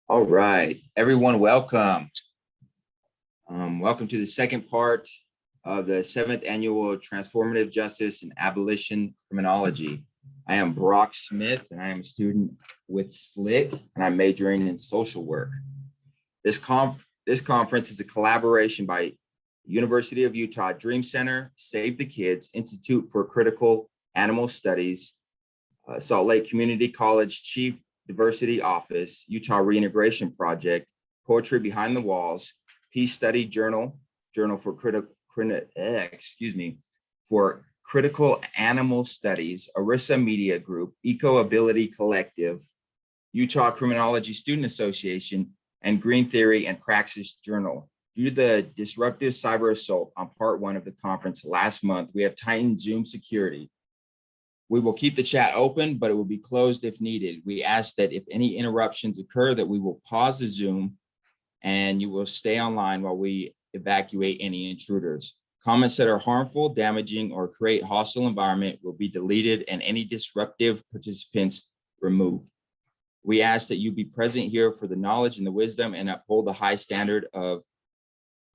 All right, everyone, welcome. Welcome to the second part of the 7th annual Transformative Justice and Abolition Criminology. I am Brock Smith, and I am a student with SLIC, and I'm majoring in social work. This conference is a collaboration by University of Utah Dream Center, Save the Kids, Institute for Critical Animal Studies, Salt Lake Community College Chief Diversity Office, Utah Reintegration Project, Poetry Behind the Walls, Peace Study Journal for Critical Animal Studies, Arisa Media Group, Eco Ability Collective, Utah Criminology Student Association, and Green Theory and Praxis Journal. Due to the disruptive cyber assault on part 1 of the conference last month, we have tightened Zoom security. We will keep the chat open, but it will be closed if needed. We ask that if any interruptions occur, that we will pause the Zoom and you will stay online while we evacuate any intruders. Comments that are harmful, damaging, or create hostile environment will be deleted and any disruptive participants removed. We ask that you be present here for the knowledge and the wisdom and uphold the high standard of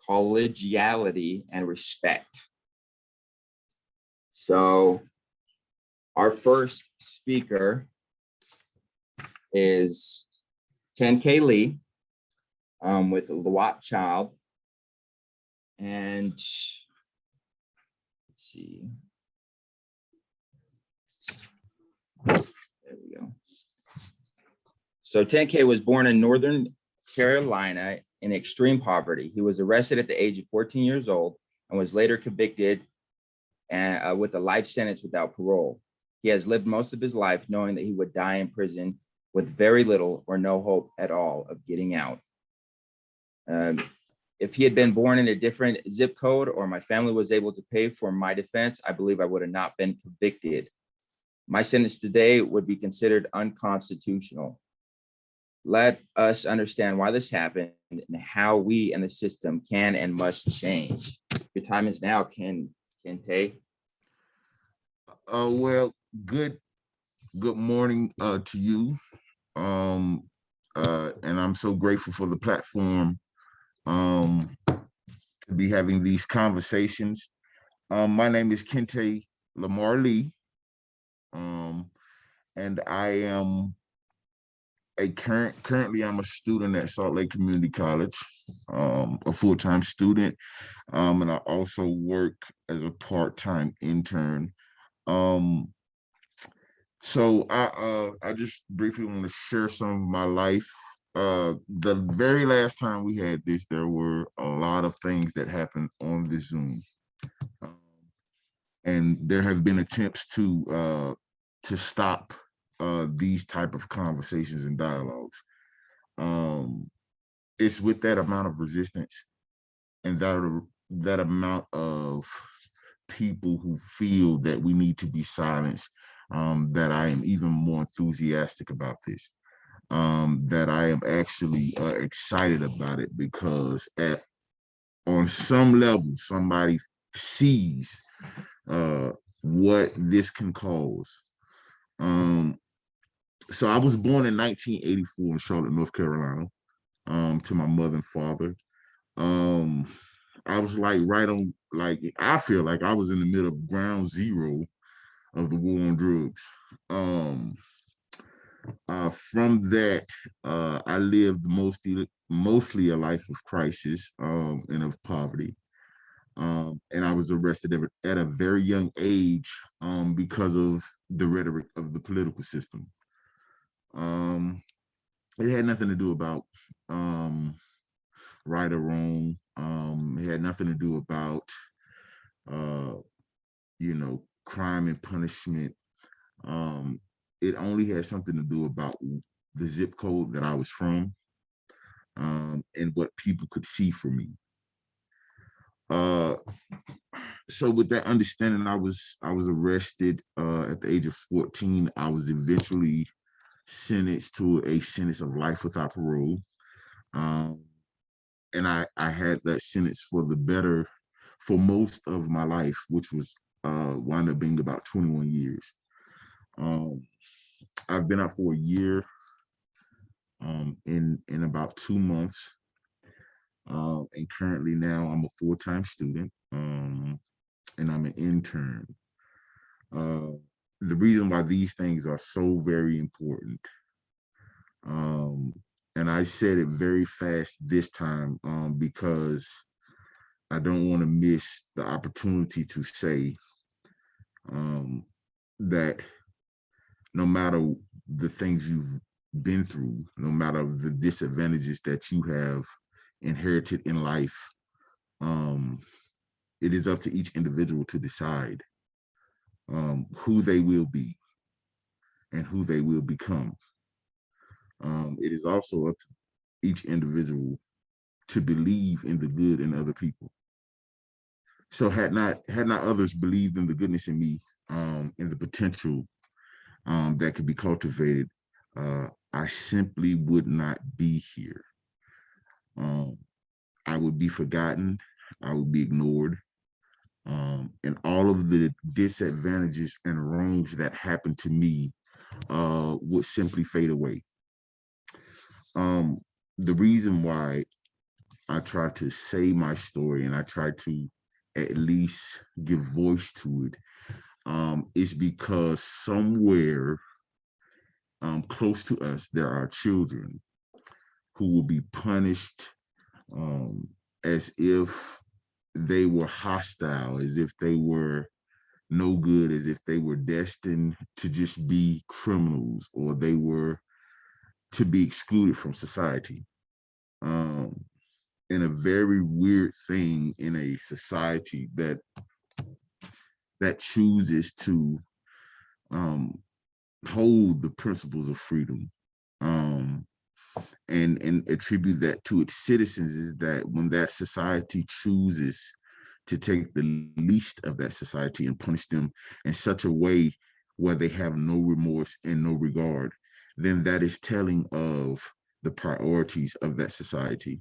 collegiality and respect. So, our first speaker is 10K Lee with Luwak Child. And let's see. There we go. So 10K was born in Northern Carolina in extreme poverty. He was arrested at the age of 14 years old and was later convicted with a life sentence without parole. He has lived most of his life knowing that he would die in prison with very little or no hope at all of getting out. If he had been born in a different zip code or my family was able to pay for my defense, I believe I would have not been convicted. My sentence today would be considered unconstitutional. Let us understand why this happened and how we and the system can and must change. Your time is now, Kente. Well, good morning to you. And I'm so grateful for the platform to be having these conversations. My name is Kente Lamar Lee, and I am currently I'm a student at Salt Lake Community College, a full-time student, and I also work as a part-time intern. So I just briefly want to share some of my life. The very last time we had this, there were a lot of things that happened on the Zoom, and there have been attempts to stop these type of conversations and dialogues. It's with that amount of resistance and that amount of people who feel that we need to be silenced, that I am even more enthusiastic about this, that I am actually excited about it, because on some level, somebody sees what this can cause. So I was born in 1984 in Charlotte, North Carolina, to my mother and father. I was like I feel like I was in the middle of ground zero of the war on drugs. From that, I lived mostly a life of crisis and of poverty. And I was arrested at a very young age because of the rhetoric of the political system. It had nothing to do about right or wrong. It had nothing to do about, crime and punishment. It only had something to do about the zip code that I was from, and what people could see for me. So with that understanding, I was arrested at the age of 14. I was eventually sentenced to a sentence of life without parole. And I had that sentence for most of my life, which was wound up being about 21 years. I've been out for a year in about 2 months. And currently now I'm a full-time student, and I'm an intern. The reason why these things are so very important, and I said it very fast this time, because I don't want to miss the opportunity to say that no matter the things you've been through, no matter the disadvantages that you have inherited in life, it is up to each individual to decide who they will be and who they will become. It is also up to each individual to believe in the good in other people. So had not others believed in the goodness in me, in the potential that could be cultivated, I simply would not be here. I would be forgotten. I would be ignored. And all of the disadvantages and wrongs that happened to me would simply fade away. The reason why I try to say my story and I try to at least give voice to it is because somewhere close to us, there are children who will be punished as if they were hostile, as if they were no good, as if they were destined to just be criminals, or they were to be excluded from society. And a very weird thing in a society that chooses to hold the principles of freedom, and attribute that to its citizens, is that when that society chooses to take the least of that society and punish them in such a way where they have no remorse and no regard, then that is telling of the priorities of that society.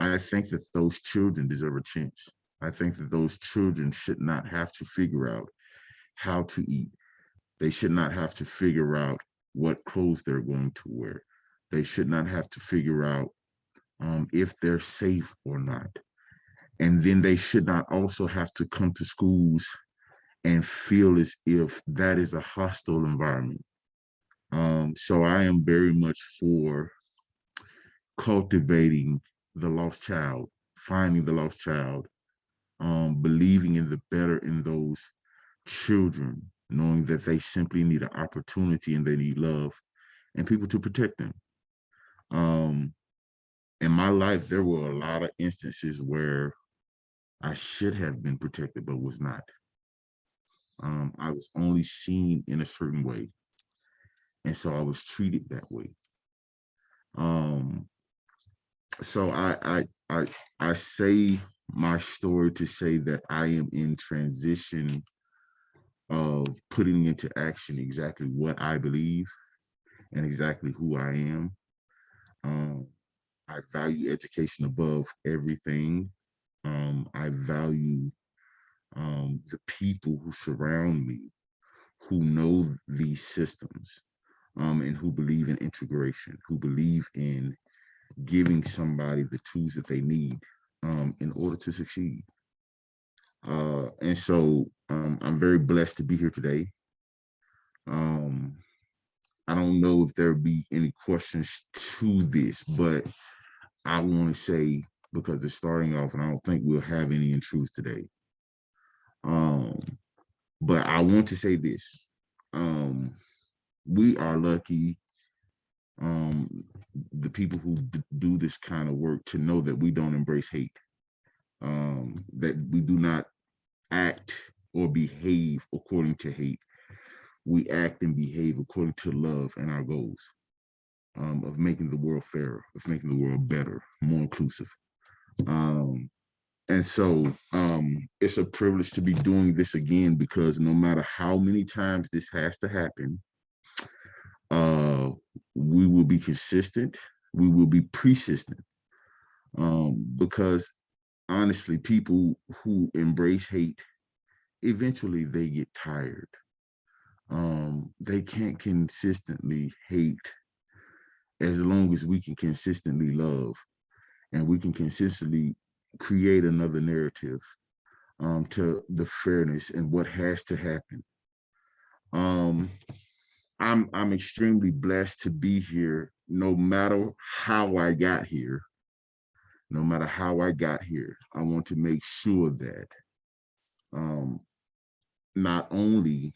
I think that those children deserve a chance. I think that those children should not have to figure out how to eat. They should not have to figure out what clothes they're going to wear. They should not have to figure out if they're safe or not. And then they should not also have to come to schools and feel as if that is a hostile environment. So I am very much for cultivating the lost child, finding the lost child, believing in the better in those children, knowing that they simply need an opportunity and they need love and people to protect them. In my life, there were a lot of instances where I should have been protected, but was not. I was only seen in a certain way. And so I was treated that way. So I say my story to say that I am in transition of putting into action exactly what I believe and exactly who I am. I value education above everything. I value the people who surround me, who know these systems, and who believe in integration, who believe in giving somebody the tools that they need in order to succeed. And so I'm very blessed to be here today. I don't know if there'll be any questions to this, but I want to say, because it's starting off and I don't think we'll have any intrudes today. But I want to say this. We are lucky, the people who do this kind of work, to know that we don't embrace hate, that we do not act or behave according to hate. We act and behave according to love and our goals, of making the world fairer, of making the world better, more inclusive. And so it's a privilege to be doing this again, because no matter how many times this has to happen, we will be consistent, we will be persistent, because honestly, people who embrace hate, eventually they get tired. They can't consistently hate as long as we can consistently love and we can consistently create another narrative to the fairness and what has to happen. Um, I'm extremely blessed to be here, no matter how I got here. No matter how I got here, I want to make sure that um, not only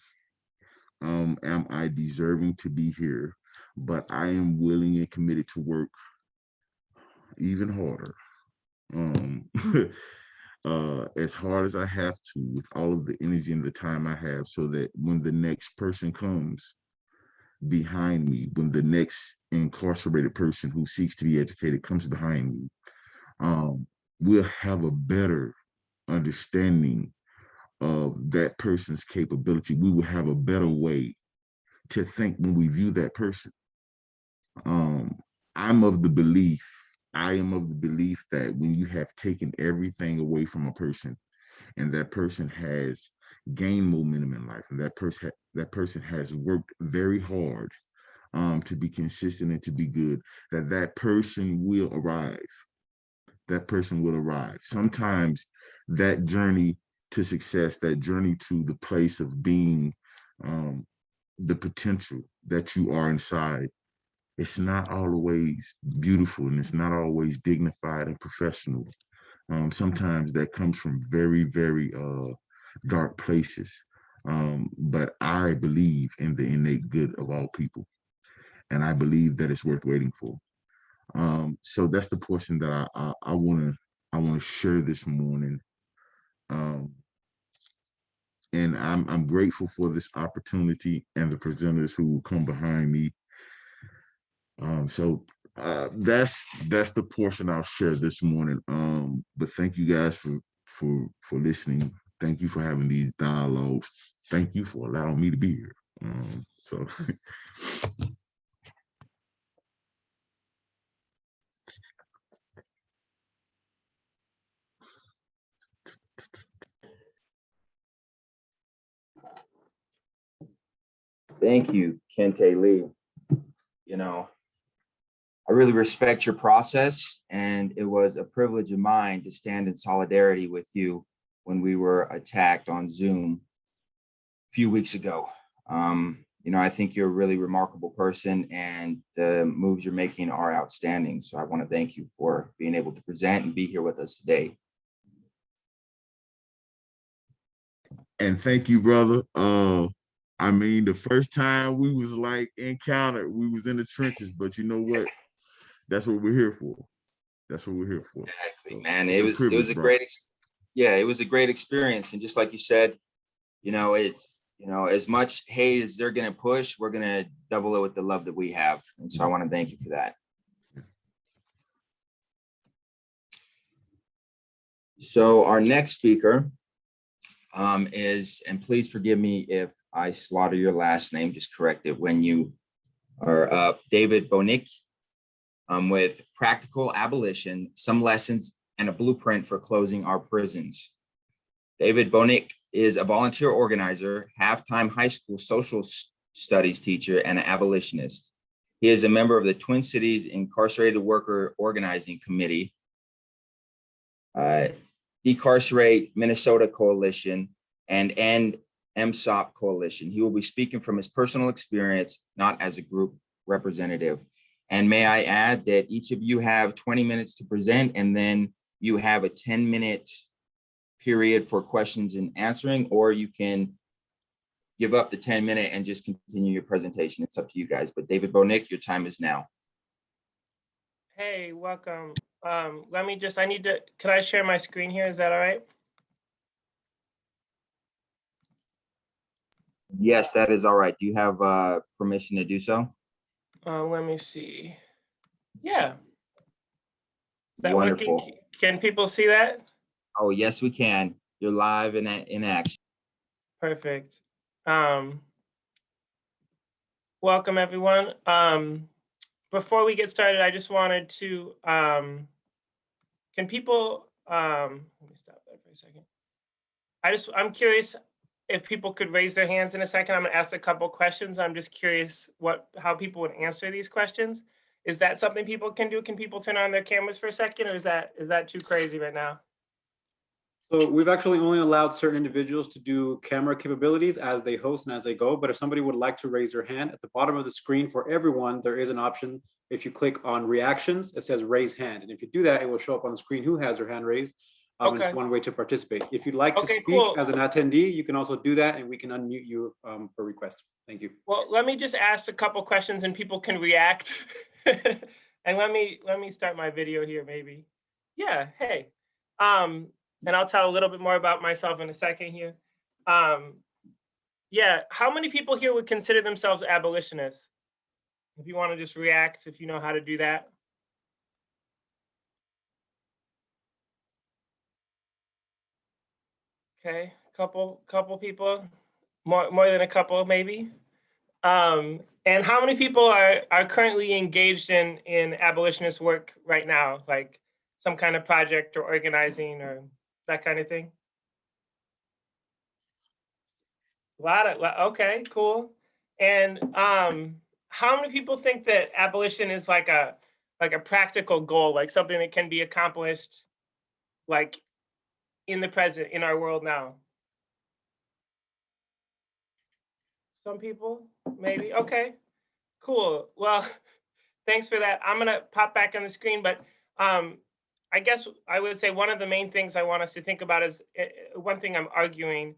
am I deserving to be here, but I am willing and committed to work even harder. Um, as hard as I have to, with all of the energy and the time I have, so that when the next person comes behind me, when the next incarcerated person who seeks to be educated comes behind me, we'll have a better understanding of that person's capability. We will have a better way to think when we view that person. Um, I'm of the belief, I am of the belief that when you have taken everything away from a person and that person has gained momentum in life and that person has worked very hard to be consistent and to be good, that person will arrive. That person will arrive. Sometimes that journey to success, that journey to the place of being um, the potential that you are inside, it's not always beautiful and it's not always dignified and professional. Sometimes that comes from very, very dark places. But I believe in the innate good of all people, and I believe that it's worth waiting for. So that's the portion that I want to share this morning. Um, and I'm grateful for this opportunity and the presenters who will come behind me. So that's the portion I'll share this morning. But thank you guys for listening. Thank you for having these dialogues. Thank you for allowing me to be here. So Thank you, Kente Lee. You know, I really respect your process, and it was a privilege of mine to stand in solidarity with you when we were attacked on Zoom a few weeks ago. I think you're a really remarkable person, and the moves you're making are outstanding. So I want to thank you for being able to present and be here with us today. and thank you, brother. I mean, the first time we was like encountered, we was in the trenches, but you know what? That's what we're here for. That's what we're here for. Exactly, So man. it's It a was privilege, a bro. great, yeah, it was a great experience. And just like you said, as much hate as they're going to push, we're going to double it with the love that we have. And so I want to thank you for that. So our next speaker is, and please forgive me if I slaughter your last name, just correct it when you are up, David Boenick, with Practical Abolition, Some Lessons and a Blueprint for Closing Our Prisons. David Boenick is a volunteer organizer, half-time high school social studies teacher, and an abolitionist. He is a member of the Twin Cities Incarcerated Worker Organizing Committee, Decarcerate Minnesota Coalition, and End MSOP Coalition. He will be speaking from his personal experience, not as a group representative. And may I add that each of you have 20 minutes to present, and then you have a 10-minute period for questions and answering, or you can give up the 10-minute and just continue your presentation. It's up to you guys. But David Boenick, your time is now. Hey, welcome. Can I share my screen here? Is that all right? Yes, that is all right. Do you have permission to do so? Let me see. Yeah. Is that Wonderful. working? Can people see that? Oh, yes, we can. You're live in action. Perfect. Welcome, everyone. Before we get started, I just wanted to, can people Let me stop that for a second. I'm curious if people could raise their hands in a second. I'm gonna ask a couple questions. I'm just curious how people would answer these questions. Is that something people can do? Can people turn on their cameras for a second, or is that too crazy right now? So we've actually only allowed certain individuals to do camera capabilities as they host and as they go. But if somebody would like to raise their hand, at the bottom of the screen for everyone, there is an option. If you click on reactions, it says raise hand. And if you do that, it will show up on the screen who has their hand raised. And Okay. it's one way to participate. If you'd like to Okay, speak cool. as an attendee, you can also do that and we can unmute you per request. Thank you. Well, let me just ask a couple questions and people can react. And let me start my video here, maybe. Yeah, hey. And I'll tell a little bit more about myself in a second here. Yeah, how many people here would consider themselves abolitionists? If you want to just react, if you know how to do that. Okay, couple people, more than a couple maybe. And how many people are currently engaged in abolitionist work right now, like some kind of project or organizing or that kind of thing? Okay, cool. And how many people think that abolition is like a practical goal, like something that can be accomplished, like in the present, in our world now? Some people, maybe. Okay, cool. Well, thanks for that. I'm gonna pop back on the screen, but I guess I would say one of the main things I want us to think about is one thing I'm arguing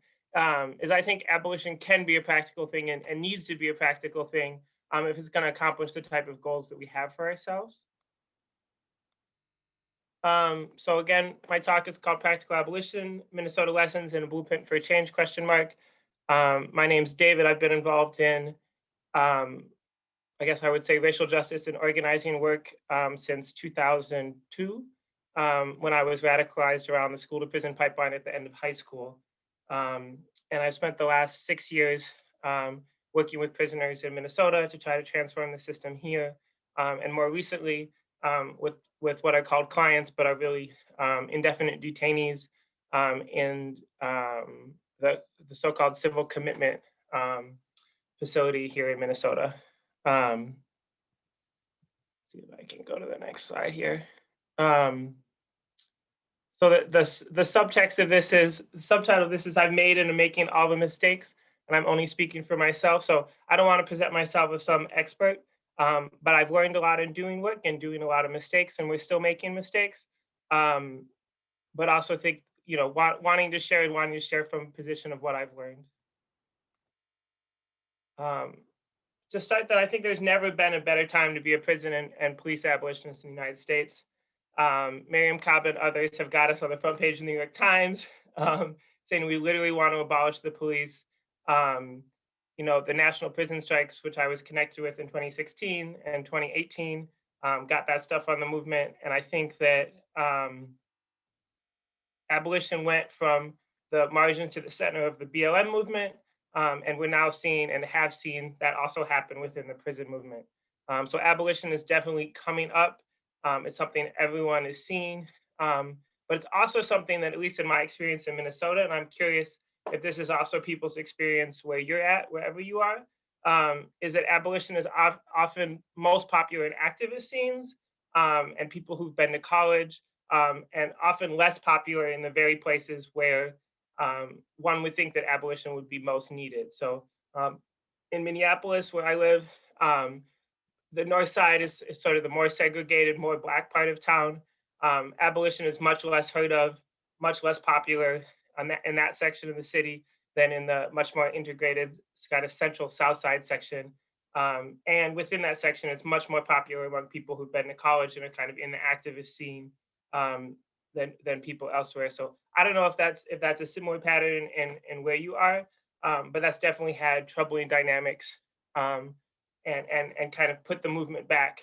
is I think abolition can be a practical thing and needs to be a practical thing if it's going to accomplish the type of goals that we have for ourselves. So again, my talk is called Practical Abolition, Minnesota Lessons and a Blueprint for a Change, ? My name's David. I've been involved in I guess I would say racial justice and organizing work since 2002, when I was radicalized around the school to prison pipeline at the end of high school. And I spent the last 6 years working with prisoners in Minnesota to try to transform the system here. And more recently, with what are called clients, but are really indefinite detainees in the so-called civil commitment facility here in Minnesota. See if I can go to the next slide here. So the subtext of this is, the subtitle of this is I've made and I'm making all the mistakes and I'm only speaking for myself. So I don't want to present myself as some expert, but I've learned a lot in doing work and doing a lot of mistakes, and we're still making mistakes. But also think, wanting to share from a position of what I've learned. To start that, I think there's never been a better time to be a prison and police abolitionist in the United States. Miriam Cobb and others have got us on the front page of the New York Times, saying we literally want to abolish the police. The national prison strikes, which I was connected with in 2016 and 2018, got that stuff on the movement. And I think that abolition went from the margin to the center of the BLM movement. And we're now seeing and have seen that also happen within the prison movement. So abolition is definitely coming up. It's something everyone is seeing, but it's also something that, at least in my experience in Minnesota, and I'm curious if this is also people's experience where you're at, wherever you are, is that abolition is often most popular in activist scenes and people who've been to college, and often less popular in the very places where one would think that abolition would be most needed. So in Minneapolis, where I live, the north side is sort of the more segregated, more Black part of town. Abolition is much less heard of, much less popular in that section of the city than in the much more integrated kind of central south side section. And within that section, it's much more popular among people who've been to college and are kind of in the activist scene than people elsewhere. So I don't know if that's a similar pattern in where you are, but that's definitely had troubling dynamics and kind of put the movement back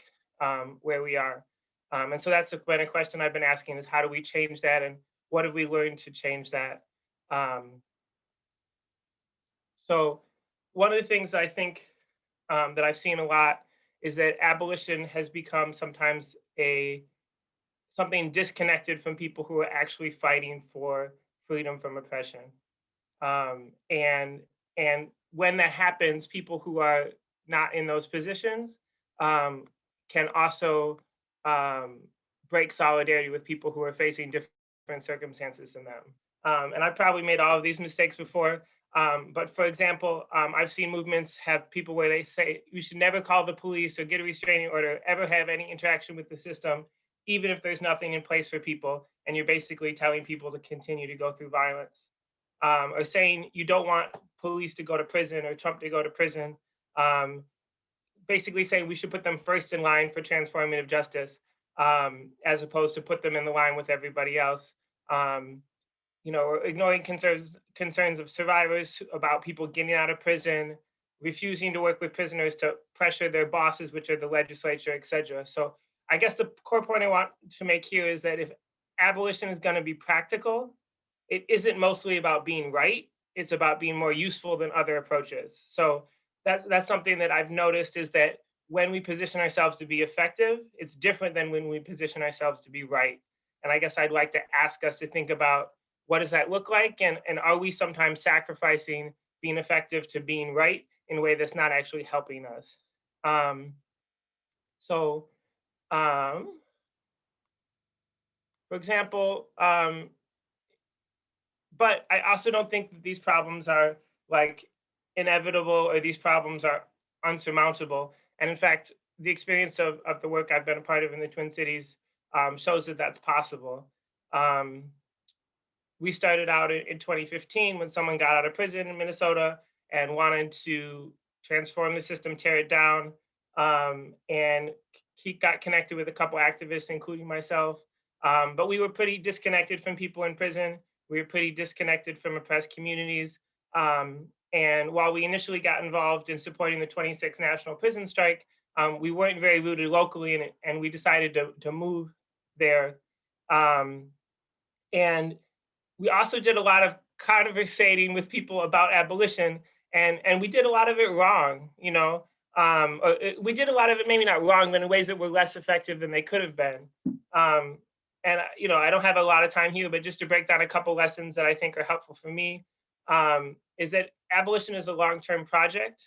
where we are. And so that's been a question I've been asking, is how do we change that, and what have we learned to change that? So one of the things I think that I've seen a lot is that abolition has become sometimes a something disconnected from people who are actually fighting for freedom from oppression. And when that happens, people who are not in those positions can also break solidarity with people who are facing different circumstances than them. And I've probably made all of these mistakes before. But for example, I've seen movements have people where they say you should never call the police or get a restraining order, ever have any interaction with the system, even if there's nothing in place for people. And you're basically telling people to continue to go through violence. Or saying you don't want police to go to prison or Trump to go to prison. Basically saying we should put them first in line for transformative justice, as opposed to put them in the line with everybody else. You know, or ignoring concerns of survivors about people getting out of prison, refusing to work with prisoners to pressure their bosses, which are the legislature, et cetera. So I guess the core point I want to make here is that if abolition is going to be practical, it isn't mostly about being right. It's about being more useful than other approaches. So that's something that I've noticed, is that when we position ourselves to be effective, it's different than when we position ourselves to be right. And I guess I'd like to ask us to think about, what does that look like? And are we sometimes sacrificing being effective to being right in a way that's not actually helping us? For example, but I also don't think that these problems are like inevitable, or these problems are unsurmountable. And in fact, the experience of the work I've been a part of in the Twin Cities shows that that's possible. We started out in 2015 when someone got out of prison in Minnesota and wanted to transform the system, tear it down. And he got connected with a couple activists, including myself. But we were pretty disconnected from people in prison. We were pretty disconnected from oppressed communities. And while we initially got involved in supporting the 26th National Prison Strike, we weren't very rooted locally in it, and we decided to move there. And we also did a lot of conversating with people about abolition, and we did a lot of it wrong, you know. We did a lot of it maybe not wrong, but in ways that were less effective than they could have been. And you know, I don't have a lot of time here, but just to break down a couple lessons that I think are helpful for me, is that abolition is a long-term project,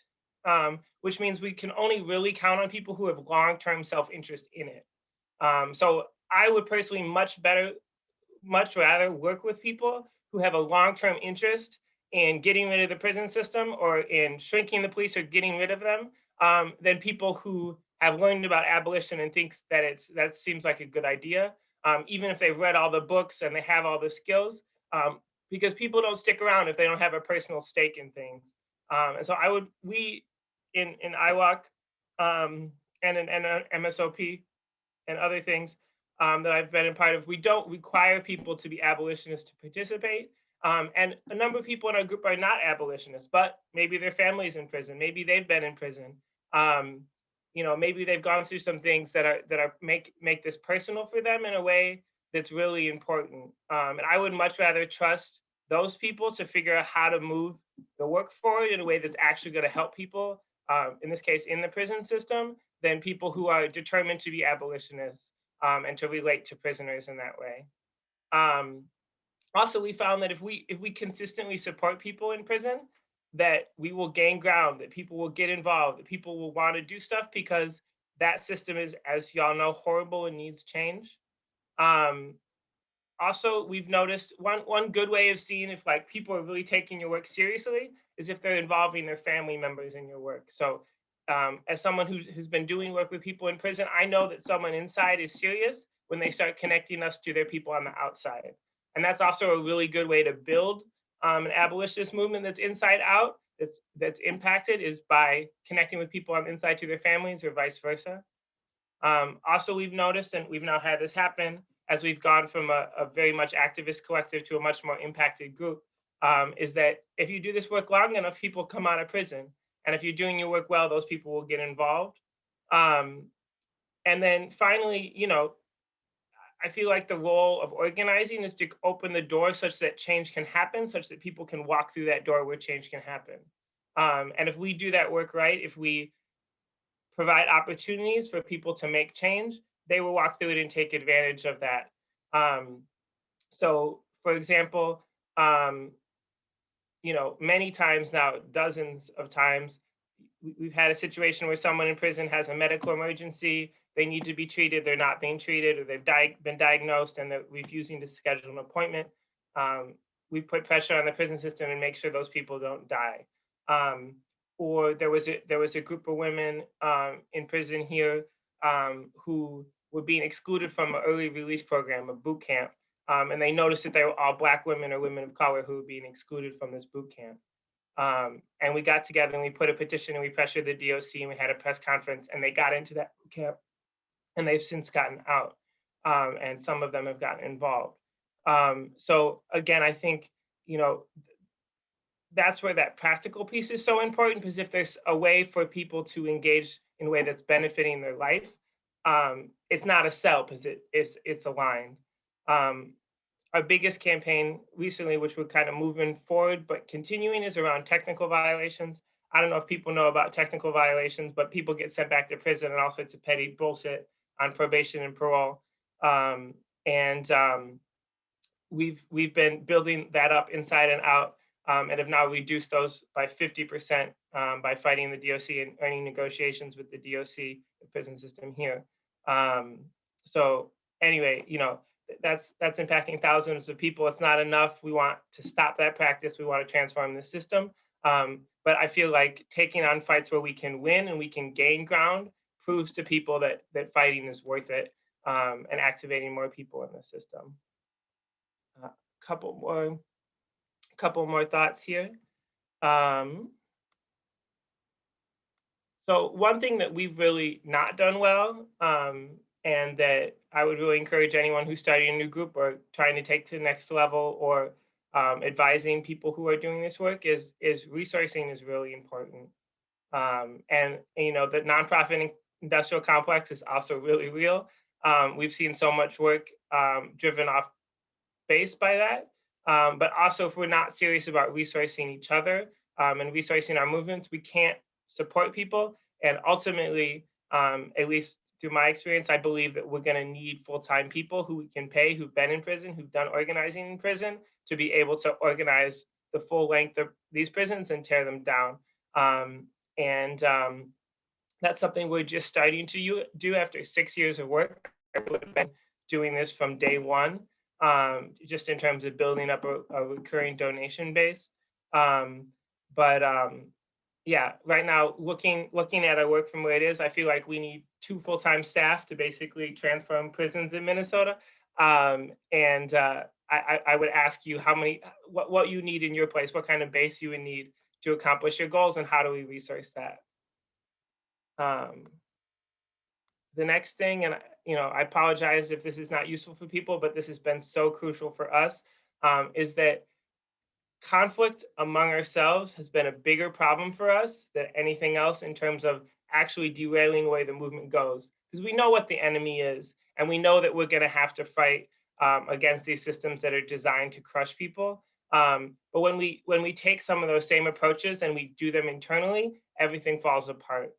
which means we can only really count on people who have long-term self-interest in it. So I would personally much rather work with people who have a long-term interest in getting rid of the prison system or in shrinking the police or getting rid of them, than people who have learned about abolition and thinks that that seems like a good idea, even if they've read all the books and they have all the skills, because people don't stick around if they don't have a personal stake in things. And so we in IWOC and in MSOP and other things that I've been a part of, we don't require people to be abolitionists to participate. And a number of people in our group are not abolitionists, but maybe their family's in prison, maybe they've been in prison. You know, maybe they've gone through some things that make this personal for them in a way that's really important. And I would much rather trust those people to figure out how to move the work forward in a way that's actually going to help people, in this case, in the prison system, than people who are determined to be abolitionists and to relate to prisoners in that way. Also, we found that if we consistently support people in prison, that we will gain ground, that people will get involved, that people will want to do stuff, because that system is, as y'all know, horrible and needs change. Also, we've noticed one good way of seeing if like people are really taking your work seriously is if they're involving their family members in your work. So as someone who's been doing work with people in prison, I know that someone inside is serious when they start connecting us to their people on the outside. And that's also a really good way to build an abolitionist movement that's inside out, that's impacted, is by connecting with people on the inside to their families or vice versa. Also, we've noticed, and we've now had this happen as we've gone from a very much activist collective to a much more impacted group, is that if you do this work long enough, people come out of prison. And if you're doing your work well, those people will get involved. And then finally, you know, I feel like the role of organizing is to open the door such that change can happen, such that people can walk through that door where change can happen. And if we do that work right, if we provide opportunities for people to make change, they will walk through it and take advantage of that. So for example, many times now, dozens of times, we've had a situation where someone in prison has a medical emergency, they need to be treated, they're not being treated, or they've been diagnosed and they're refusing to schedule an appointment. We put pressure on the prison system and make sure those people don't die. Or there was a group of women in prison here who were being excluded from an early release program, a boot camp. And they noticed that they were all Black women or women of color who were being excluded from this boot camp. And we got together and we put a petition and we pressured the DOC and we had a press conference and they got into that boot camp and they've since gotten out. And some of them have gotten involved. So again, I think, that's where that practical piece is so important, because if there's a way for people to engage in a way that's benefiting their life, it's not a sell because it's aligned. Our biggest campaign recently, which we're kind of moving forward but continuing, is around technical violations. I don't know if people know about technical violations, but people get sent back to prison and all sorts of petty bullshit on probation and parole. We've been building that up inside and out, and have now reduced those by 50% by fighting the DOC and earning negotiations with the DOC, the prison system here. So anyway, that's impacting thousands of people. It's not enough. We want to stop that practice. We want to transform the system. But I feel like taking on fights where we can win and we can gain ground proves to people that fighting is worth it, and activating more people in the system. Couple more thoughts here. So one thing that we've really not done well, and that I would really encourage anyone who's starting a new group or trying to take to the next level, or advising people who are doing this work, is resourcing is really important. And the nonprofit industrial complex is also really real. We've seen so much work driven off base by that. But also, if we're not serious about resourcing each other and resourcing our movements, we can't support people. And ultimately, at least through my experience, I believe that we're going to need full-time people who we can pay, who've been in prison, who've done organizing in prison, to be able to organize the full length of these prisons and tear them down. That's something we're just starting to do after 6 years of work. I would have been doing this from day one, just in terms of building up a recurring donation base. Yeah, right now, looking at our work from where it is, I feel like we need 2 full-time staff to basically transform prisons in Minnesota. I would ask you what you need in your place, what kind of base you would need to accomplish your goals, and how do we resource that? The next thing, and I apologize if this is not useful for people, but this has been so crucial for us, is that conflict among ourselves has been a bigger problem for us than anything else in terms of actually derailing the way the movement goes. Because we know what the enemy is, and we know that we're going to have to fight against these systems that are designed to crush people. But when we take some of those same approaches and we do them internally, everything falls apart.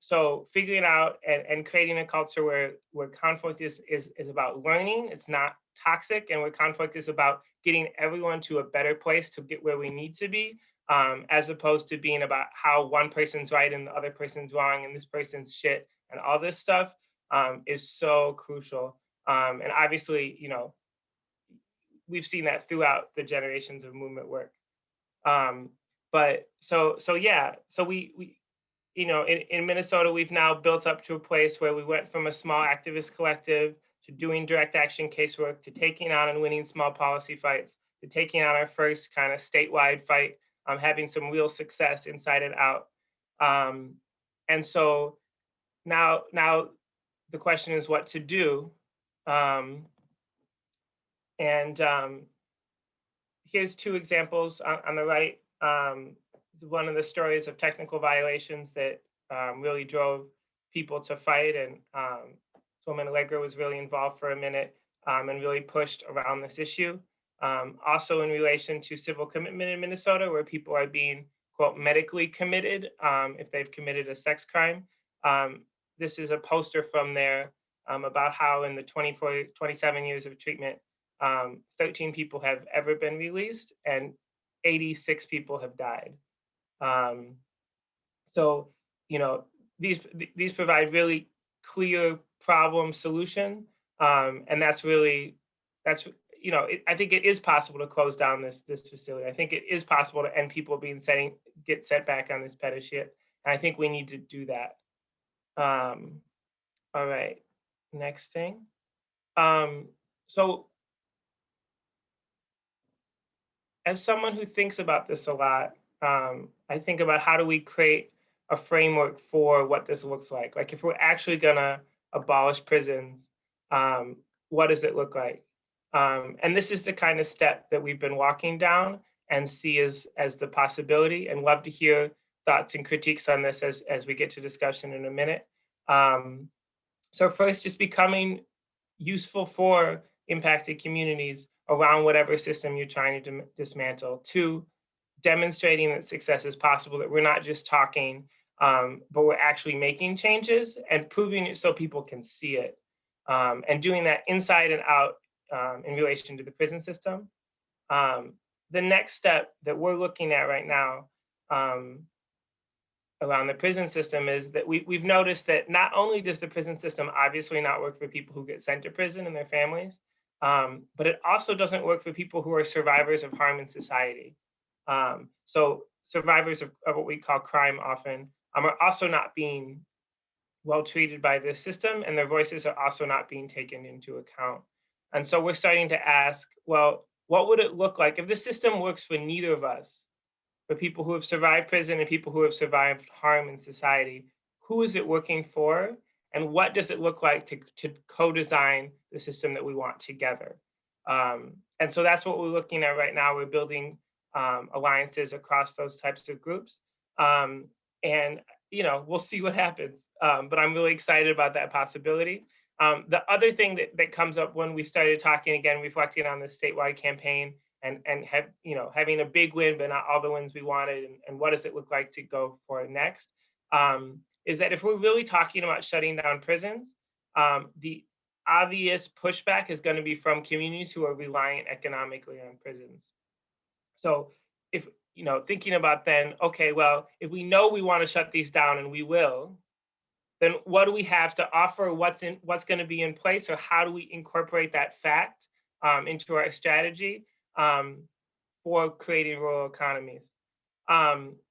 So figuring out and creating a culture where conflict is about learning, it's not toxic, and where conflict is about getting everyone to a better place to get where we need to be, as opposed to being about how one person's right and the other person's wrong and this person's shit and all this stuff, is so crucial. And obviously, we've seen that throughout the generations of movement work. So we in Minnesota, we've now built up to a place where we went from a small activist collective to doing direct action casework, to taking on and winning small policy fights, to taking on our first kind of statewide fight, having some real success inside and out. And so now the question is what to do. Here's 2 examples on the right. One of the stories of technical violations that really drove people to fight, and this woman Allegra was really involved for a minute and really pushed around this issue. Also in relation to civil commitment in Minnesota, where people are being, quote, medically committed if they've committed a sex crime. This is a poster from their about how in the 27 years of treatment, 13 people have ever been released and 86 people have died. So, these provide really clear problem solution. And that's, I think it is possible to close down this facility. I think it is possible to end people get set back on this pedestal. And I think we need to do that. All right, next thing. So as someone who thinks about this a lot, I think about how do we create a framework for what this looks like? Like if we're actually gonna abolish prisons, what does it look like? And this is the kind of step that we've been walking down and see as the possibility, and love to hear thoughts and critiques on this as we get to discussion in a minute. So first, just becoming useful for impacted communities around whatever system you're trying to dismantle. Two, demonstrating that success is possible, that we're not just talking, but we're actually making changes and proving it so people can see it. And doing that inside and out in relation to the prison system. The next step that we're looking at right now around the prison system is that we've noticed that not only does the prison system obviously not work for people who get sent to prison and their families, but it also doesn't work for people who are survivors of harm in society. So survivors of what we call crime often are also not being well treated by this system, and their voices are also not being taken into account. And so we're starting to ask, well, what would it look like if this system works for neither of us? For people who have survived prison and people who have survived harm in society, who is it working for? And what does it look like to co-design the system that we want together? And so that's what we're looking at right now. We're building alliances across those types of groups. And we'll see what happens. But I'm really excited about that possibility. The other thing that comes up when we started talking, again, reflecting on the statewide campaign, and having a big win, but not all the wins we wanted, and what does it look like to go for next, is that if we're really talking about shutting down prisons, the obvious pushback is going to be from communities who are reliant economically on prisons. So if, thinking about then, okay, well, if we know we want to shut these down, and we will, then what do we have to offer? What's going to be in place, or how do we incorporate that fact into our strategy for creating rural economies?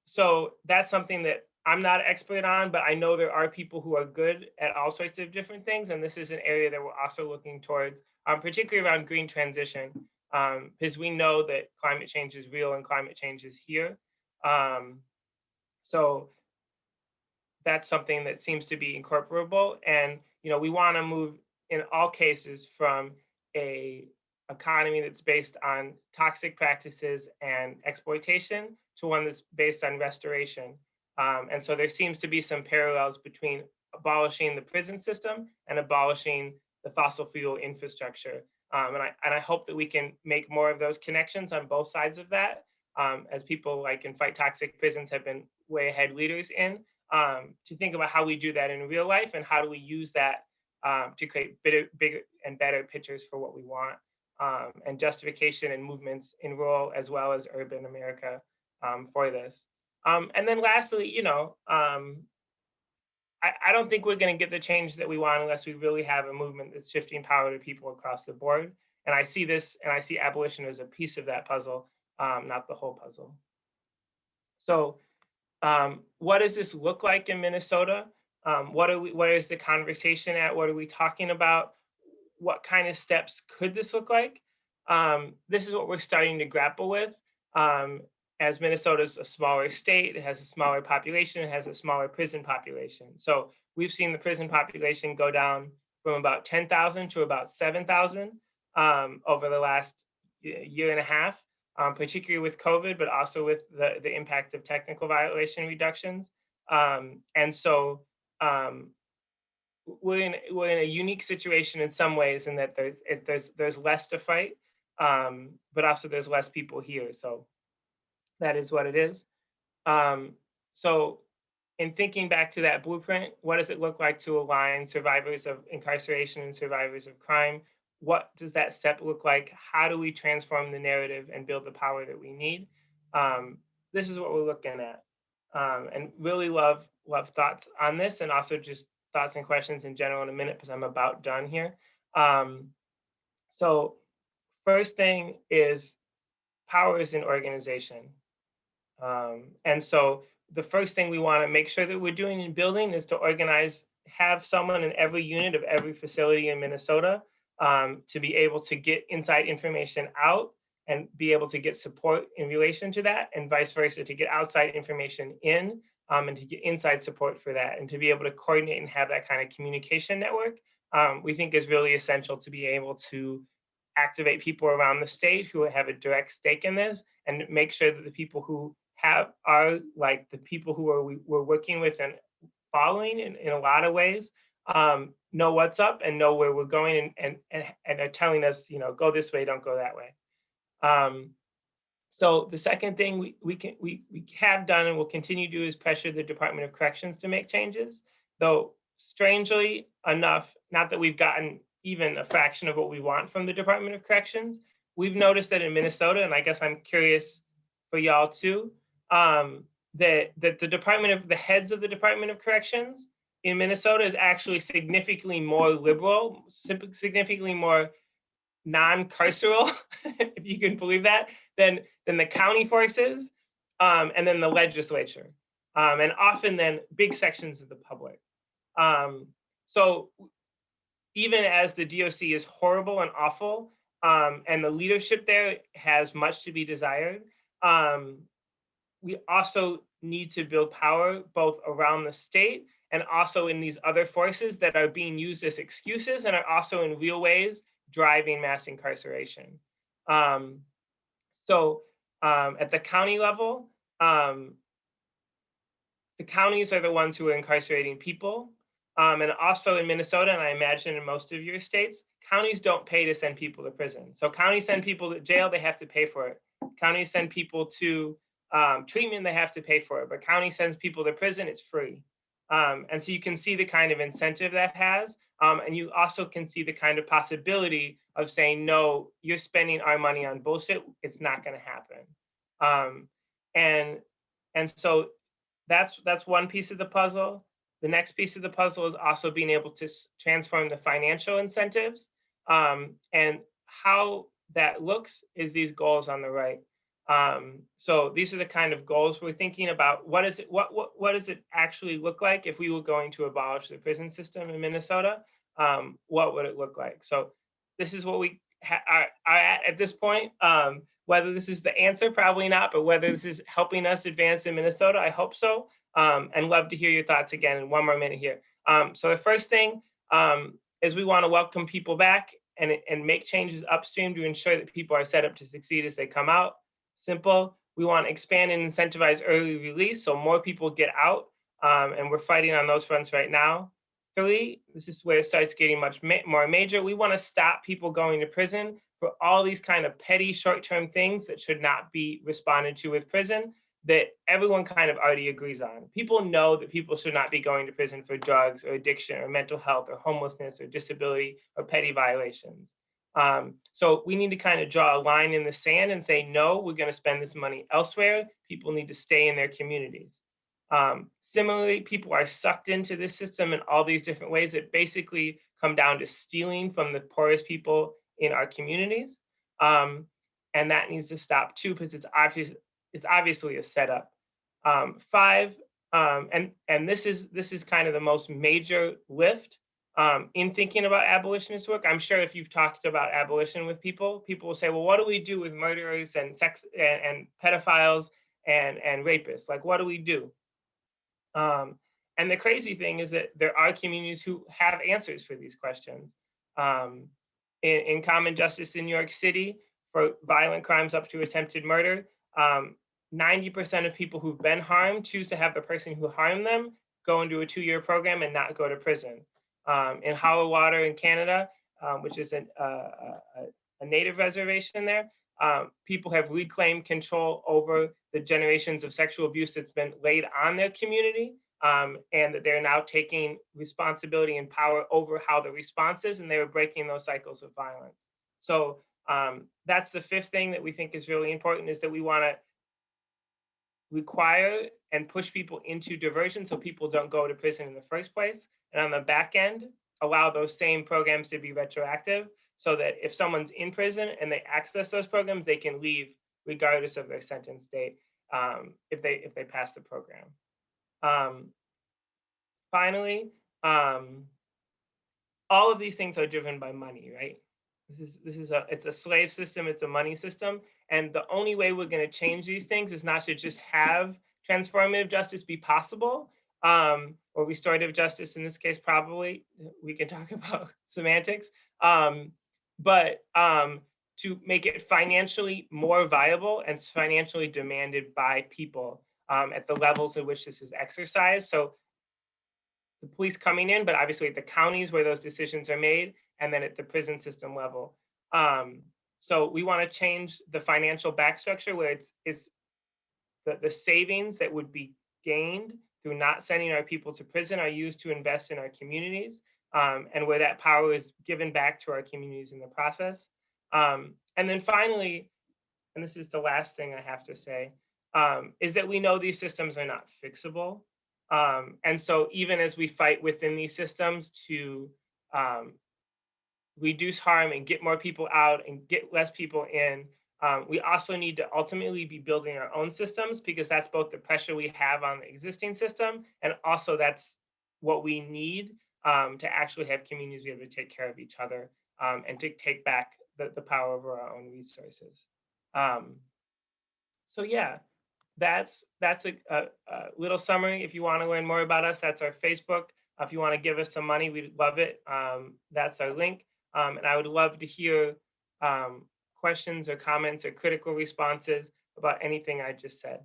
So that's something that I'm not an expert on, but I know there are people who are good at all sorts of different things. And this is an area that we're also looking towards, particularly around green transition, because we know that climate change is real and climate change is here. So that's something that seems to be incorporable. And, we want to move in all cases from a economy that's based on toxic practices and exploitation to one that's based on restoration. And so there seems to be some parallels between abolishing the prison system and abolishing the fossil fuel infrastructure. And I hope that we can make more of those connections on both sides of that, as people like in Fight Toxic Prisons have been way ahead leaders in, to think about how we do that in real life, and how do we use that to create bigger and better pictures for what we want, and justification and movements in rural as well as urban America for this. And then lastly, I don't think we're going to get the change that we want unless we really have a movement that's shifting power to people across the board. And I see this, and I see abolition as a piece of that puzzle, not the whole puzzle. So what does this look like in Minnesota? Where is the conversation at? What are we talking about? What kind of steps could this look like? This is what we're starting to grapple with. As Minnesota's a smaller state, it has a smaller population, it has a smaller prison population. So we've seen the prison population go down from about 10,000 to about 7,000 over the last year and a half, particularly with COVID, but also with the impact of technical violation reductions. And so we're in a unique situation in some ways, in that there's less to fight, but also there's less people here. So that is what it is. So in thinking back to that blueprint, what does it look like to align survivors of incarceration and survivors of crime? What does that step look like? How do we transform the narrative and build the power that we need? This is what we're looking at. And really love thoughts on this, and also just thoughts and questions in general in a minute, because I'm about done here. So first thing is power is in organization. And so the first thing we want to make sure that we're doing in building is to organize, have someone in every unit of every facility in Minnesota to be able to get inside information out and be able to get support in relation to that, and vice versa, to get outside information in and to get inside support for that, and to be able to coordinate and have that kind of communication network, we think is really essential to be able to activate people around the state who have a direct stake in this, and make sure that the people who are like the people who we're working with and following in a lot of ways, know what's up and know where we're going, and are telling us, go this way, don't go that way. So the second thing we have done and will continue to do is pressure the Department of Corrections to make changes, though strangely enough, not that we've gotten even a fraction of what we want from the Department of Corrections. We've noticed that in Minnesota, and I guess I'm curious for y'all too, that the heads of the Department of Corrections in Minnesota is actually significantly more liberal, significantly more non-carceral, if you can believe that, than the county forces, and then the legislature, and often then big sections of the public. So even as the DOC is horrible and awful, and the leadership there has much to be desired, we also need to build power both around the state and also in these other forces that are being used as excuses and are also in real ways driving mass incarceration. So at the county level, the counties are the ones who are incarcerating people. And also in Minnesota, and I imagine in most of your states, counties don't pay to send people to prison. So counties send people to jail, they have to pay for it. Counties send people to treatment, they have to pay for it. But county sends people to prison, it's free. And so you can see the kind of incentive that has. And you also can see the kind of possibility of saying, no, you're spending our money on bullshit, it's not gonna happen. And so that's one piece of the puzzle. The next piece of the puzzle is also being able to transform the financial incentives. And how that looks is these goals on the right. So these are the kind of goals we're thinking about. What does it actually look like if we were going to abolish the prison system in Minnesota? What would it look like? So this is what we are at this point. Whether this is the answer, probably not, but whether this is helping us advance in Minnesota, I hope so. And love to hear your thoughts again in one more minute here. So the first thing is we want to welcome people back and make changes upstream to ensure that people are set up to succeed as they come out. Simple. We want to expand and incentivize early release so more people get out, and we're fighting on those fronts right now. 3, this is where it starts getting much more major. We want to stop people going to prison for all these kind of petty short-term things that should not be responded to with prison, that everyone kind of already agrees on. People know that people should not be going to prison for drugs or addiction or mental health or homelessness or disability or petty violations. So we need to kind of draw a line in the sand and say, no, we're going to spend this money elsewhere. People need to stay in their communities. Similarly, people are sucked into this system in all these different ways that basically come down to stealing from the poorest people in our communities. And that needs to stop too, because it's obviously a setup. 5, and this is kind of the most major lift in thinking about abolitionist work. I'm sure if you've talked about abolition with people will say, well, what do we do with murderers and sex and pedophiles and rapists? Like, what do we do? And the crazy thing is that there are communities who have answers for these questions. In Common Justice in New York City, for violent crimes up to attempted murder, 90% of people who've been harmed choose to have the person who harmed them go into a 2-year program and not go to prison. In Hollow Water in Canada, which is a native reservation there, people have reclaimed control over the generations of sexual abuse that's been laid on their community. and that they're now taking responsibility and power over how the response is, and they were breaking those cycles of violence. So that's the fifth thing that we think is really important, is that we want to require and push people into diversion so people don't go to prison in the first place. And on the back end, allow those same programs to be retroactive so that if someone's in prison and they access those programs, they can leave regardless of their sentence date if they pass the program. Finally, all of these things are driven by money, right? It's a slave system, it's a money system. And the only way we're going to change these things is not to just have transformative justice be possible, or restorative justice in this case, probably. We can talk about semantics, but to make it financially more viable and financially demanded by people at the levels at which this is exercised. So the police coming in, but obviously at the counties where those decisions are made, and then at the prison system level. So we want to change the financial back structure where it's the savings that would be gained through not sending our people to prison are used to invest in our communities, and where that power is given back to our communities in the process. And then finally, and this is the last thing I have to say, is that we know these systems are not fixable. And so even as we fight within these systems to reduce harm and get more people out and get less people in, we also need to ultimately be building our own systems, because that's both the pressure we have on the existing system, and also that's what we need to actually have communities be able to take care of each other and to take back the power over our own resources. So yeah, that's a little summary. If you want to learn more about us, that's our Facebook. If you want to give us some money, we'd love it. That's our link. And I would love to hear questions or comments or critical responses about anything I just said.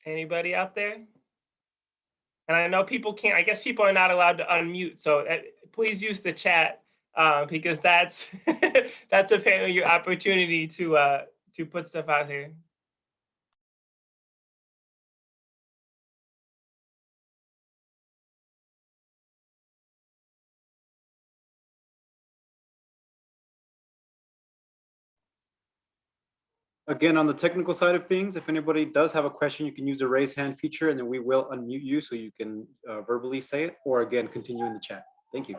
Anybody out there? And I know people can't, I guess people are not allowed to unmute. So please use the chat because that's that's apparently your opportunity to put stuff out here. Again, on the technical side of things, if anybody does have a question, you can use the raise hand feature and then we will unmute you so you can verbally say it, or again, continue in the chat. Thank you.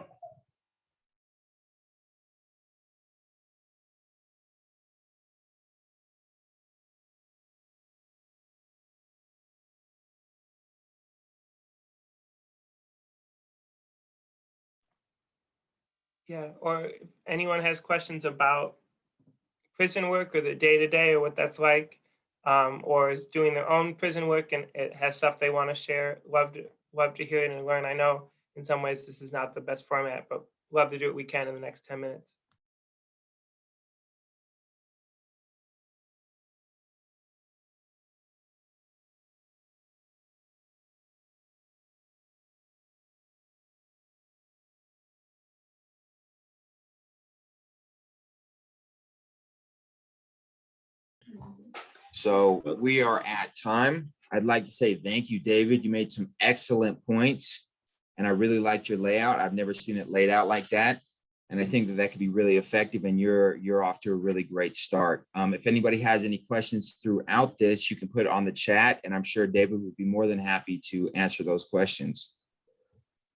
Yeah, or if anyone has questions about prison work or the day-to-day or what that's like, or is doing their own prison work and it has stuff they want to share, love to hear it and learn. I know in some ways this is not the best format, but love to do what we can in the next 10 minutes. So we are at time. I'd like to say thank you, David. You made some excellent points, and I really liked your layout. I've never seen it laid out like that, and I think that that could be really effective. And you're off to a really great start. If anybody has any questions throughout this, you can put it on the chat, and I'm sure David would be more than happy to answer those questions.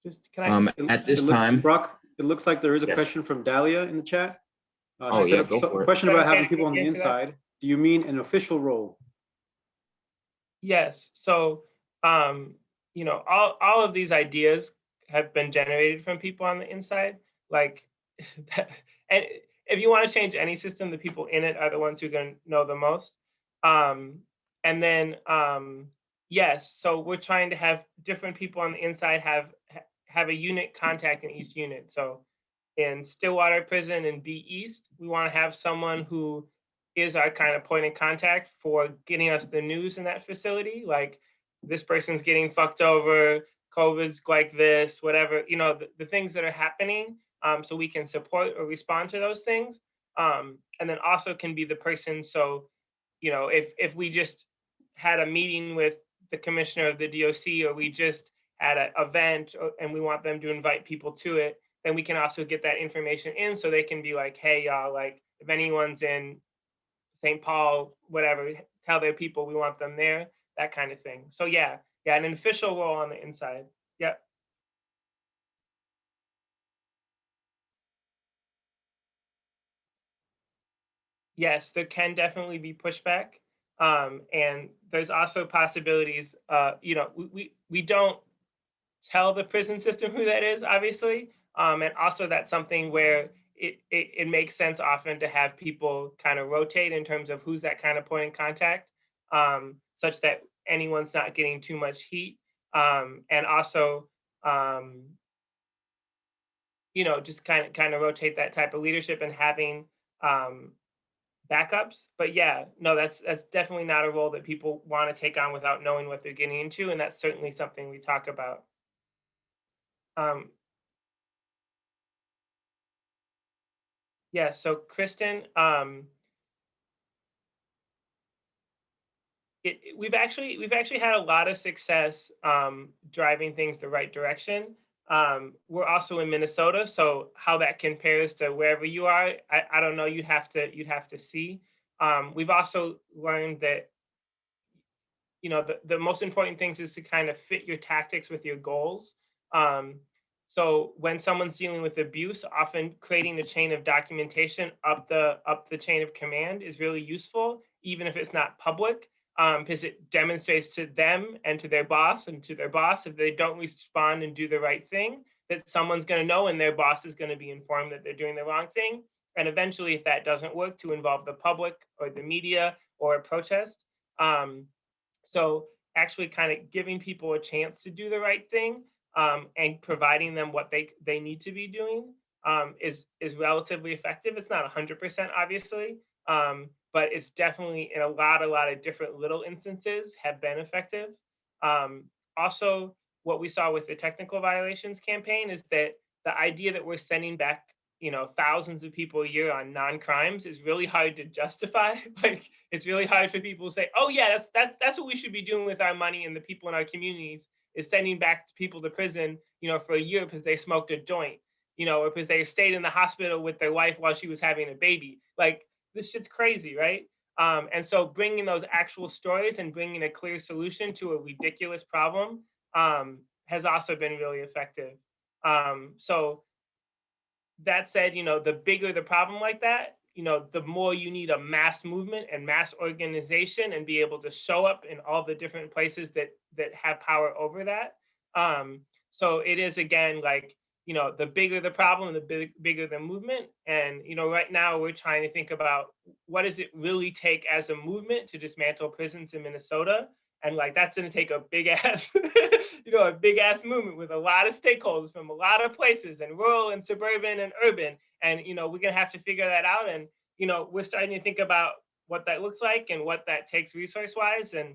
Just can I? At this time, Brock, it looks like there is a Yes. question from Dahlia in the chat. Oh, yeah, go for it. Question about having people on the Can I answer that? inside. Do you mean an official role? Yes. So, you know, all of these ideas have been generated from people on the inside. Like, and if you want to change any system, the people in it are the ones who are going to know the most. And then, yes, so we're trying to have different people on the inside have a unit contact in each unit. So in Stillwater Prison in B East, we want to have someone who is our kind of point of contact for getting us the news in that facility. Like this person's getting fucked over, COVID's like this, whatever, you know, the things that are happening, so we can support or respond to those things. And then also can be the person, so, you know, if we just had a meeting with the commissioner of the DOC, or we just had an event and we want them to invite people to it, then we can also get that information in so they can be like, hey, y'all, like if anyone's in St. Paul, whatever, tell their people we want them there, that kind of thing. So yeah, an official role on the inside. Yep. Yes, there can definitely be pushback. And there's also possibilities, you know, we don't tell the prison system who that is, obviously. And also that's something where it makes sense often to have people kind of rotate in terms of who's that kind of point in contact, such that anyone's not getting too much heat. And also, you know, just kind of rotate that type of leadership and having backups. But yeah, no, that's definitely not a role that people want to take on without knowing what they're getting into. And that's certainly something we talk about. Yeah, so Kristen, we've actually had a lot of success driving things the right direction. We're also in Minnesota, so how that compares to wherever you are, I don't know. You'd have to see. We've also learned that, you know, the most important things is to kind of fit your tactics with your goals. So when someone's dealing with abuse, often creating a chain of documentation up the chain of command is really useful, even if it's not public, because it demonstrates to them and to their boss if they don't respond and do the right thing, that someone's going to know and their boss is going to be informed that they're doing the wrong thing. And eventually, if that doesn't work, to involve the public or the media or a protest. So actually kind of giving people a chance to do the right thing, and providing them what they need to be doing, is relatively effective. It's not 100%, obviously, but it's definitely in a lot of different little instances have been effective. Also, what we saw with the technical violations campaign is that the idea that we're sending back, you know, thousands of people a year on non-crimes is really hard to justify. Like, it's really hard for people to say, oh yeah, that's what we should be doing with our money and the people in our communities, is sending back people to prison, you know, for a year because they smoked a joint, you know, or because they stayed in the hospital with their wife while she was having a baby. Like, this shit's crazy, right? And so bringing those actual stories and bringing a clear solution to a ridiculous problem, has also been really effective. So that said, you know, the bigger the problem like that, you know, the more you need a mass movement and mass organization and be able to show up in all the different places that have power over that. So it is, again, like, you know, the bigger the problem, the bigger the movement. And, you know, right now we're trying to think about what does it really take as a movement to dismantle prisons in Minnesota. And like, that's going to take a big ass, you know, a big ass movement with a lot of stakeholders from a lot of places, and rural and suburban and urban. And, you know, we're going to have to figure that out. And, you know, we're starting to think about what that looks like and what that takes resource wise. And,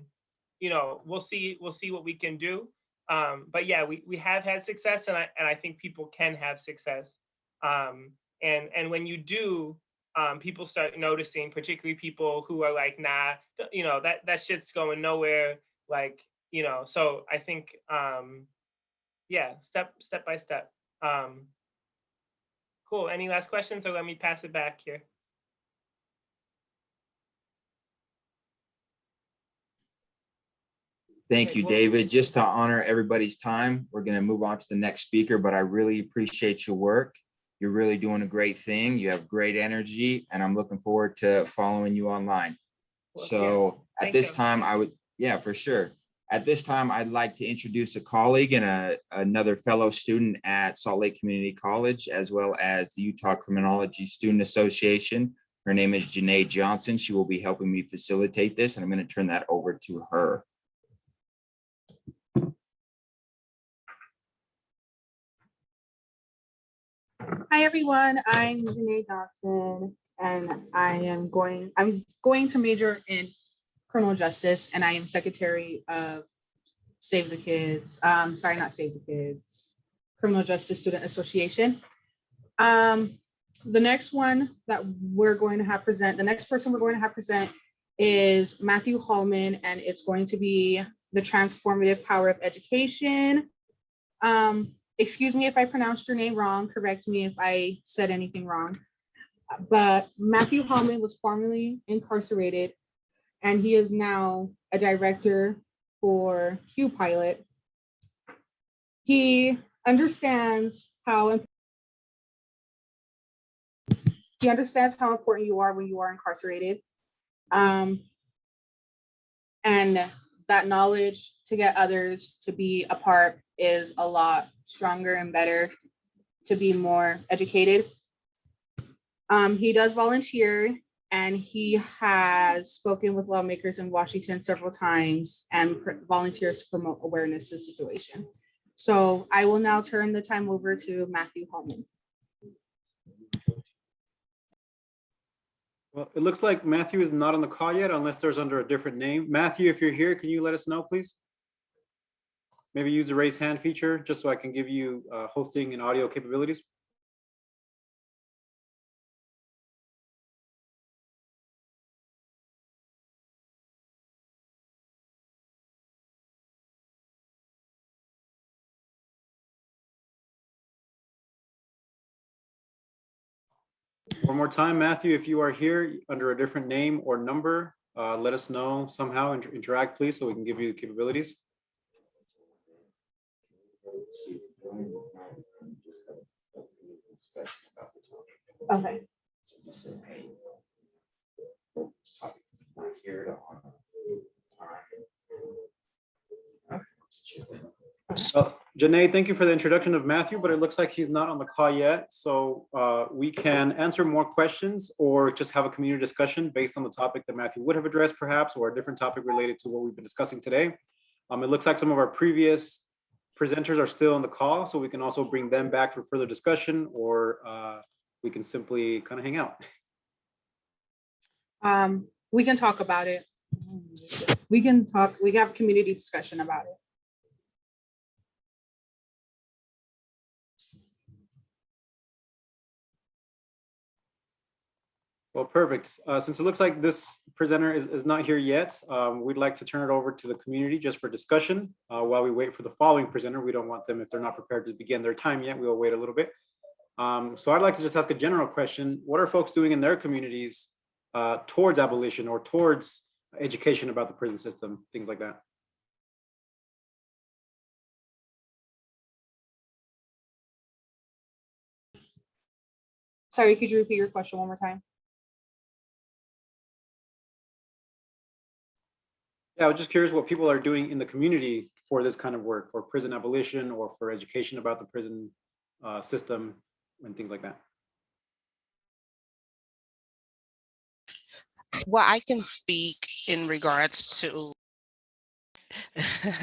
you know, we'll see what we can do. But yeah, we have had success, and I think people can have success. And when you do, people start noticing, particularly people who are like, nah, you know, that shit's going nowhere. Like, you know, so I think, yeah, step by step. Cool. Any last questions, or let me pass it back here? Thank Okay, you, well, David. Just to honor everybody's time, we're going to move on to the next speaker, but I really appreciate your work. You're really doing a great thing. You have great energy, and I'm looking forward to following you online. well, So yeah. at this time, yeah, for sure. At this time, I'd like to introduce a colleague and another fellow student at Salt Lake Community College, as well as the Utah Criminology Student Association. Her name is Janae Johnson. She will be helping me facilitate this, and I'm going to turn that over to her. Hi everyone, I'm Janae Johnson, and I'm going to major in criminal justice, and I am secretary of Save the Kids, sorry, not Save the Kids, Criminal Justice Student Association. The next one that we're going to have present, the next person we're going to have present is Matthew Hallman, and it's going to be the transformative power of education. Excuse me if I pronounced your name wrong, correct me if I said anything wrong. But Matthew Hallman was formerly incarcerated, and he is now a director for Q Pilot. He understands how important you are when you are incarcerated. And that knowledge to get others to be a part is a lot stronger and better to be more educated. He does volunteer, and he has spoken with lawmakers in Washington several times and volunteers to promote awareness of the situation. So I will now turn the time over to Matthew Hallman. Well, it looks like Matthew is not on the call yet, unless there's under a different name. Matthew, if you're here, can you let us know, please? Maybe use the raise hand feature, just so I can give you hosting and audio capabilities. One more time, Matthew, if you are here under a different name or number, let us know somehow, interact please, so we can give you the capabilities. Okay. Janae, thank you for the introduction of Matthew, but it looks like he's not on the call yet. So we can answer more questions or just have a community discussion based on the topic that Matthew would have addressed perhaps, or a different topic related to what we've been discussing today. It looks like some of our previous presenters are still on the call, so we can also bring them back for further discussion, or we can simply kind of hang out. We can talk about it. We can have a community discussion about it. Well, perfect. Since it looks like this presenter is not here yet, we'd like to turn it over to the community just for discussion while we wait for the following presenter. We don't want them, if they're not prepared to begin their time yet, we'll wait a little bit. So I'd like to just ask a general question. What are folks doing in their communities towards abolition or towards education about the prison system, things like that? Sorry, could you repeat your question one more time? Yeah, I was just curious what people are doing in the community for this kind of work, for prison abolition or for education about the prison system and things like that. Well, I can speak in regards to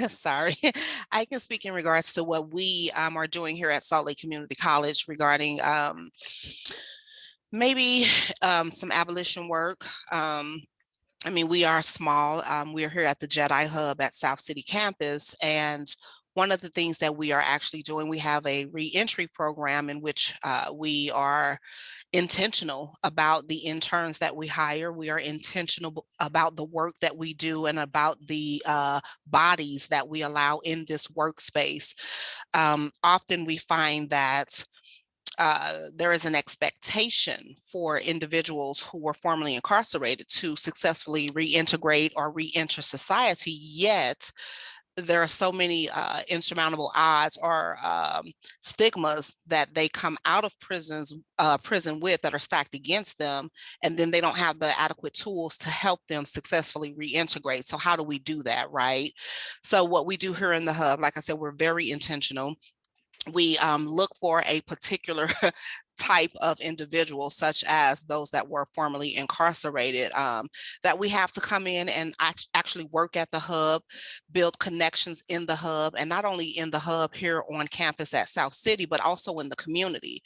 sorry, I can speak in regards to what we are doing here at Salt Lake Community College regarding maybe some abolition work. I mean, we are small. We are here at the Jedi Hub at South City campus, and one of the things that we are actually doing, we have a reentry program in which we are intentional about the interns that we hire. We are intentional about the work that we do and about the bodies that we allow in this workspace. Often we find that there is an expectation for individuals who were formerly incarcerated to successfully reintegrate or reenter society, yet there are so many insurmountable odds or stigmas that they come out of prison with that are stacked against them, and then they don't have the adequate tools to help them successfully reintegrate. So how do we do that, right? So what we do here in the Hub, like I said, we're very intentional. We look for a particular type of individual, such as those that were formerly incarcerated, that we have to come in and actually work at the Hub, build connections in the Hub, and not only in the Hub here on campus at South City, but also in the community.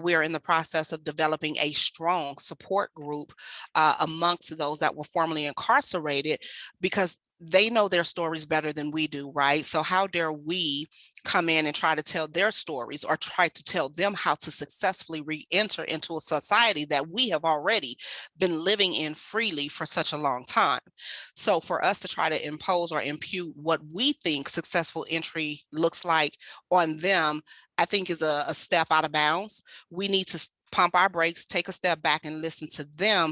We are in the process of developing a strong support group amongst those that were formerly incarcerated, because they know their stories better than we do, right? So how dare we come in and try to tell their stories or try to tell them how to successfully re-enter into a society that we have already been living in freely for such a long time. So for us to try to impose or impute what we think successful entry looks like on them, I think is a step out of bounds. We need to pump our brakes, take a step back and listen to them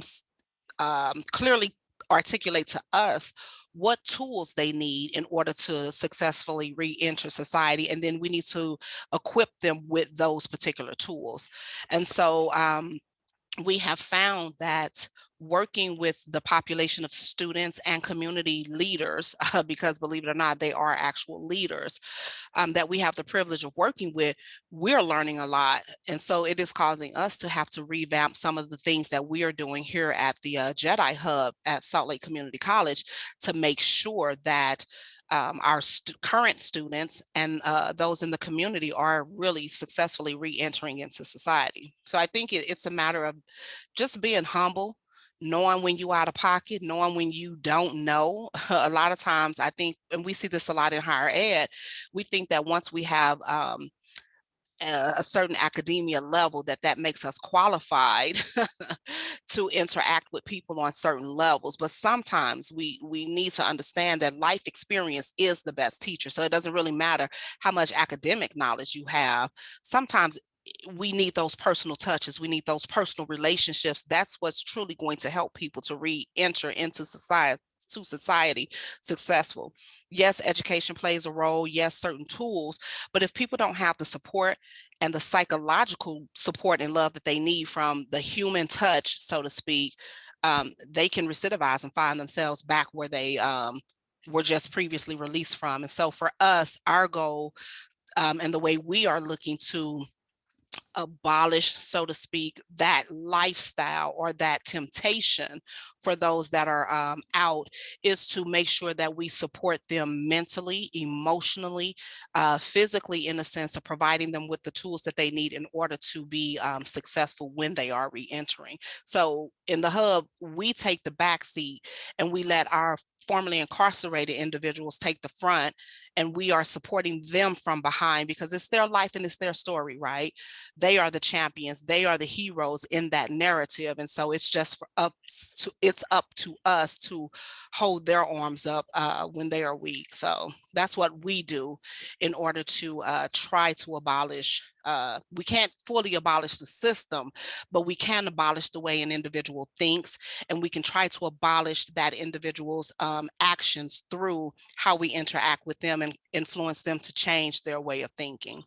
clearly articulate to us what tools they need in order to successfully re-enter society. And then we need to equip them with those particular tools. And so we have found that working with the population of students and community leaders, because believe it or not, they are actual leaders that we have the privilege of working with, we're learning a lot. And so it is causing us to have to revamp some of the things that we are doing here at the Jedi Hub at Salt Lake Community College to make sure that our current students and those in the community are really successfully re-entering into society. So I think it's a matter of just being humble, knowing when you're out of pocket, knowing when you don't know. A lot of times I think, and we see this a lot in higher ed, we think that once we have a certain academia level that makes us qualified to interact with people on certain levels. But sometimes we need to understand that life experience is the best teacher. So it doesn't really matter how much academic knowledge you have. Sometimes we need those personal touches. We need those personal relationships. That's what's truly going to help people to re-enter into society successful. Yes, education plays a role. Yes, certain tools. But if people don't have the support and the psychological support and love that they need from the human touch, so to speak, they can recidivize and find themselves back where they were just previously released from. And so for us, our goal and the way we are looking to abolish, so to speak, that lifestyle or that temptation for those that are out is to make sure that we support them mentally, emotionally, physically, in a sense of providing them with the tools that they need in order to be successful when they are re-entering. So in the hub, we take the back seat and we let our formerly incarcerated individuals take the front, and we are supporting them from behind because it's their life and it's their story, right? They are the champions, they are the heroes in that narrative. And so it's just up to us to hold their arms up when they are weak. So that's what we do in order to try to abolish. We can't fully abolish the system, but we can abolish the way an individual thinks, and we can try to abolish that individual's actions through how we interact with them and influence them to change their way of thinking.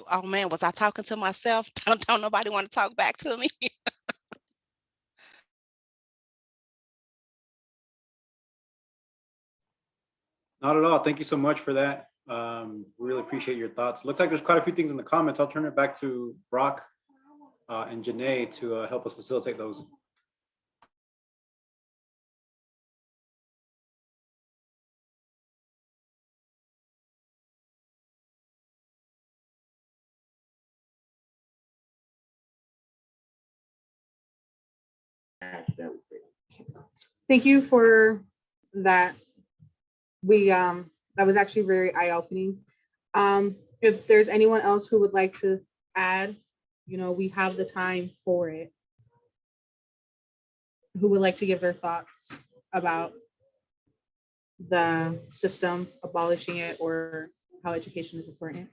Oh man, was I talking to myself? Don't nobody want to talk back to me? Not at all. Thank you so much for that. We really appreciate your thoughts. Looks like there's quite a few things in the comments. I'll turn it back to Brock and Janae to help us facilitate those. Thank you for that. That was actually very eye-opening. If there's anyone else who would like to add, we have the time for it. Who would like to give their thoughts about the system, abolishing it, or how education is important?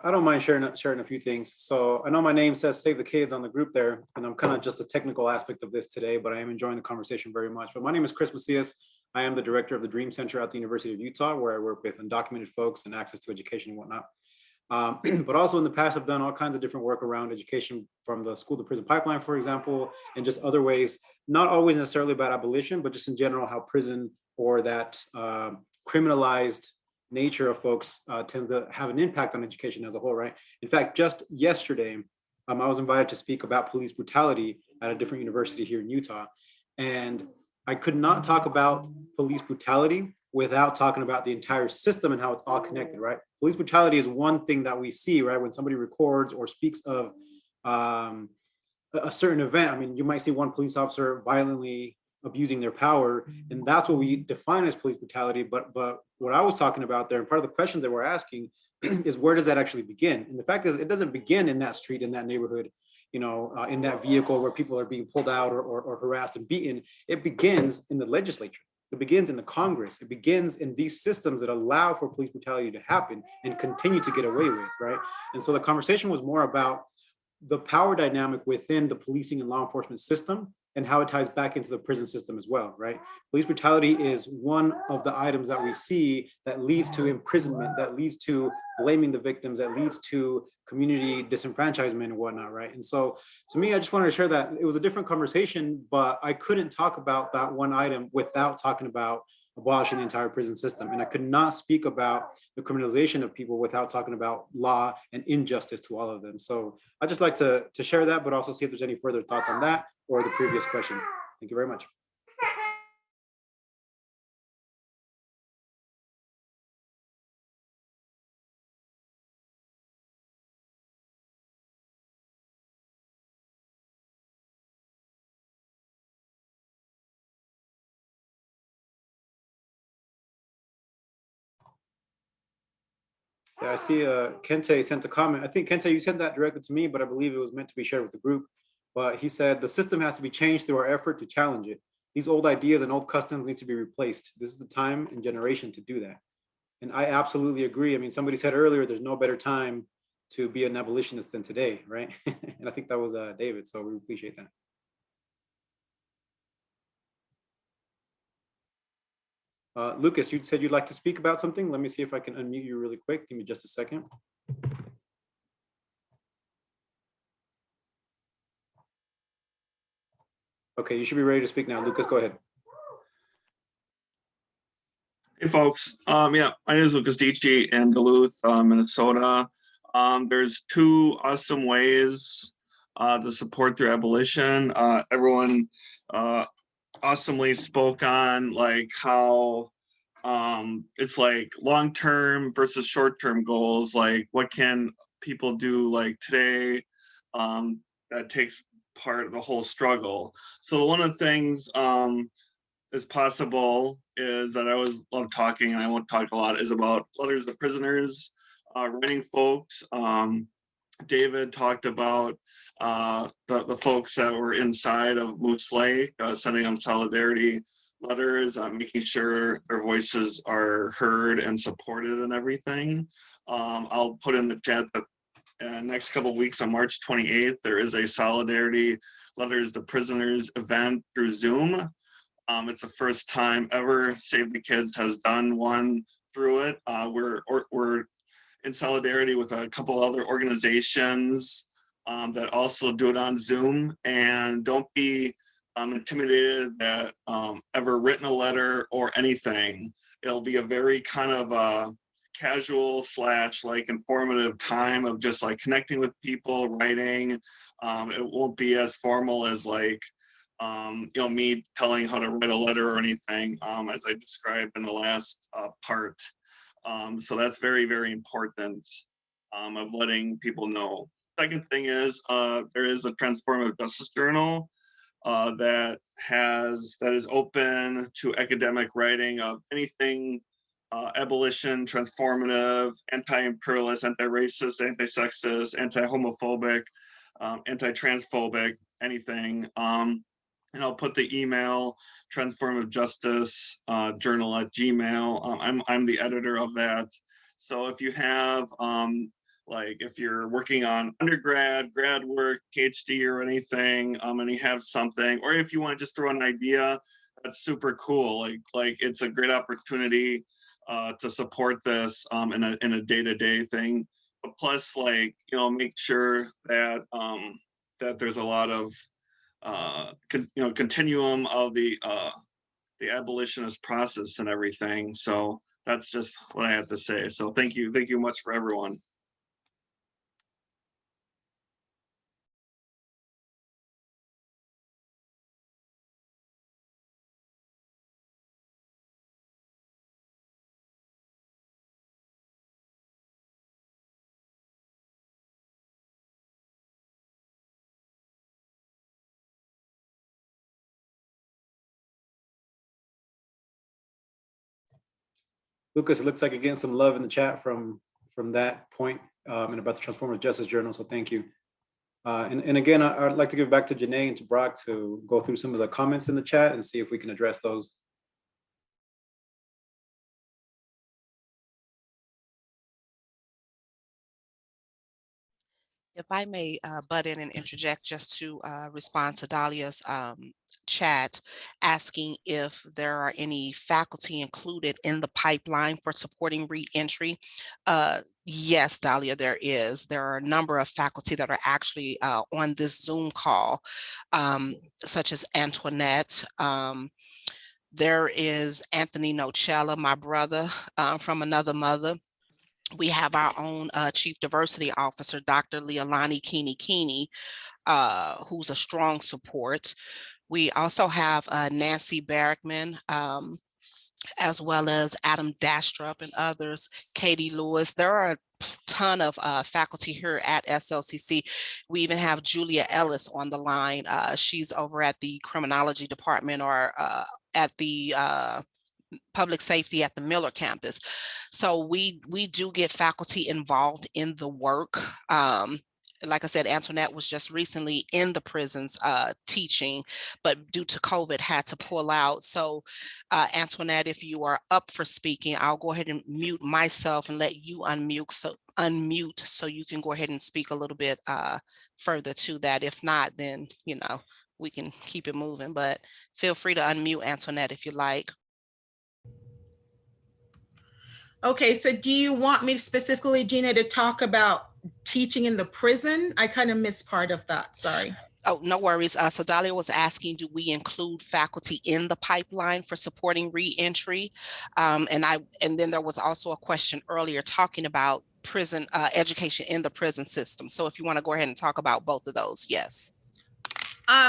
I don't mind sharing a few things. So I know my name says Save the Kids on the group there, and I'm kind of just the technical aspect of this today, but I am enjoying the conversation very much. But my name is Chris Macias. I am the director of the Dream Center at the University of Utah, where I work with undocumented folks and access to education and whatnot. But also in the past, I've done all kinds of different work around education, from the school to prison pipeline, for example, and just other ways, not always necessarily about abolition, but just in general, how prison or that criminalized nature of folks tends to have an impact on education as a whole, right? In fact, just yesterday, I was invited to speak about police brutality at a different university here in Utah. And I could not talk about police brutality without talking about the entire system and how it's all connected, right? Police brutality is one thing that we see, right? When somebody records or speaks of a certain event, I mean, you might see one police officer violently abusing their power, and that's what we define as police brutality. But what I was talking about there, and part of the questions that we're asking is, where does that actually begin? And the fact is, it doesn't begin in that street, in that neighborhood, you know, in that vehicle where people are being pulled out or harassed and beaten. It begins in the legislature. It begins in the Congress. It begins in these systems that allow for police brutality to happen and continue to get away with, right? And so the conversation was more about the power dynamic within the policing and law enforcement system and how it ties back into the prison system as well, right? Police brutality is one of the items that we see that leads to imprisonment, that leads to blaming the victims, that leads to community disenfranchisement and whatnot, right? And so to me, I just wanted to share that it was a different conversation, but I couldn't talk about that one item without talking about abolishing the entire prison system. And I could not speak about the criminalization of people without talking about law and injustice to all of them. So I'd just like to share that, but also see if there's any further thoughts on that or the previous question. Thank you very much. Yeah, I see Kente sent a comment. I think, Kente, you sent that directly to me, but I believe it was meant to be shared with the group. But he said, the system has to be changed through our effort to challenge it. These old ideas and old customs need to be replaced. This is the time and generation to do that. And I absolutely agree. I mean, somebody said earlier, there's no better time to be an abolitionist than today, right? And I think that was David, so we appreciate that. Lucas, you said you'd like to speak about something. Let me see if I can unmute you really quick. Give me just a second. Okay, you should be ready to speak now. Lucas, go ahead. Hey folks, yeah, my name is Lucas Dici in Duluth, Minnesota. There's two awesome ways to support through abolition. Everyone awesomely spoke on like how it's like long-term versus short-term goals, like what can people do like today that takes part of the whole struggle. So one of the things is possible is that I always love talking, and I won't talk a lot, is about letters to prisoners, writing folks. David talked about the folks that were inside of Moose Lake, sending them solidarity letters, making sure their voices are heard and supported and everything. I'll put in the chat that next couple of weeks on March 28th, there is a solidarity letters to prisoners event through Zoom. It's the first time ever Save the Kids has done one through it. We're in solidarity with a couple other organizations that also do it on Zoom. And don't be intimidated that ever written a letter or anything. It'll be a very kind of casual / like informative time of just like connecting with people, writing. It won't be as formal as like me telling how to write a letter or anything, as I described in the last part. So that's very, very important of letting people know. Second thing is there is a Transformative Justice Journal that is open to academic writing of anything abolition, transformative, anti-imperialist, anti-racist, anti-sexist, anti-homophobic, anti-transphobic, anything. And I'll put the email Transformative Justice Journal at Gmail. I'm the editor of that. So if you have like if you're working on undergrad, grad work, PhD or anything, and you have something, or if you want to just throw an idea, that's super cool. Like it's a great opportunity to support this in a day-to-day thing. But plus, like, make sure that that there's a lot of continuum of the abolitionist process and everything. So that's just what I have to say. So thank you much for everyone. Lucas, it looks like you're getting some love in the chat from that point and about the Transformative Justice Journal, so thank you. And again, I'd like to give back to Janae and to Brock to go through some of the comments in the chat and see if we can address those. If I may butt in and interject just to respond to Dahlia's chat, asking if there are any faculty included in the pipeline for supporting reentry. Yes, Dahlia, there is. There are a number of faculty that are actually on this Zoom call, such as Antoinette. There is Anthony Nocella, my brother from another mother. We have our own Chief Diversity Officer, Dr. Leilani Keeney, who's a strong support. We also have Nancy Barrickman, as well as Adam Dastrup and others, Katie Lewis. There are a ton of faculty here at SLCC. We even have Julia Ellis on the line. She's over at the Criminology Department or at the Public Safety at the Miller campus. So we do get faculty involved in the work. Like I said, Antoinette was just recently in the prisons teaching, but due to COVID had to pull out. So Antoinette, if you are up for speaking, I'll go ahead and mute myself and let you unmute so you can go ahead and speak a little bit further to that. If not, then, you know, we can keep it moving, but feel free to unmute, Antoinette, if you like. Okay, so do you want me specifically, Gina, to talk about teaching in the prison? I kind of missed part of that, sorry. Oh, no worries. So Dahlia was asking, do we include faculty in the pipeline for supporting reentry? And then there was also a question earlier talking about prison education in the prison system. So if you want to go ahead and talk about both of those, yes.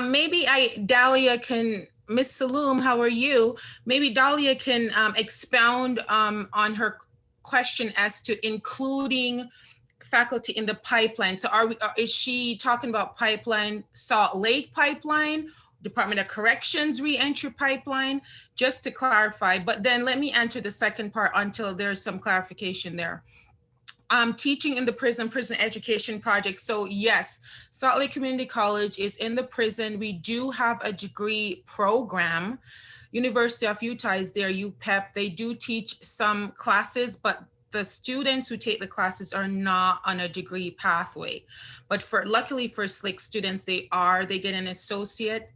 Maybe Dahlia can, Ms. Saloom, how are you? Maybe Dahlia can expound on her question as to including faculty in the pipeline. So is she talking about pipeline, Salt Lake pipeline, Department of Corrections reentry pipeline, just to clarify, but then let me answer the second part until there's some clarification there. Teaching in the prison education project. So yes, Salt Lake Community College is in the prison. We do have a degree program. University of Utah is there, UPEP. They do teach some classes, but the students who take the classes are not on a degree pathway. But luckily for SLIC students, they get an associate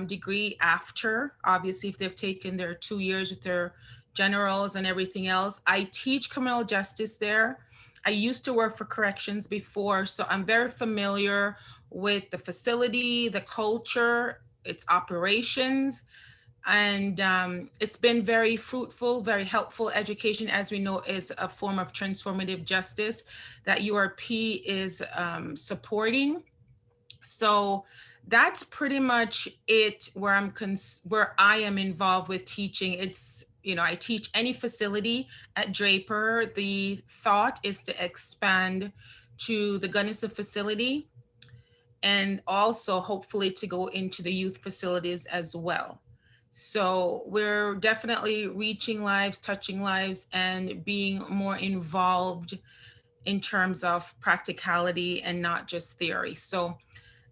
degree after, obviously, if they've taken their 2 years with their generals and everything else. I teach criminal justice there. I used to work for corrections before, so I'm very familiar with the facility, the culture, its operations, and it's been very fruitful, very helpful. Education, as we know, is a form of transformative justice that URP is supporting. So that's pretty much it where I am involved with teaching. It's, you know, I teach any facility at Draper. The thought is to expand to the Gunnison facility and also hopefully to go into the youth facilities as well. So we're definitely reaching lives, touching lives, and being more involved in terms of practicality and not just theory. So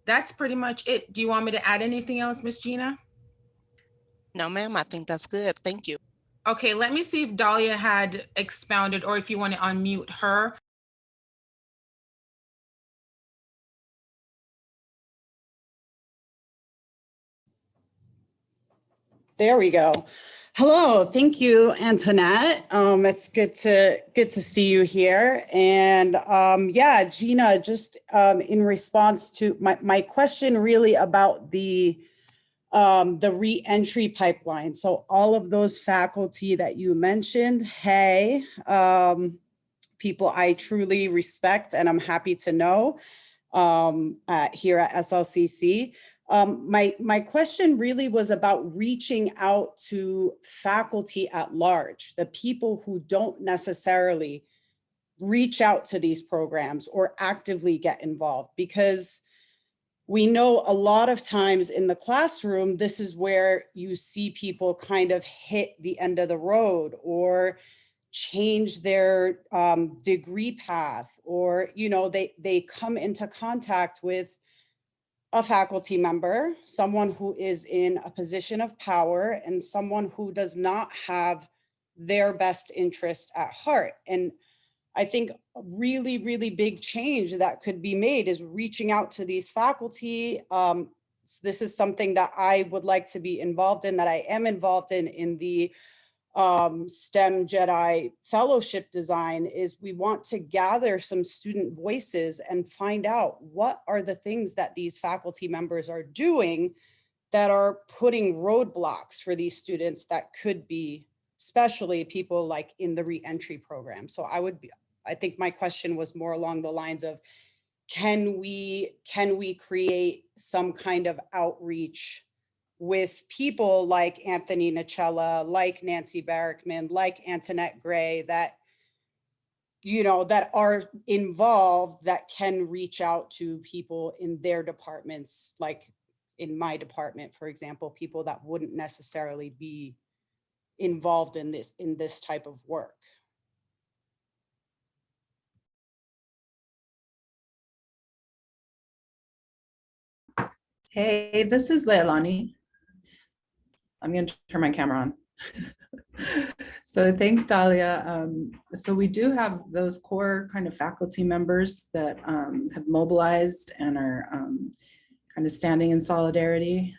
that's pretty much it. Do you want me to add anything else, Miss Gina? No, ma'am, I think that's good. Thank you. Okay, let me see if Dahlia had expounded or if you want to unmute her. There we go. Hello, thank you, Antoinette. It's good to see you here. And yeah, Gina, just in response to my question really about the re-entry pipeline. So all of those faculty that you mentioned, hey, people I truly respect and I'm happy to know here at SLCC. My question really was about reaching out to faculty at large, the people who don't necessarily reach out to these programs or actively get involved, because we know a lot of times in the classroom, this is where you see people kind of hit the end of the road or change their degree path, or, you know, they come into contact with a faculty member, someone who is in a position of power and someone who does not have their best interest at heart. And I think a really, really big change that could be made is reaching out to these faculty. This is something that I would like to be involved in, that I am involved in the STEM Jedi fellowship design, is we want to gather some student voices and find out what are the things that these faculty members are doing that are putting roadblocks for these students that could be, especially people like in the reentry program. So I think my question was more along the lines of, can we create some kind of outreach with people like Anthony Nocella, like Nancy Barrickman, like Antoinette Gray, that, you know, that are involved, that can reach out to people in their departments, like in my department, for example, people that wouldn't necessarily be involved in this type of work. Hey, this is Leilani. I'm going to turn my camera on. So thanks, Dahlia. So we do have those core kind of faculty members that have mobilized and are kind of standing in solidarity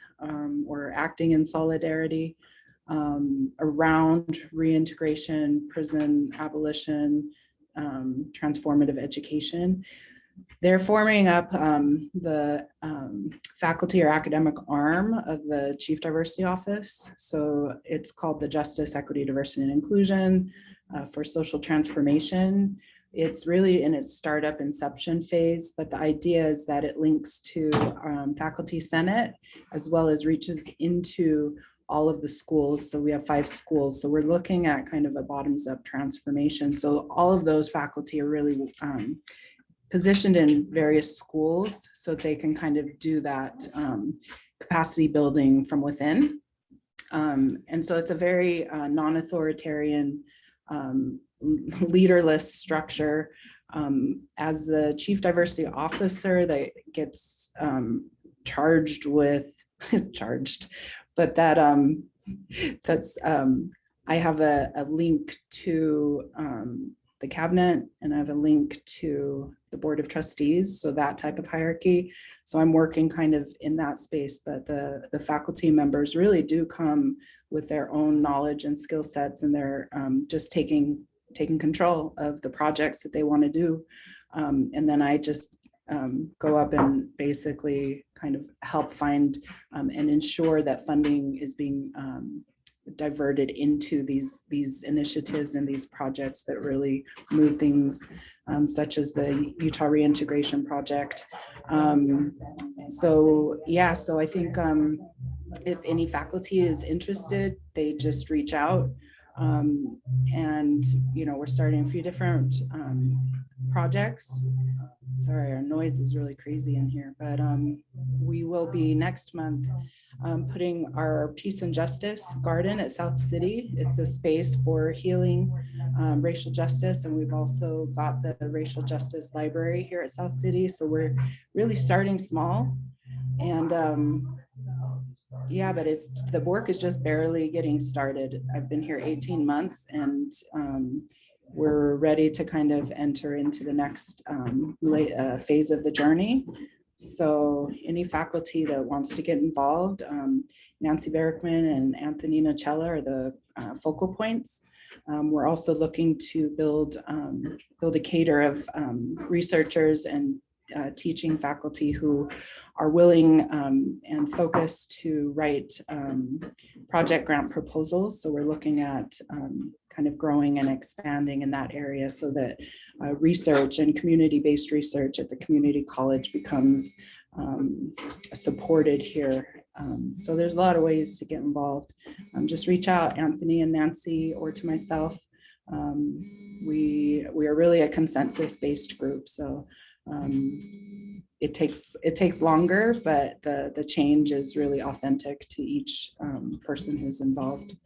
or acting in solidarity around reintegration, prison abolition, transformative education. They're forming up the faculty or academic arm of the Chief Diversity Office. So it's called the Justice, Equity, Diversity, and Inclusion for Social Transformation. It's really in its startup inception phase, but the idea is that it links to Faculty Senate, as well as reaches into all of the schools. So we have 5 schools. So we're looking at kind of a bottoms up transformation. So all of those faculty are really positioned in various schools so they can kind of do that capacity building from within. And so it's a very non-authoritarian, leaderless structure. As the Chief Diversity Officer that gets charged with, but that's, I have a link to the cabinet, and I have a link to the Board of Trustees, so that type of hierarchy. So I'm working kind of in that space, but the faculty members really do come with their own knowledge and skill sets, and they're just taking control of the projects that they want to do. And then I just go up and basically kind of help find and ensure that funding is being diverted into these initiatives and these projects that really move things, such as the Utah Reintegration Project. So yeah, so I think if any faculty is interested, they just reach out. And you know, we're starting a few different projects. Sorry, our noise is really crazy in here, but we will be next month putting our Peace and Justice Garden at South City. It's a space for healing racial justice, and we've also got the Racial Justice Library here at South City. So we're really starting small, and yeah, but the work is just barely getting started. I've been here 18 months, and we're ready to kind of enter into the next phase of the journey. So any faculty that wants to get involved, Nancy Barrickman and Anthony Nocella are the focal points. We're also looking to build a cadre of researchers and teaching faculty who are willing and focused to write project grant proposals. So we're looking at kind of growing and expanding in that area so that research and community-based research at the community college becomes supported here. So there's a lot of ways to get involved. Just reach out, Anthony and Nancy, or to myself. We are really a consensus-based group, so it takes longer, but the change is really authentic to each person who's involved.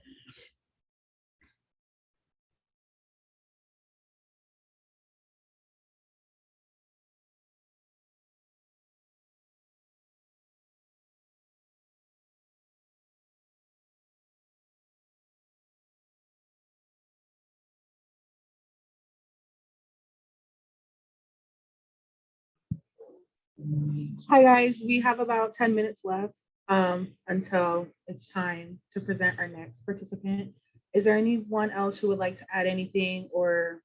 Hi, guys. We have about 10 minutes left until it's time to present our next participant. Is there anyone else who would like to add anything or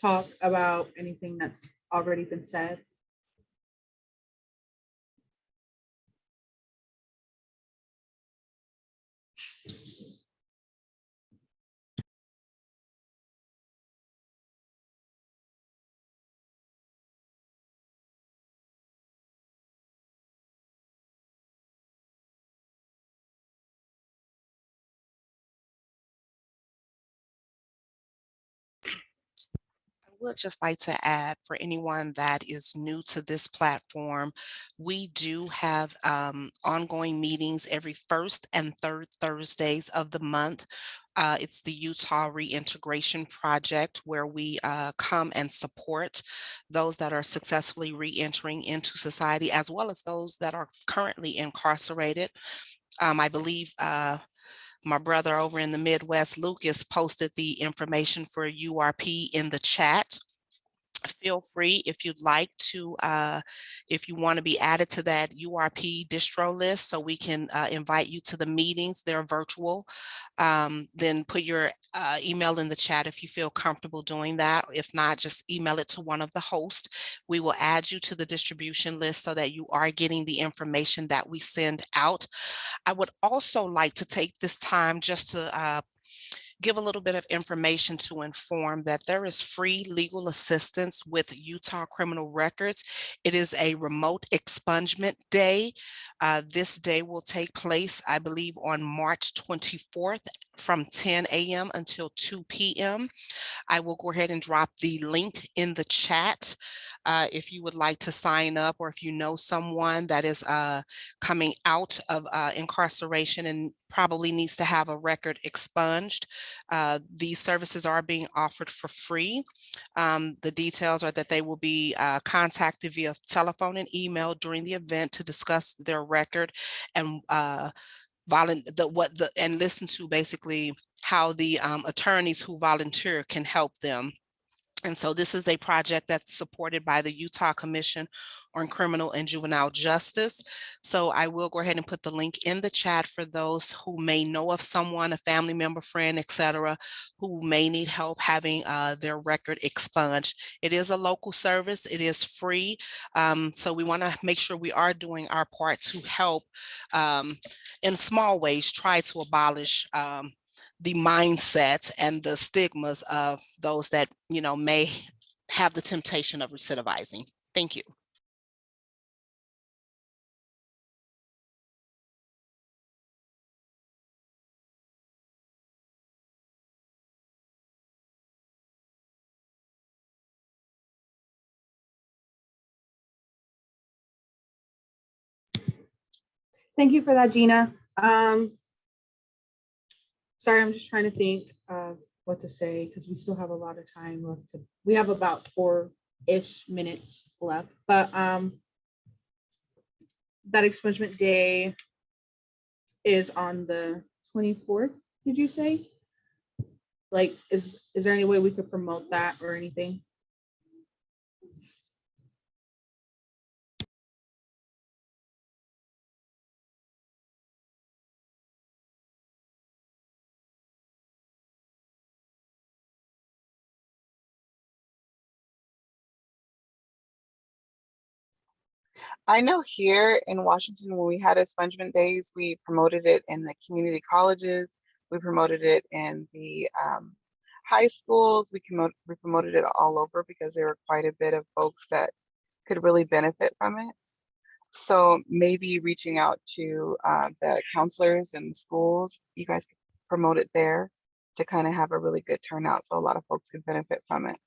talk about anything that's already been said? I would just like to add for anyone that is new to this platform, we do have ongoing meetings every first and third Thursdays of the month. It's the Utah Reintegration Project where we come and support those that are successfully reentering into society, as well as those that are currently incarcerated. I believe my brother over in the Midwest, Lucas, posted the information for URP in the chat. Feel free if you'd like to, if you want to be added to that URP distro list so we can invite you to the meetings. They're virtual. Then put your email in the chat if you feel comfortable doing that. If not, just email it to one of the hosts. We will add you to the distribution list so that you are getting the information that we send out. I would also like to take this time just to give a little bit of information to inform that there is free legal assistance with Utah Criminal Records. It is a remote expungement day. This day will take place, I believe, on March 24th from 10 a.m. until 2 p.m. I will go ahead and drop the link in the chat if you would like to sign up, or if you know someone that is coming out of incarceration and probably needs to have a record expunged. These services are being offered for free. The details are that they will be contacted via telephone and email during the event to discuss their record and and listen to basically how the attorneys who volunteer can help them. And so this is a project that's supported by the Utah Commission on Criminal and Juvenile Justice. So I will go ahead and put the link in the chat for those who may know of someone, a family member, friend, etc., who may need help having their record expunged. It is a local service. It is free. So we want to make sure we are doing our part to help in small ways try to abolish the mindset and the stigmas of those that, may have the temptation of recidivizing. Thank you. Thank you for that, Gina. Sorry, I'm just trying to think of what to say because we still have a lot of time left. We have about 4-ish minutes left, but that expungement day is on the 24th. Did you say? Like, is there any way we could promote that or anything? I know here in Washington, when we had expungement days, we promoted it in the community colleges. We promoted it in the high schools. We promoted it all over because there were quite a bit of folks that could really benefit from it. So maybe reaching out to the counselors and the schools, you guys could promote it there to kind of have a really good turnout so a lot of folks could benefit from it.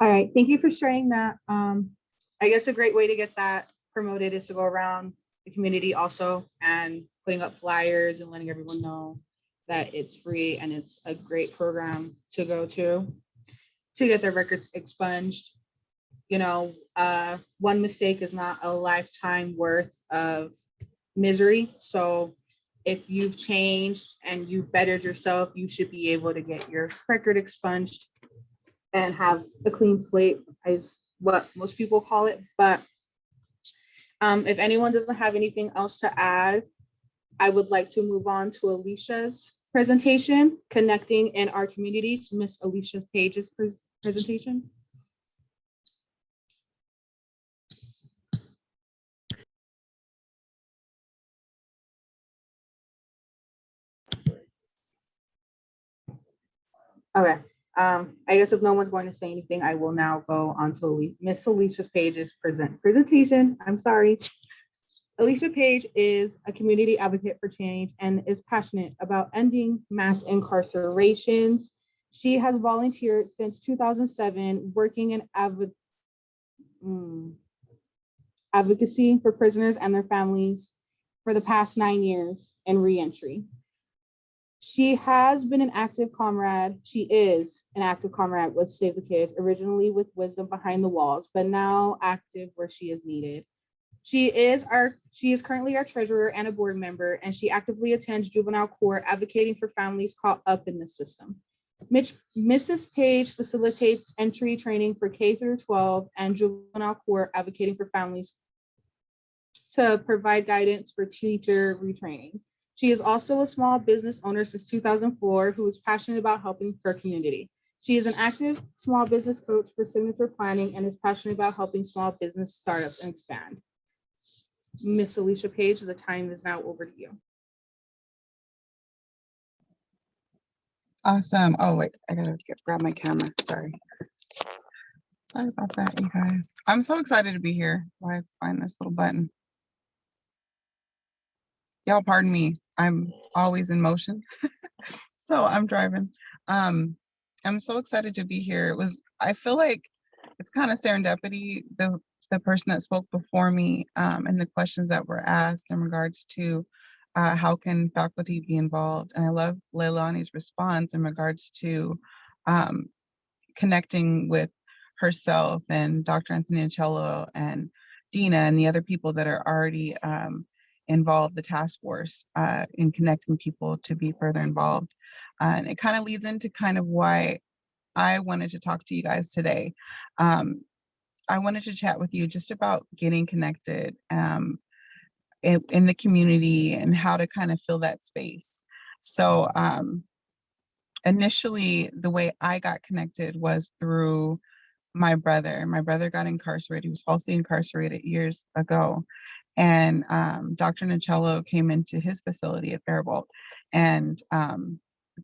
All right, thank you for sharing that. I guess a great way to get that promoted is to go around the community also and putting up flyers and letting everyone know that it's free and it's a great program to go to get their records expunged. You know, one mistake is not a lifetime worth of misery. So if you've changed and you bettered yourself, you should be able to get your record expunged and have a clean slate, is what most people call it. But if anyone doesn't have anything else to add, I would like to move on to Alicia's presentation, Connecting in Our Communities, Miss Alicia Page's presentation. Okay. I guess if no one's going to say anything, I will now go on to Miss Alicia Page's presentation. I'm sorry. Alicia Page is a community advocate for change and is passionate about ending mass incarcerations. She has volunteered since 2007, working in advocacy for prisoners and their families for the past 9 years in reentry. She has been an active comrade. She is an active comrade with Save the Kids, originally with Wisdom Behind the Walls, but now active where she is needed. She is currently our treasurer and a board member, and she actively attends juvenile court, advocating for families caught up in the system. Mrs. Page facilitates entry training for K through 12 and juvenile court, advocating for families to provide guidance for teacher retraining. She is also a small business owner since 2004 who is passionate about helping her community. She is an active small business coach for Signature Planning and is passionate about helping small business startups and expand. Miss Alicia Page, the time is now over to you. Awesome. Oh, wait, I gotta grab my camera. Sorry about that, you guys. I'm so excited to be here. Why I find this little button. Y'all pardon me. I'm always in motion. So I'm driving. I'm so excited to be here. I feel like it's kind of serendipity, the person that spoke before me and the questions that were asked in regards to how can faculty be involved. And I love Leilani's response in regards to connecting with herself and Dr. Antonicello and Dina and the other people that are already involved, the task force in connecting people to be further involved. And it kind of leads into kind of why I wanted to talk to you guys today. I wanted to chat with you just about getting connected in the community and how to kind of fill that space. So initially, the way I got connected was through my brother. My brother got incarcerated. He was falsely incarcerated years ago. And Dr. Nicello came into his facility at Faribault, and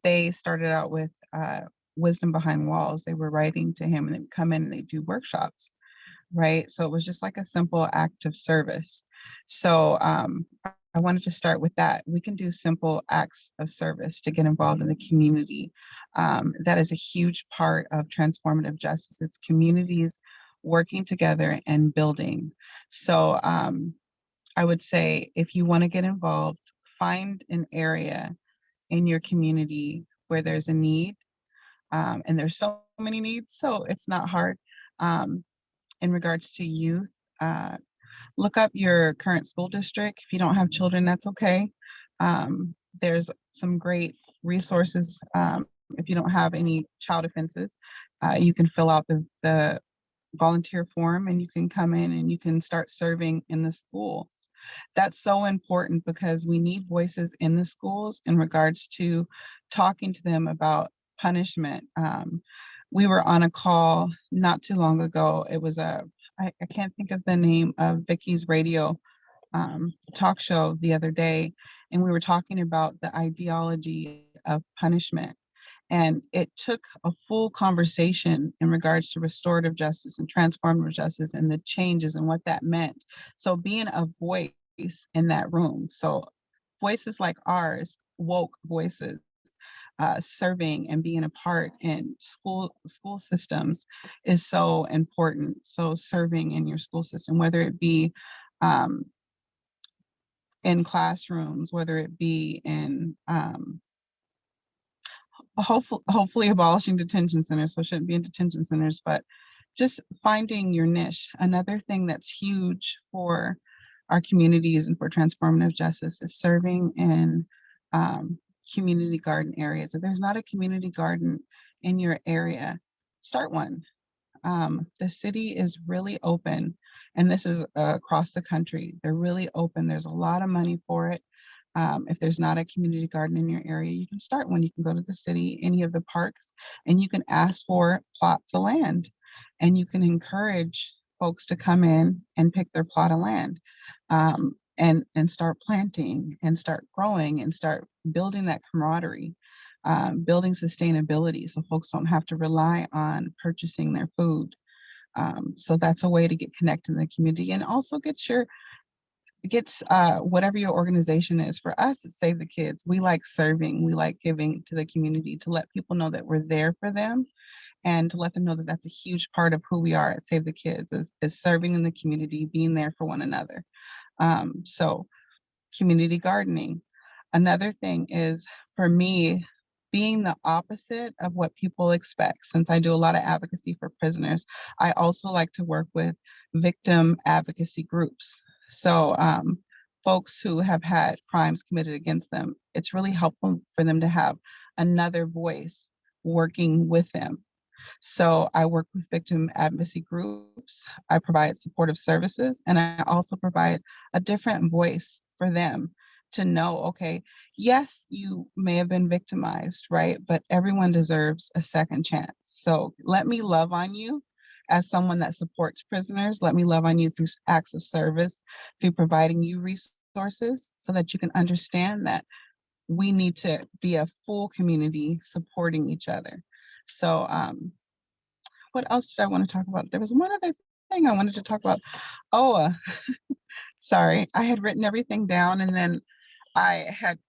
they started out with Wisdom Behind Walls. They were writing to him, and they would come in and they do workshops, right? So it was just like a simple act of service. So I wanted to start with that. We can do simple acts of service to get involved in the community. That is a huge part of transformative justice. It's communities working together and building. So I would say if you want to get involved, find an area in your community where there's a need. And there's so many needs, so it's not hard. In regards to youth, look up your current school district. If you don't have children, that's okay. There's some great resources. If you don't have any child offenses, you can fill out the volunteer form and you can come in and you can start serving in the schools. That's so important because we need voices in the schools in regards to talking to them about punishment. We were on a call not too long ago. It was I can't think of the name of Vicky's radio talk show the other day, and we were talking about the ideology of punishment. And it took a full conversation in regards to restorative justice and transformative justice and the changes and what that meant. So being a voice in that room, so voices like ours, woke voices, serving and being a part in school systems is so important. So serving in your school system, whether it be in classrooms, whether it be in hopefully abolishing detention centers, so it shouldn't be in detention centers, but just finding your niche. Another thing that's huge for our communities and for transformative justice is serving in community garden areas. If there's not a community garden in your area, start one. The city is really open, and this is across the country. They're really open. There's a lot of money for it. If there's not a community garden in your area, you can start one. You can go to the city, any of the parks, and you can ask for plots of land, and you can encourage folks to come in and pick their plot of land, and start planting and start growing and start building that camaraderie, building sustainability, so folks don't have to rely on purchasing their food. So that's a way to get connected in the community, and also gets whatever your organization is. For us, it's Save the Kids. We like serving, we like giving to the community, to let people know that we're there for them, and to let them know that that's a huge part of who we are at Save the Kids, is serving in the community, being there for one another. So community gardening. Another thing is, for me, being the opposite of what people expect. Since I do a lot of advocacy for prisoners, I also like to work with victim advocacy groups. So folks who have had crimes committed against them, it's really helpful for them to have another voice working with them. So I work with victim advocacy groups, I provide supportive services, and I also provide a different voice for them to know, okay, yes, you may have been victimized, right? But everyone deserves a second chance. So let me love on you as someone that supports prisoners. Let me love on you through acts of service, through providing you resources so that you can understand that we need to be a full community supporting each other. So what else did I want to talk about? There was one other thing I wanted to talk about. Oh, sorry, I had written everything down, and then I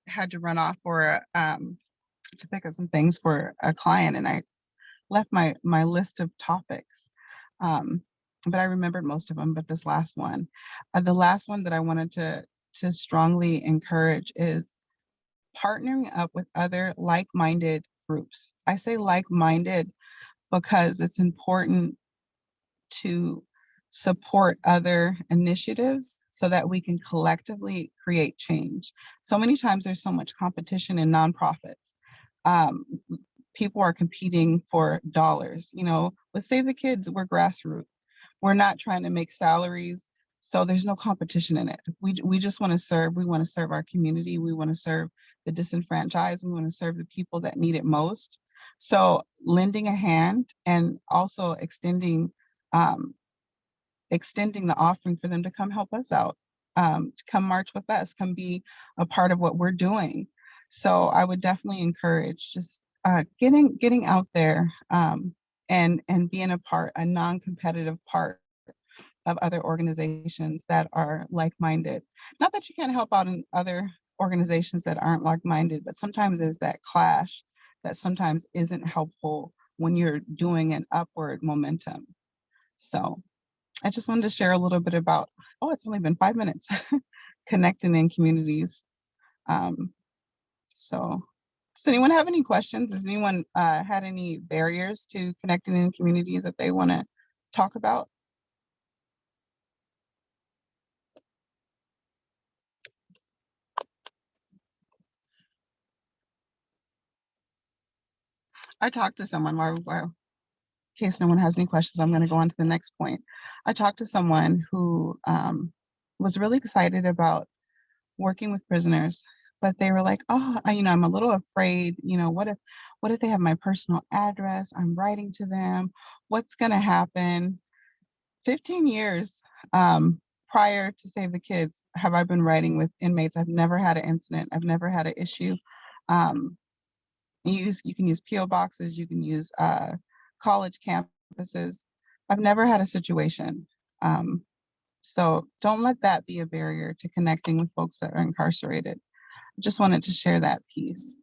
had to run off for to pick up some things for a client, and I left my list of topics. But I remembered most of them, but this last one, the last one that I wanted to strongly encourage is partnering up with other like-minded groups. I say like-minded because it's important to support other initiatives so that we can collectively create change. So many times there's so much competition in nonprofits. People are competing for dollars. You know, with Save the Kids, we're grassroots. We're not trying to make salaries, so there's no competition in it. We just want to serve. We want to serve our community. We want to serve the disenfranchised. We want to serve the people that need it most. So lending a hand and also extending the offering for them to come help us out, to come march with us, come be a part of what we're doing. So I would definitely encourage just getting out there, and being a non-competitive part of other organizations that are like-minded. Not that you can't help out in other organizations that aren't like-minded, but sometimes there's that clash that sometimes isn't helpful when you're doing an upward momentum. So I just wanted to share a little bit about, oh, it's only been 5 minutes, connecting in communities. So does anyone have any questions? Has anyone had any barriers to connecting in communities that they want to talk about? I talked to someone, in case no one has any questions, I'm going to go on to the next point. I talked to someone who was really excited about working with prisoners, but they were like, oh, I'm a little afraid, what if they have my personal address? I'm writing to them. What's going to happen? 15 years prior to Save the Kids have I been writing with inmates. I've never had an incident. I've never had an issue. You can use PO boxes. You can use college campuses. I've never had a situation. So don't let that be a barrier to connecting with folks that are incarcerated. Just wanted to share that piece.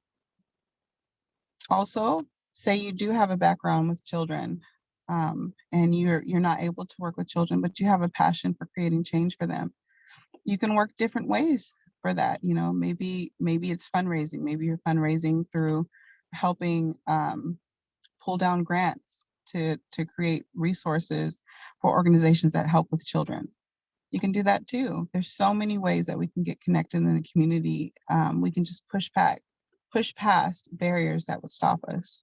Also, say you do have a background with children, and you're not able to work with children, but you have a passion for creating change for them. You can work different ways for that. You know, maybe it's fundraising. Maybe you're fundraising through helping pull down grants to create resources for organizations that help with children. You can do that too. There's so many ways that we can get connected in the community. We can just push past barriers that would stop us.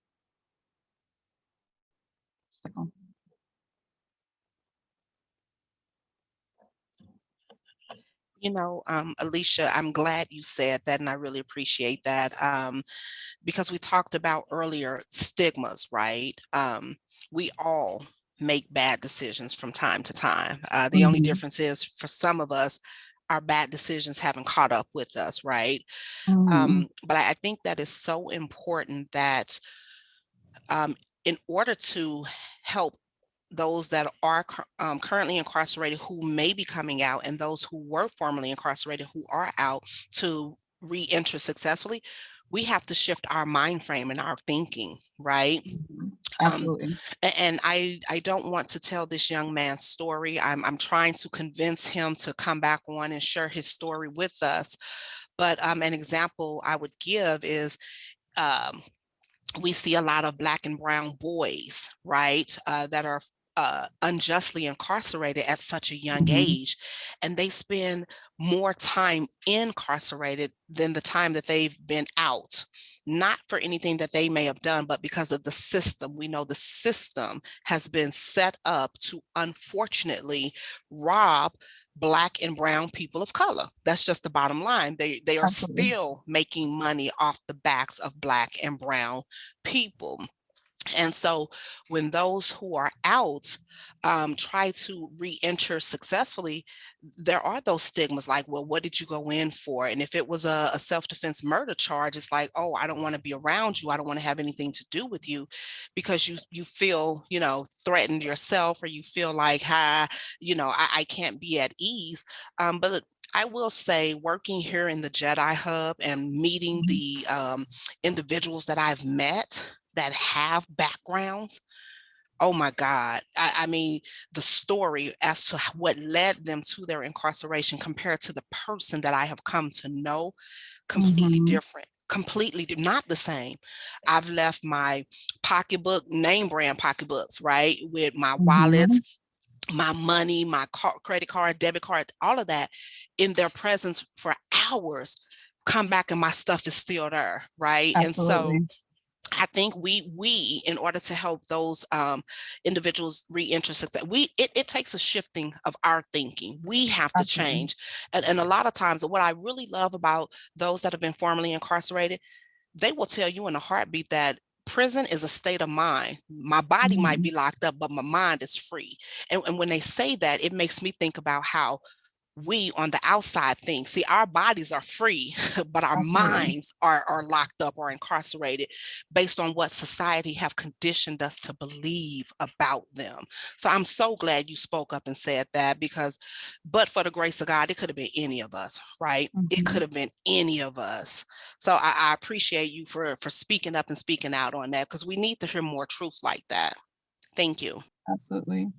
So. You know, Alicia, I'm glad you said that, and I really appreciate that, because we talked about earlier stigmas, right? We all make bad decisions from time to time. The only Mhm. difference is for some of us, our bad decisions haven't caught up with us, right? Mhm. But I think that is so important that in order to help those that are currently incarcerated who may be coming out, and those who were formerly incarcerated who are out to re-enter successfully, we have to shift our mind frame and our thinking, right? Mhm. Um, Absolutely. and I don't want to tell this young man's story. I'm trying to convince him to come back on and share his story with us. But an example I would give is um, we see a lot of Black and brown boys, right, that are unjustly incarcerated at such a young Mhm. age, and they spend more time incarcerated than the time that they've been out. Not for anything that they may have done, but because of the system. We know the system has been set up to unfortunately rob Black and brown people of color. That's just the bottom line. They are Absolutely. still making money off the backs of Black and brown people. And so when those who are out try to re-enter successfully, there are those stigmas like, well, what did you go in for? And if it was a self-defense murder charge, it's like, oh, I don't want to be around you. I don't want to have anything to do with you, because you feel, you know, threatened yourself, or you feel like, you know, I can't be at ease. But I will say, working here in the Jedi Hub and meeting Mhm. the individuals that I've met that have backgrounds, oh my God. I mean, the story as to what led them to their incarceration compared to the person that I have come to know, completely Mhm. different. Not the same. I've left my pocketbook, name brand pocketbooks, right, with my wallets, Mhm. my money, my credit card, debit card, all of that in their presence for hours. Come back and my stuff is still there, right? And so Absolutely. I think we in order to help those individuals re-enter success, it takes a shifting of our thinking. We have to Absolutely. change, and a lot of times, what I really love about those that have been formerly incarcerated, they will tell you in a heartbeat that prison is a state of mind. My body might be Mhm. locked up, but my mind is free. And when they say that, it makes me think about how we on the outside think, see, our bodies are free, but our Absolutely. minds are locked up or incarcerated based on what society have conditioned us to believe about them. So I'm so glad you spoke up and said that, because but for the grace of God, it could have been any of us, right? It could Mhm. have been any of us. So I appreciate you for speaking up and speaking out on that, because we need to hear more truth like that. Thank you. Absolutely.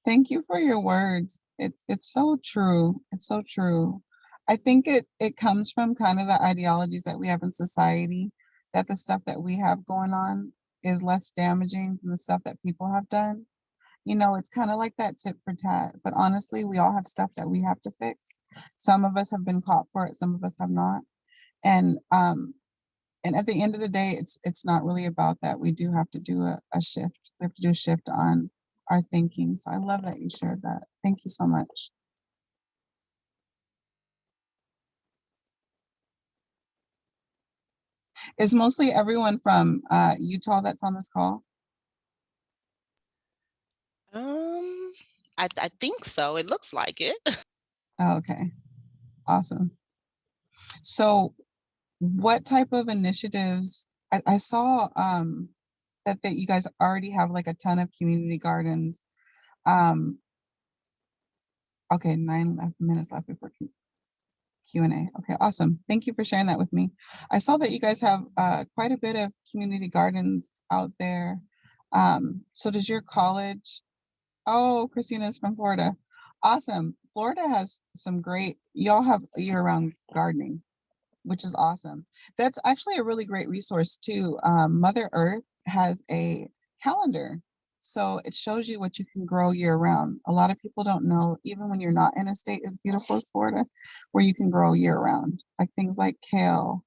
Thank you for your words. It's so true. It's so true. I think it comes from kind of the ideologies that we have in society, that the stuff that we have going on is less damaging than the stuff that people have done. You know, it's kind of like that tit for tat. But honestly, we all have stuff that we have to fix. Some of us have been caught for it, some of us have not. And at the end of the day, it's not really about that. We do have to do a shift. We have to do a shift on our thinking. So I love that you shared that. Thank you so much. Is mostly everyone from Utah that's on this call? Um, I think so. It looks like it. Oh, okay, awesome. So what type of initiatives, I saw that you guys already have like a ton of community gardens. Um, okay, 9 minutes left before. Q&A. Okay, awesome. Thank you for sharing that with me. I saw that you guys have quite a bit of community gardens out there. So does your college? Oh, Christina's from Florida. Awesome. Florida has some great, y'all have year-round gardening, which is awesome. That's actually a really great resource too. Mother Earth has a calendar. So it shows you what you can grow year round. A lot of people don't know, even when you're not in a state as beautiful as Florida, where you can grow year round, like things like kale,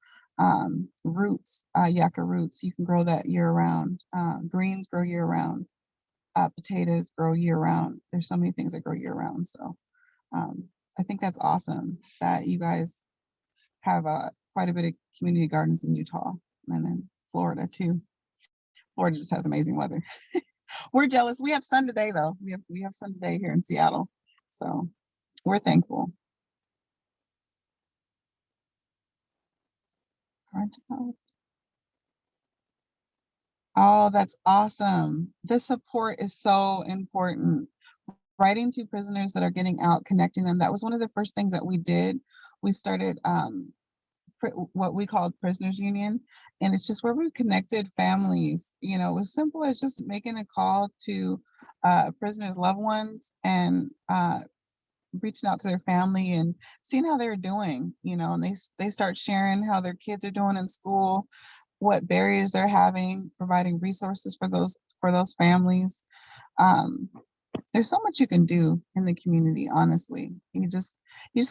roots, yucca roots, you can grow that year round. Greens grow year round. Potatoes grow year round. There's so many things that grow year round. So I think that's awesome that you guys have quite a bit of community gardens in Utah and then Florida too. Florida just has amazing weather. We're jealous. We have sun today though. We have sun today here in Seattle. So we're thankful. Oh, that's awesome. The support is so important. Writing to prisoners that are getting out, connecting them. That was one of the first things that we did. We started what we called Prisoners Union, and it's just where we connected families. You know, it was simple as just making a call to prisoners' loved ones and reaching out to their family and seeing how they're doing. You know, and they start sharing how their kids are doing in school, what barriers they're having, providing resources for those families. There's so much you can do in the community, honestly. You just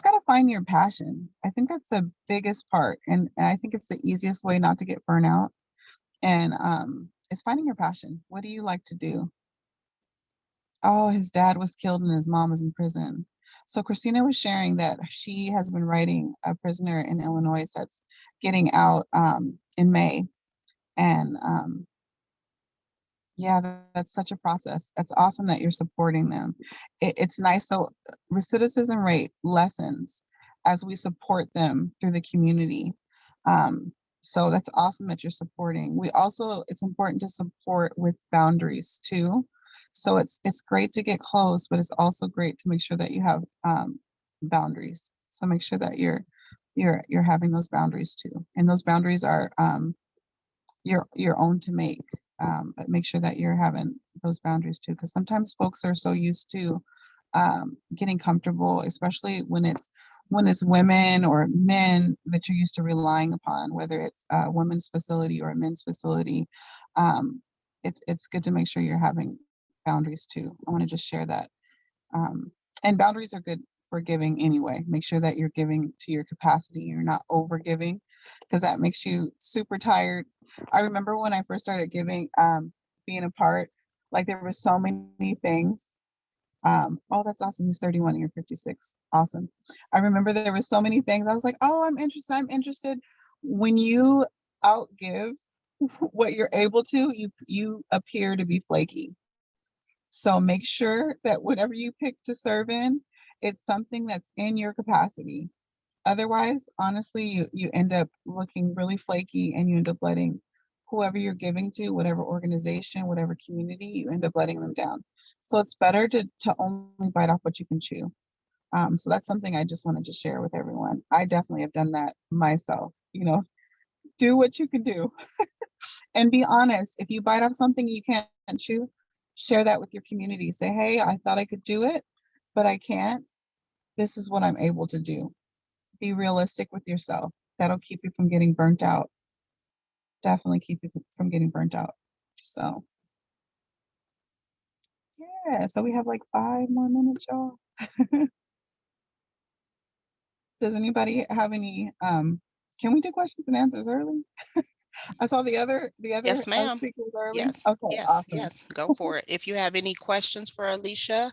got to find your passion. I think that's the biggest part. And I think it's the easiest way not to get burnout. And it's finding your passion. What do you like to do? Oh, his dad was killed and his mom was in prison. So Christina was sharing that she has been writing a prisoner in Illinois that's getting out in May. And yeah, that's such a process. That's awesome that you're supporting them. It's nice. So recidivism rate lessens as we support them through the community. So that's awesome that you're supporting. It's important to support with boundaries too. So it's great to get close, but it's also great to make sure that you have boundaries. So make sure that you're having those boundaries too. And those boundaries are your own to make. But make sure that you're having those boundaries too, because sometimes folks are so used to getting comfortable, especially when it's women or men that you're used to relying upon, whether it's a women's facility or a men's facility. It's good to make sure you're having boundaries too. I want to just share that. And boundaries are good for giving anyway. Make sure that you're giving to your capacity. You're not over giving, because that makes you super tired. I remember when I first started giving, being a part, like there were so many things. Oh, that's awesome. He's 31 and you're 56. Awesome. I remember there were so many things. I was like, oh, I'm interested. When you outgive what you're able to, you appear to be flaky. So make sure that whatever you pick to serve in, it's something that's in your capacity. Otherwise, honestly, you end up looking really flaky and you end up letting whoever you're giving to, whatever organization, whatever community, you end up letting them down. So it's better to only bite off what you can chew. So that's something I just wanted to share with everyone. I definitely have done that myself. You know, do what you can do and be honest. If you bite off something you can't chew, share that with your community. Say, hey, I thought I could do it, but I can't. This is what I'm able to do. Be realistic with yourself. That'll keep you from getting burnt out. Definitely keep you from getting burnt out. So yeah, so we have like 5 more minutes, y'all. Does anybody have any, can we do questions and answers early? I saw the other Yes, ma'am. speakers early. Yes, Okay, yes, awesome. yes. Go for it. If you have any questions for Alicia,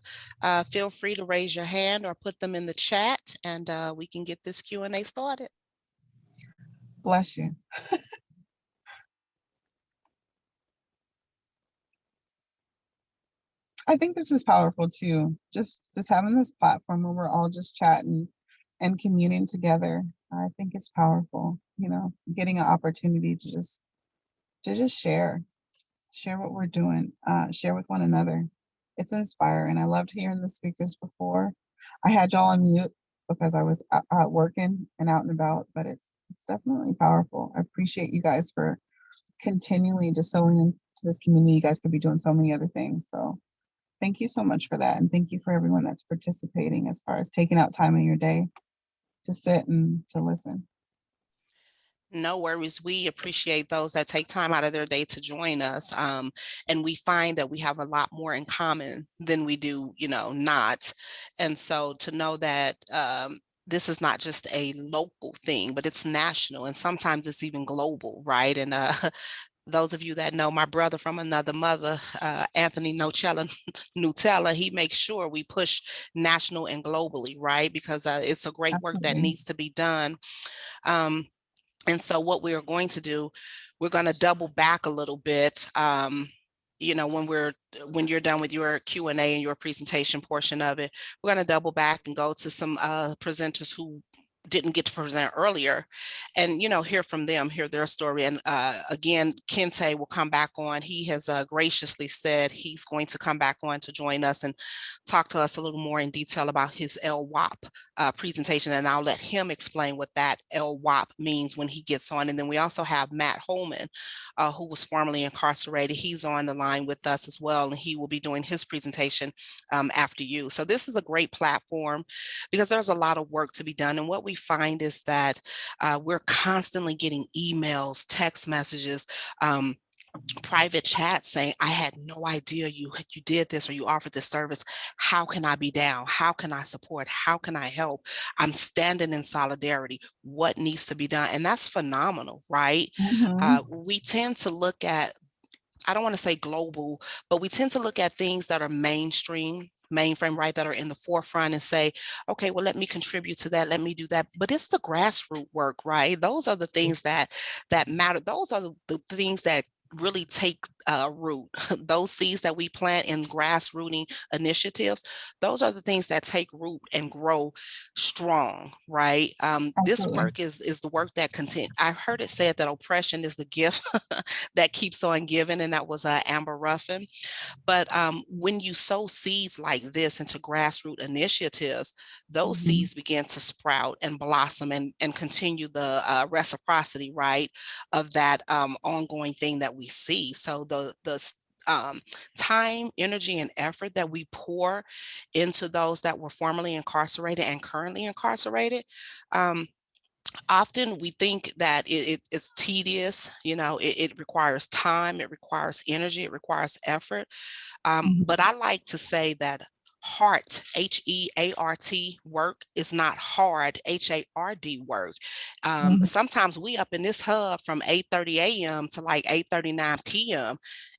feel free to raise your hand or put them in the chat, and we can get this Q&A started. Bless you. I think this is powerful too. Just having this platform where we're all just chatting and communing together. I think it's powerful, you know, getting an opportunity to just share what we're doing, share with one another. It's inspiring. I loved hearing the speakers before. I had y'all on mute because I was out working and out and about, but it's definitely powerful. I appreciate you guys for continually just sewing into this community. You guys could be doing so many other things. So thank you so much for that. And thank you for everyone that's participating as far as taking out time in your day to sit and to listen. No worries. We appreciate those that take time out of their day to join us. And we find that we have a lot more in common than we do, not. And so to know that this is not just a local thing, but it's national, and sometimes it's even global, right? And those of you that know my brother from another mother, Anthony Nutella, he makes sure we push national and globally, right? Because it's a great work that Absolutely. needs to be done. And so what we are going to do, we're going to double back a little bit. When you're done with your Q&A and your presentation portion of it, we're going to double back and go to some presenters who didn't get to present earlier, and hear from them, hear their story. And again, Kente will come back on. He has graciously said he's going to come back on to join us and talk to us a little more in detail about his LWOP presentation, and I'll let him explain what that LWOP means when he gets on. And then we also have Matt Hallman, who was formerly incarcerated. He's on the line with us as well, and he will be doing his presentation after you. So this is a great platform because there's a lot of work to be done. And what we find is that we're constantly getting emails, text messages, private chat saying, I had no idea you did this or you offered this service. How can I be down? How can I support? How can I help? I'm standing in solidarity. What needs to be done? And that's phenomenal, right? We tend to look at, I don't want to say global, but we tend to look at things that are mainstream, right, that are in the forefront and say, okay, well, let me contribute to that. Let me do that. But it's the grassroots work, right? Those are the things that matter. Those are the things that really take root. Those seeds that we plant in grassrooting initiatives, those are the things that take root and grow strong, right? This work is the work that continues. I've heard it said that oppression is the gift that keeps on giving, and that was Amber Ruffin. But when you sow seeds like this into grassroots initiatives, those seeds begin to sprout and blossom and continue the reciprocity, right, of that ongoing thing that we see. So the time, energy, and effort that we pour into those that were formerly incarcerated and currently incarcerated, often we think that it's tedious, it requires time, it requires energy, it requires effort. But I like to say that heart, H-E-A-R-T work is not hard, H-A-R-D work. Sometimes we up in this hub from 8:30 a.m. to like 8:39 p.m.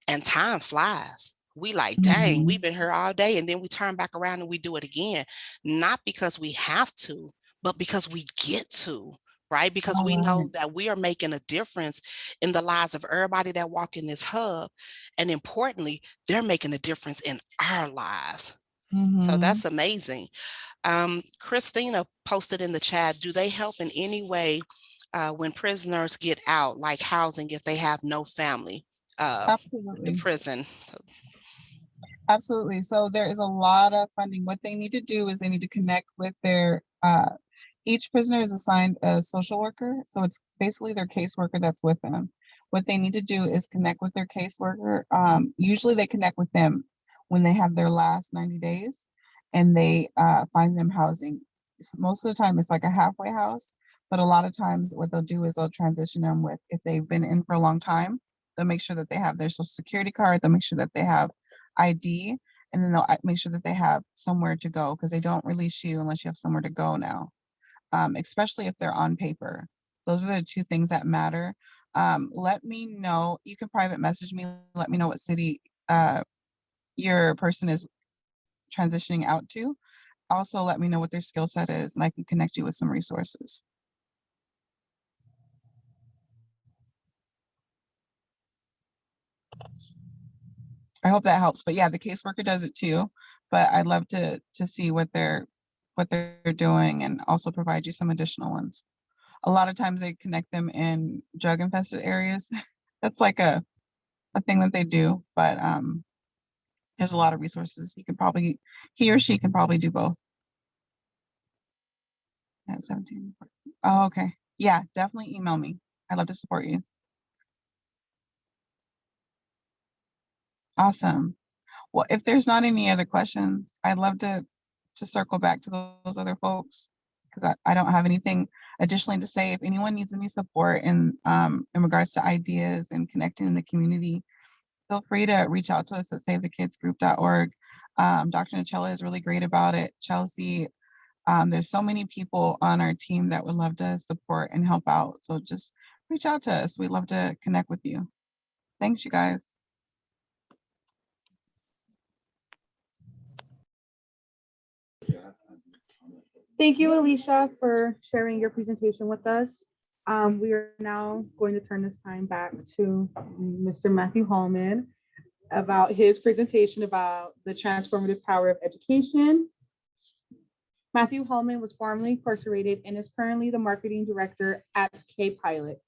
and time flies. We like, dang, we've been here all day. And then we turn back around and we do it again. Not because we have to, but because we get to, right? Because we know that we are making a difference in the lives of everybody that walk in this hub. And importantly, they're making a difference in our lives. So that's amazing. Christina posted in the chat, do they help in any way when prisoners get out, like housing, if they have no family? Absolutely. The prison. So. Absolutely. So there is a lot of funding. What they need to do is they need to connect with their, each prisoner is assigned a social worker. So it's basically their caseworker that's with them. What they need to do is connect with their caseworker. Usually they connect with them when they have their last 90 days and they find them housing. Most of the time it's like a halfway house, but a lot of times what they'll do is they'll transition them with, if they've been in for a long time, they'll make sure that they have their social security card, they'll make sure that they have ID, and then they'll make sure that they have somewhere to go, because they don't release you unless you have somewhere to go now, especially if they're on paper. Those are the two things that matter. Let me know, you can private message me, let me know what city your person is transitioning out to. Also, let me know what their skill set is, and I can connect you with some resources. I hope that helps. But yeah, the caseworker does it too. But I'd love to see what they're doing and also provide you some additional ones. A lot of times they connect them in drug infested areas. That's like a thing that they do. But there's a lot of resources. He or she can probably do both. At 17. Oh, okay. Yeah, definitely email me. I'd love to support you. Awesome. Well, if there's not any other questions, I'd love to circle back to those other folks because I don't have anything additionally to say. If anyone needs any support in regards to ideas and connecting in the community, feel free to reach out to us at savethekidsgroup.org. Dr. Nachella is really great about it. Chelsea, there's so many people on our team that would love to support and help out. So just reach out to us. We'd love to connect with you. Thanks, you guys. Thank you, Alicia, for sharing your presentation with us. We are now going to turn this time back to Mr. Matthew Hallman about his presentation about the transformative power of education. Matthew Hallman was formerly incarcerated and is currently the marketing director at K-Pilot.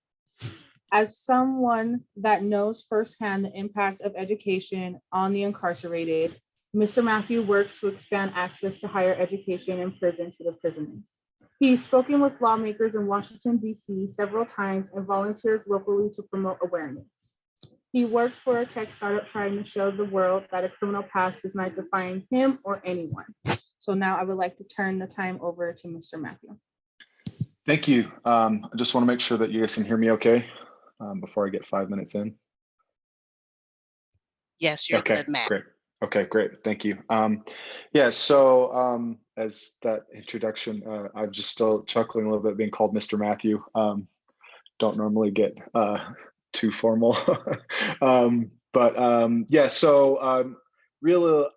As someone that knows firsthand the impact of education on the incarcerated, Mr. Matthew works to expand access to higher education in prison to the prisoners. He's spoken with lawmakers in Washington, D.C. several times and volunteers locally to promote awareness. He works for a tech startup trying to show the world that a criminal past does not define him or anyone. So now I would like to turn the time over to Mr. Matthew. Thank you. I just want to make sure that you guys can hear me okay before I get 5 minutes in. Yes, you're Okay, good, Matt. great. Okay, great. Thank you. Yeah, so as that introduction, I'm just still chuckling a little bit being called Mr. Matthew. Don't normally get too formal. Yeah, so really,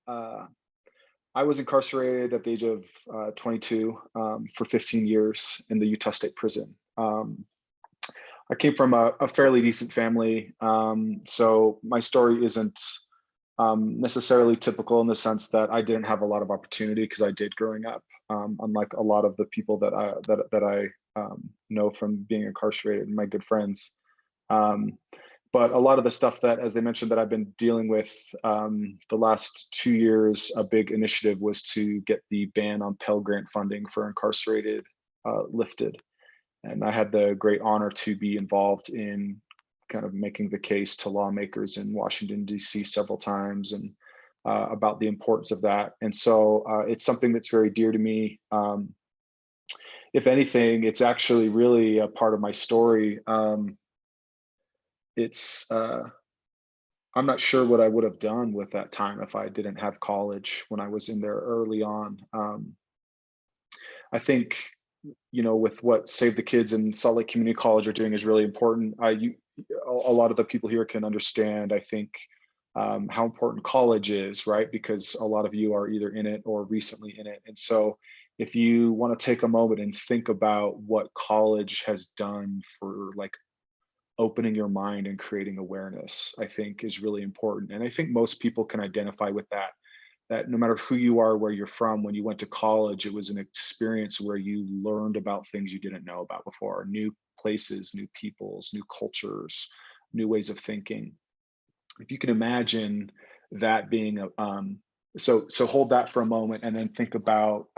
I was incarcerated at the age of 22 for 15 years in the Utah State Prison. I came from a fairly decent family, so my story isn't necessarily typical in the sense that I didn't have a lot of opportunity because I did growing up, unlike a lot of the people that I know from being incarcerated and my good friends. But a lot of the stuff that, as they mentioned, that I've been dealing with the last 2 years, a big initiative was to get the ban on Pell Grant funding for incarcerated lifted. And I had the great honor to be involved in kind of making the case to lawmakers in Washington, D.C. several times and about the importance of that. And so it's something that's very dear to me. If anything, it's actually really a part of my story. I'm not sure what I would have done with that time if I didn't have college when I was in there early on. I think, you know, with what Save the Kids and Salt Lake Community College are doing is really important. A lot of the people here can understand, I think, how important college is, right? Because a lot of you are either in it or recently in it. And so if you want to take a moment and think about what college has done for like opening your mind and creating awareness, I think is really important. And I think most people can identify with that no matter who you are, where you're from, when you went to college, it was an experience where you learned about things you didn't know about before, new places, new peoples, new cultures, new ways of thinking. If you can imagine that being so hold that for a moment and then think about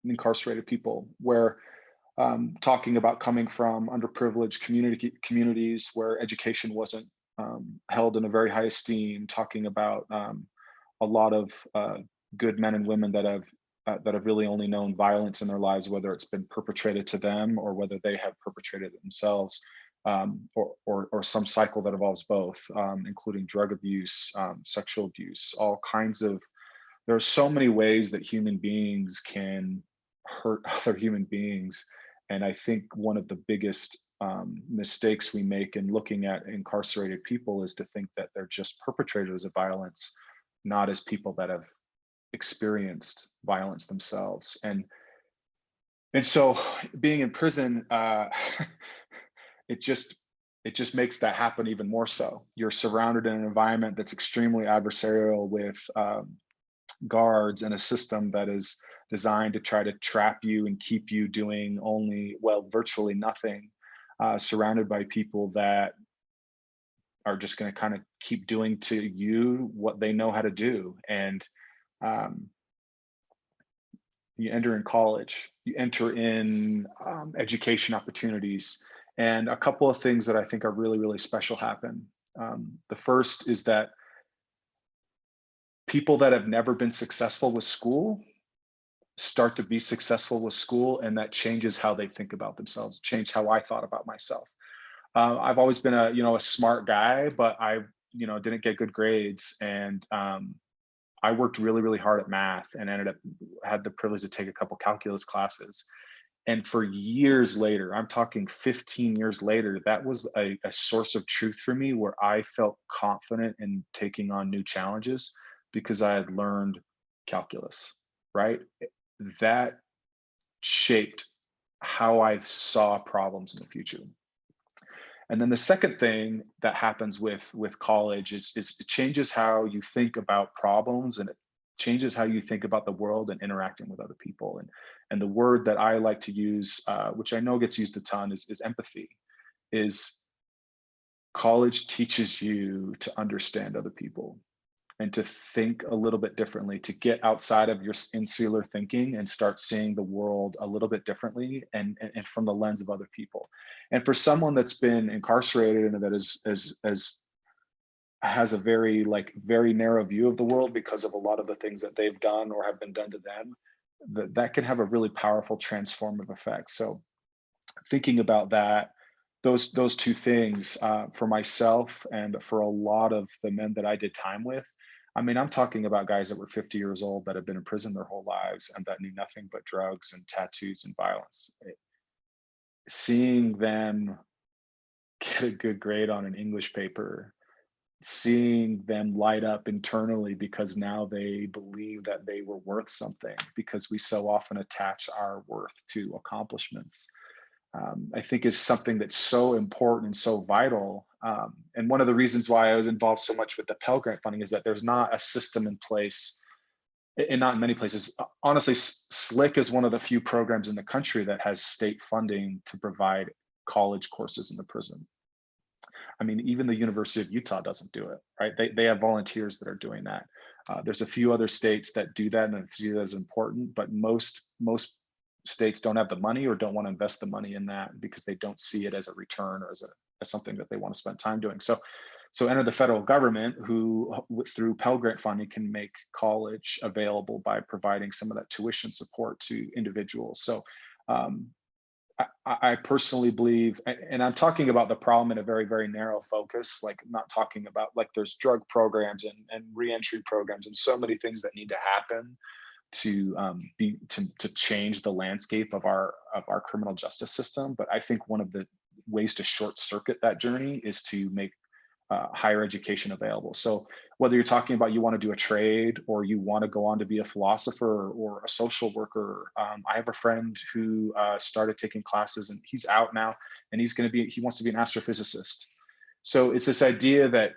incarcerated people, where talking about coming from underprivileged communities where education wasn't held in a very high esteem, talking about a lot of good men and women that have really only known violence in their lives, whether it's been perpetrated to them or whether they have perpetrated it themselves, or some cycle that involves both, including drug abuse, sexual abuse, all kinds of. There are so many ways that human beings can hurt other human beings. And I think one of the biggest mistakes we make in looking at incarcerated people is to think that they're just perpetrators of violence, not as people that have experienced violence themselves. And so being in prison, it just makes that happen even more so. You're surrounded in an environment that's extremely adversarial with guards and a system that is designed to try to trap you and keep you doing virtually nothing, surrounded by people that are just going to kind of keep doing to you what they know how to do. And you enter in college, you enter in education opportunities. And a couple of things that I think are really, really special happen. The first is that people that have never been successful with school start to be successful with school, and that changes how they think about themselves, changed how I thought about myself. I've always been a smart guy, but I didn't get good grades, and I worked really, really hard at math and had the privilege to take a couple calculus classes. And for years later, I'm talking 15 years later, that was a source of truth for me, where I felt confident in taking on new challenges because I had learned calculus, right? That shaped how I saw problems in the future. And then the second thing that happens with college is it changes how you think about problems, and it changes how you think about the world and interacting with other people. And the word that I like to use, which I know gets used a ton, is empathy. Is college teaches you to understand other people and to think a little bit differently, to get outside of your insular thinking and start seeing the world a little bit differently and from the lens of other people. And for someone that's been incarcerated and that has a very narrow view of the world because of a lot of the things that they've done or have been done to them, that can have a really powerful transformative effect. So thinking about that, those two things for myself and for a lot of the men that I did time with, I mean, I'm talking about guys that were 50 years old that have been in prison their whole lives and that knew nothing but drugs and tattoos and violence. Seeing them get a good grade on an English paper, seeing them light up internally because now they believe that they were worth something, because we so often attach our worth to accomplishments, I think is something that's so important and so vital. And one of the reasons why I was involved so much with the Pell Grant funding is that there's not a system in place, and not in many places. Honestly, SLIC is one of the few programs in the country that has state funding to provide college courses in the prison. I mean, even the University of Utah doesn't do it, right? They have volunteers that are doing that. There's a few other states that do that, and I see that as important, but most states don't have the money or don't want to invest the money in that because they don't see it as a return or as something that they want to spend time doing. So enter the federal government, who through Pell Grant funding can make college available by providing some of that tuition support to individuals. So I personally believe, and I'm talking about the problem in a very, very narrow focus, like not talking about like there's drug programs and reentry programs and so many things that need to happen to change the landscape of our criminal justice system. But I think one of the ways to short circuit that journey is to make higher education available. So whether you're talking about you want to do a trade or you want to go on to be a philosopher or a social worker, I have a friend who started taking classes and he's out now, and he wants to be an astrophysicist. So it's this idea that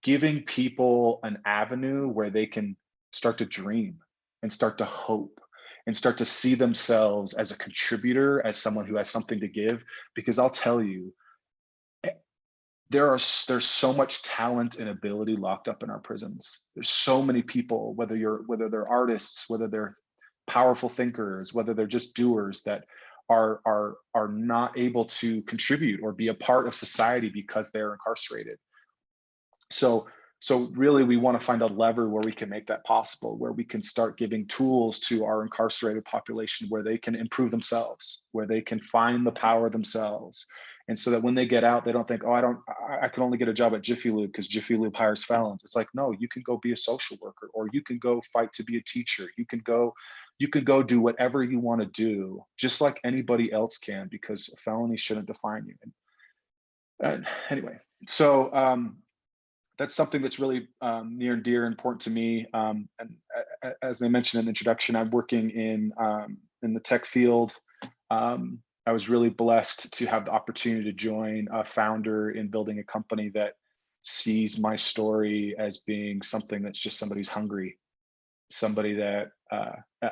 giving people an avenue where they can start to dream and start to hope and start to see themselves as a contributor, as someone who has something to give. Because I'll tell you, there's so much talent and ability locked up in our prisons. There's so many people, whether they're artists, whether they're powerful thinkers, whether they're just doers, that are not able to contribute or be a part of society because they're incarcerated. So really, we want to find a lever where we can make that possible, where we can start giving tools to our incarcerated population where they can improve themselves, where they can find the power themselves. And so that when they get out, they don't think, oh, I can only get a job at Jiffy Lube because Jiffy Lube hires felons. It's like, no, you can go be a social worker, or you can go fight to be a teacher. You can go do whatever you want to do, just like anybody else can, because a felony shouldn't define you. And anyway, so that's something that's really near and dear and important to me. And as I mentioned in the introduction, I'm working in the tech field. I was really blessed to have the opportunity to join a founder in building a company that sees my story as being something that's just somebody who's hungry, somebody that,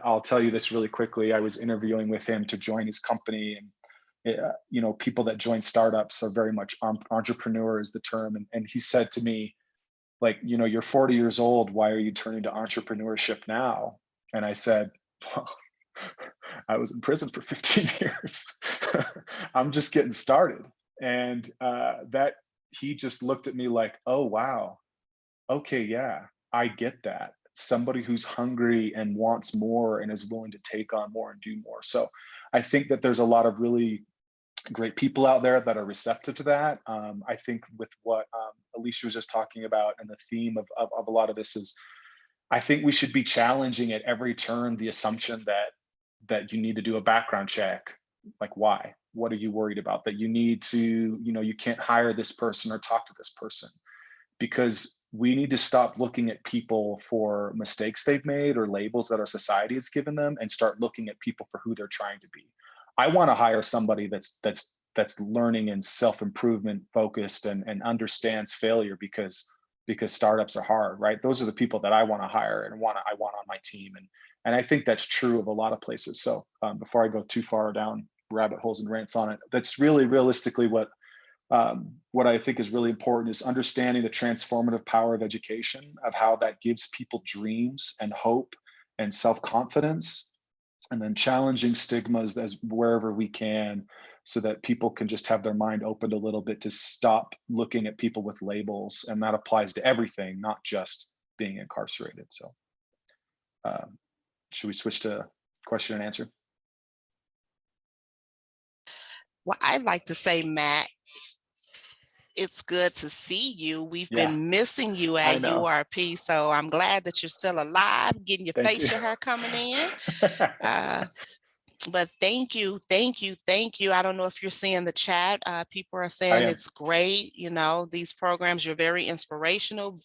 I'll tell you this really quickly. I was interviewing with him to join his company, and people that join startups are very much entrepreneur is the term. And he said to me, like, you're 40 years old. Why are you turning to entrepreneurship now? And I said, well, I was in prison for 15 years. I'm just getting started. And that he just looked at me like, oh, wow. Okay, yeah, I get that. Somebody who's hungry and wants more and is willing to take on more and do more. So I think that there's a lot of really great people out there that are receptive to that. I think with what Alicia was just talking about, and the theme of a lot of this is, I think we should be challenging at every turn the assumption that you need to do a background check. Like, why? What are you worried about? That you need to, you can't hire this person or talk to this person. Because we need to stop looking at people for mistakes they've made or labels that our society has given them, and start looking at people for who they're trying to be. I want to hire somebody that's learning and self-improvement focused and understands failure, because startups are hard, right? Those are the people that I want to hire and I want on my team. And I think that's true of a lot of places. So before I go too far down rabbit holes and rants on it, that's really realistically what I think is really important, is understanding the transformative power of education, of how that gives people dreams and hope and self-confidence, and then challenging stigmas as wherever we can, so that people can just have their mind opened a little bit to stop looking at people with labels. And that applies to everything, not just being incarcerated. So should we switch to question and answer? Well, I'd like to say, Matt, it's good to see you. We've been missing you at URP, so I'm glad that you're still alive, getting your facial hair coming in. But thank you. I don't know if you're seeing the chat. People are saying it's great. These programs, you're very inspirational.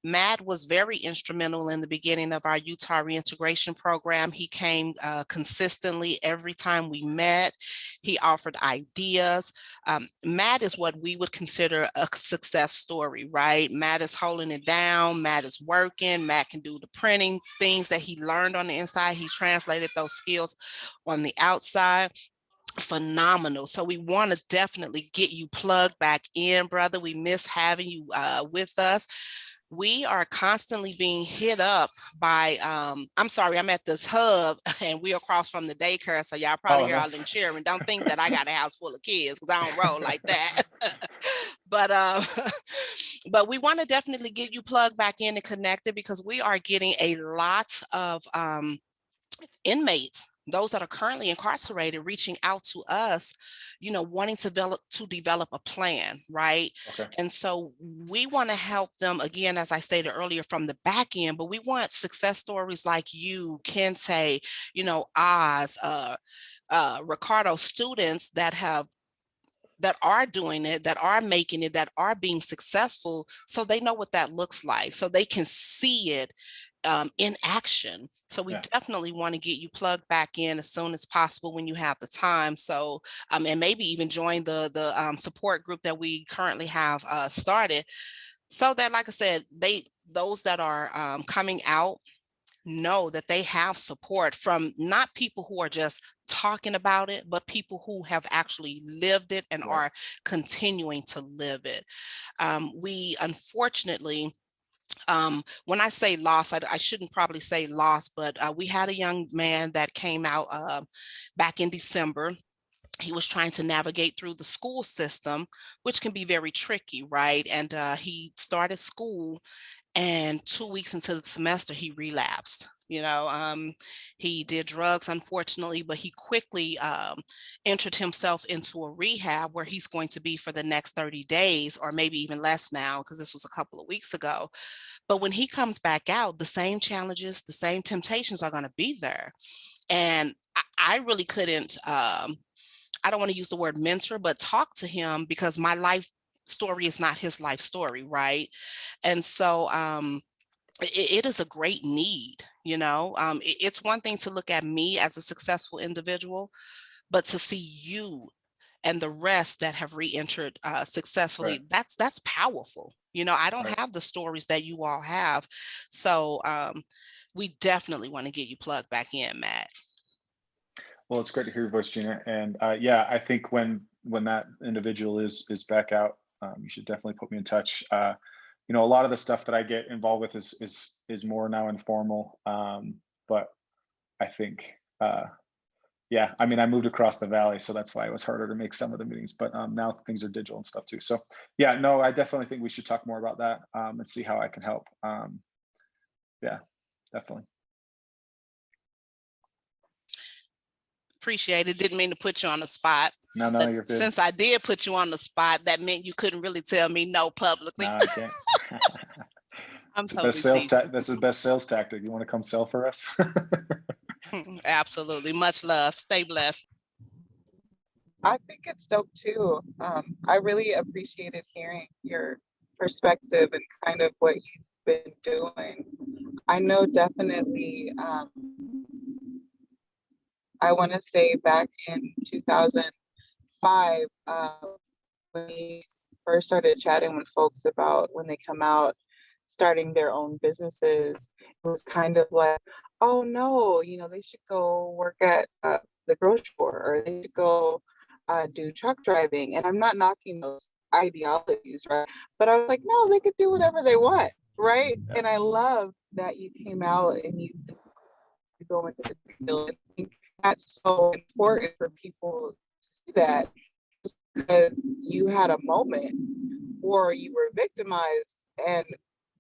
Matt was very instrumental in the beginning of our Utah reintegration program. He came consistently every time we met. He offered ideas. Matt is what we would consider a success story, right? Matt is holding it down. Matt is working. Matt can do the printing things that he learned on the inside. He translated those skills on the outside. Phenomenal. So we want to definitely get you plugged back in, brother. We miss having you with us. We are constantly being hit up by, I'm sorry, I'm at this hub and we're across from the daycare. So y'all probably hear all them cheering. Don't think that I got a house full of kids, because I don't roll like that. But we want to definitely get you plugged back in and connected, because we are getting a lot of inmates, those that are currently incarcerated, reaching out to us, wanting to develop a plan, right? Okay. And so we want to help them, again, as I stated earlier, from the back end, but we want success stories like you, Kente, Oz, Ricardo, students that are doing it, that are making it, that are being successful, so they know what that looks like, so they can see it in action. So we definitely want to get you plugged back in as soon as possible when you have the time. So, and maybe even join the support group that we currently have started, so that, like I said, those that are coming out know that they have support from not people who are just talking about it, but people who have actually lived it and are continuing to live it. We unfortunately, when I say lost, I shouldn't probably say lost, but we had a young man that came out back in December. He was trying to navigate through the school system, which can be very tricky, right? And he started school, and 2 weeks into the semester, he relapsed. He did drugs, unfortunately, but he quickly entered himself into a rehab where he's going to be for the next 30 days, or maybe even less now, because this was a couple of weeks ago. But when he comes back out, the same challenges, the same temptations are going to be there. And I really couldn't, I don't want to use the word mentor, but talk to him, because my life story is not his life story, right? And so it is a great need, it's one thing to look at me as a successful individual, but to see you and the rest that have re-entered successfully, that's powerful. I don't have the stories that you all have. So we definitely want to get you plugged back in, Matt. Well, it's great to hear your voice, Gina. And yeah, I think when that individual is back out, you should definitely put me in touch. A lot of the stuff that I get involved with is more now informal. But I think yeah, I mean, I moved across the valley, so that's why it was harder to make some of the meetings, but now things are digital and stuff too. So yeah, no, I definitely think we should talk more about that and see how I can help. Yeah, definitely. Appreciate it. Didn't mean to put you on the spot. No, But you're good. since I did put you on the spot, that meant you couldn't really tell me no publicly. No, I can't. I'm It's the totally best sales teasing. That's the best sales tactic. You want to come sell for us? Absolutely. Much love. Stay blessed. I think it's dope too. I really appreciated hearing your perspective and kind of what you've been doing. I know definitely, I want to say back in 2005, when we first started chatting with folks about when they come out, starting their own businesses, it was kind of like, oh no, they should go work at the grocery store, or they should go do truck driving. And I'm not knocking those ideologies, right? But I was like, no, they could do whatever they want, right? Yeah. And I love that you came out and you go into the field. I think that's so important for people to see that, because you had a moment or you were victimized and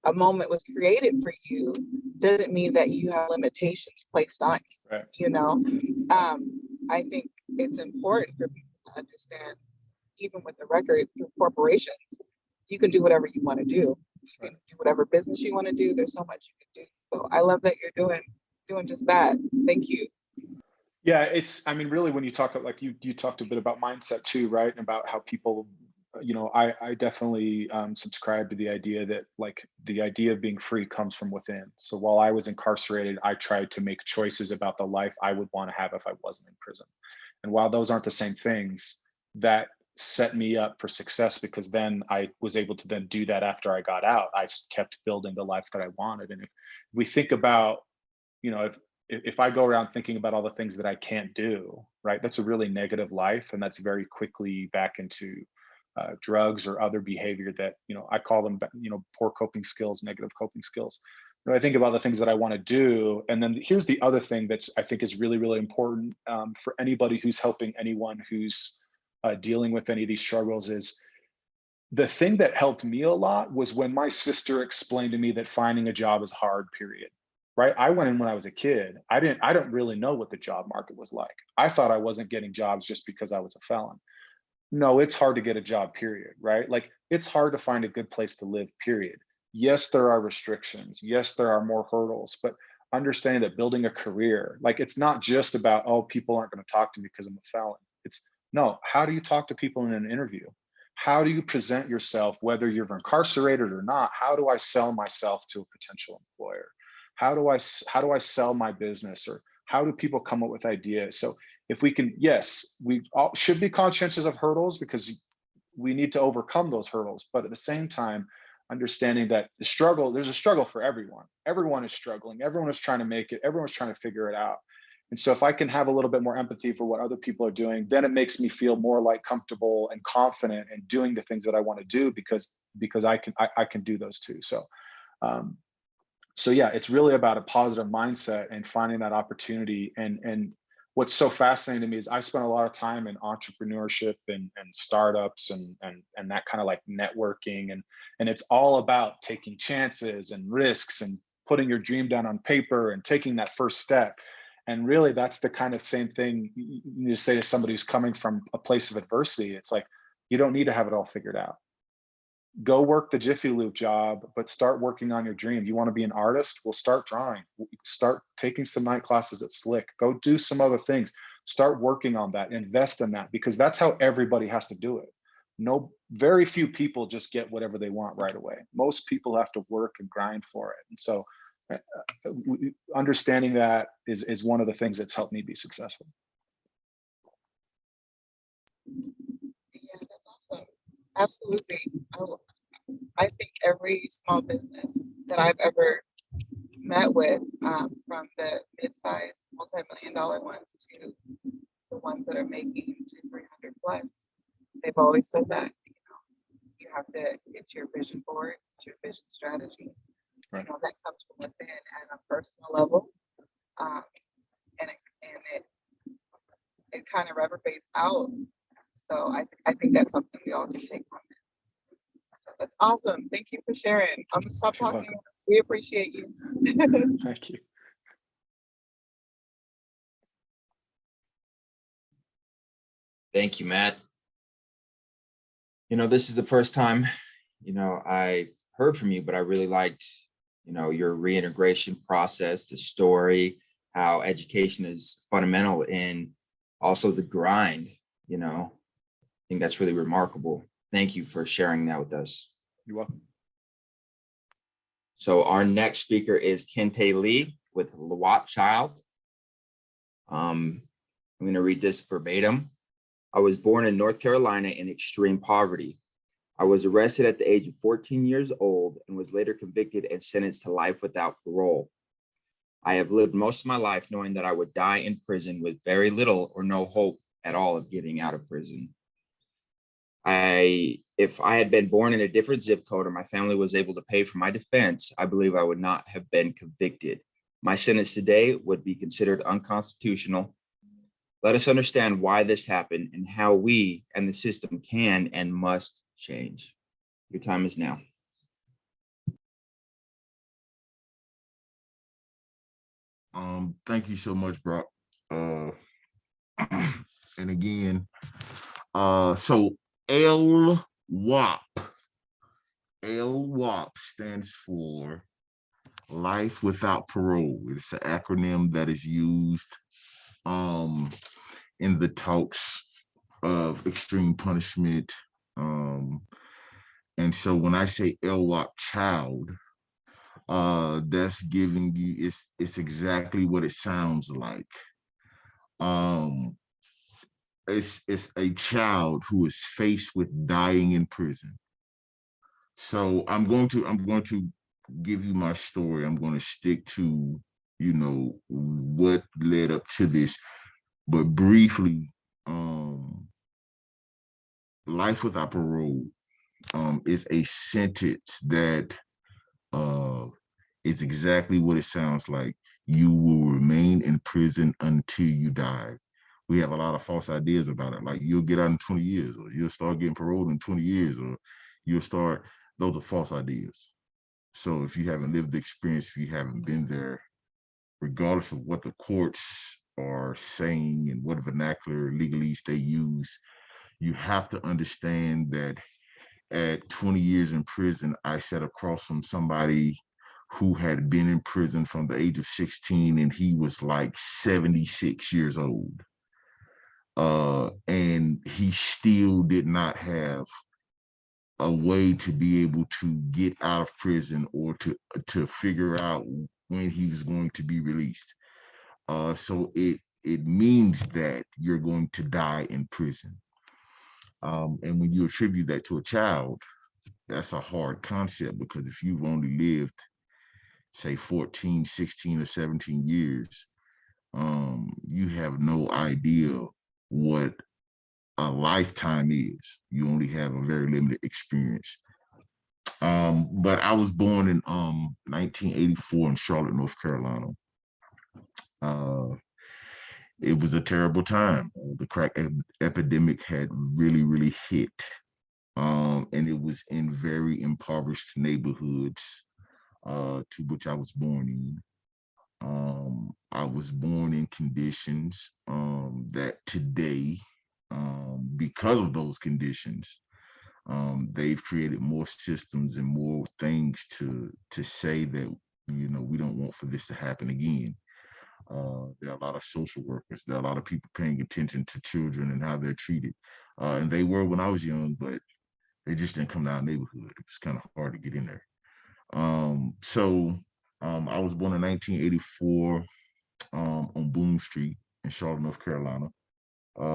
a moment was created for you doesn't mean that you have limitations placed on you. Right. I think it's important for people to understand, even with the record through corporations, you can do whatever you want to do. You can do whatever business you want to do. There's so much you can do. So I love that you're doing just that. Thank you. Yeah, I mean, really, when you talk, like you talked a bit about mindset too, right? And about how people, I definitely subscribe to the idea that, like, the idea of being free comes from within. So while I was incarcerated, I tried to make choices about the life I would want to have if I wasn't in prison. And while those aren't the same things, that set me up for success, because then I was able to then do that after I got out. I kept building the life that I wanted. And if we think about, if I go around thinking about all the things that I can't do, right, that's a really negative life. And that's very quickly back into drugs or other behavior that, I call them, poor coping skills, negative coping skills. I think about the things that I want to do. And then here's the other thing that's, I think, is really, really important for anybody who's helping anyone who's dealing with any of these struggles, is the thing that helped me a lot was when my sister explained to me that finding a job is hard, period. Right? I went in when I was a kid. I don't really know what the job market was like. I thought I wasn't getting jobs just because I was a felon. No, it's hard to get a job, period. Right? Like, it's hard to find a good place to live, period. Yes, there are restrictions. Yes, there are more hurdles, but understanding that building a career, like, it's not just about, oh, people aren't going to talk to me because I'm a felon. It's no, how do you talk to people in an interview? How do you present yourself, whether you're incarcerated or not? How do I sell myself to a potential employer? How do I sell my business, or how do people come up with ideas? So if we can, yes, we all should be conscientious of hurdles, because we need to overcome those hurdles. But at the same time, understanding that there's a struggle for everyone. Everyone is struggling. Everyone is trying to make it. Everyone's trying to figure it out. And so if I can have a little bit more empathy for what other people are doing, then it makes me feel more like comfortable and confident in doing the things that I want to do, because I can do those too. So yeah, it's really about a positive mindset and finding that opportunity. And what's so fascinating to me is I spent a lot of time in entrepreneurship and startups and that kind of like networking. And it's all about taking chances and risks and putting your dream down on paper and taking that first step. And really, that's the kind of same thing you need to say to somebody who's coming from a place of adversity. It's like, you don't need to have it all figured out. Go work the Jiffy Lube job, but start working on your dream. You want to be an artist? Well, start drawing. Start taking some night classes at Slick. Go do some other things. Start working on that. Invest in that, because that's how everybody has to do it. Very few people just get whatever they want right away. Most people have to work and grind for it. And so understanding that is one of the things that's helped me be successful. Yeah, that's awesome. Absolutely. I think every small business that I've ever met with, from the mid-sized multi-million-dollar ones to the ones that are making 200-300 plus, they've always said that, you have to, it's your vision board, it's your vision strategy. Right. That comes from within at a personal level. And it and it kind of reverberates out. So I think that's something we all can take from it. So that's awesome. Thank you for sharing. I'm gonna stop You're talking. welcome. We appreciate you. Thank you. Thank you, Matt. You know, this is the first time, you know, I heard from you, but I really liked, you know, your reintegration process, the story, how education is fundamental in also the grind, you know. I think that's really remarkable. Thank you for sharing that with us. You're welcome. So our next speaker is Kente Lee with Lawat Child. I'm going to read this verbatim. I was born in North Carolina in extreme poverty. I was arrested at the age of 14 years old and was later convicted and sentenced to life without parole. I have lived most of my life knowing that I would die in prison with very little or no hope at all of getting out of prison. If I had been born in a different zip code or my family was able to pay for my defense, I believe I would not have been convicted. My sentence today would be considered unconstitutional. Let us understand why this happened and how we and the system can and must change. Your time is now. Thank you so much, Brock. And again, so LWOP. LWOP stands for Life Without Parole. It's an acronym that is used in the talks of extreme punishment. And so when I say LWOP child, that's giving you, it's exactly what it sounds like. It's a child who is faced with dying in prison. So I'm going to give you my story. I'm going to stick to, you know, what led up to this, but briefly, life without parole is a sentence that is exactly what it sounds like. You will remain in prison until you die. We have a lot of false ideas about it. Like you'll get out in 20 years, or you'll start getting paroled in 20 years, or you'll start, those are false ideas. So if you haven't lived the experience, if you haven't been there, regardless of what the courts are saying and what vernacular legalese they use, you have to understand that at 20 years in prison, I sat across from somebody who had been in prison from the age of 16 and he was like 76 years old. And he still did not have a way to be able to get out of prison or to figure out when he was going to be released. So it means that you're going to die in prison. And when you attribute that to a child, that's a hard concept, because if you've only lived, say 14, 16, or 17 years, you have no idea what a lifetime is. You only have a very limited experience. But I was born in 1984 in Charlotte, North Carolina. It was a terrible time. The crack epidemic had really, really hit. And it was in very impoverished neighborhoods, to which I was born in. I was born in conditions that today, because of those conditions, they've created more systems and more things to say that, you know, we don't want for this to happen again. There are a lot of social workers. There are a lot of people paying attention to children and how they're treated. And they were when I was young, but they just didn't come to our neighborhood. It was kind of hard to get in there. I was born in 1984 on Boone Street in Charlotte, North Carolina,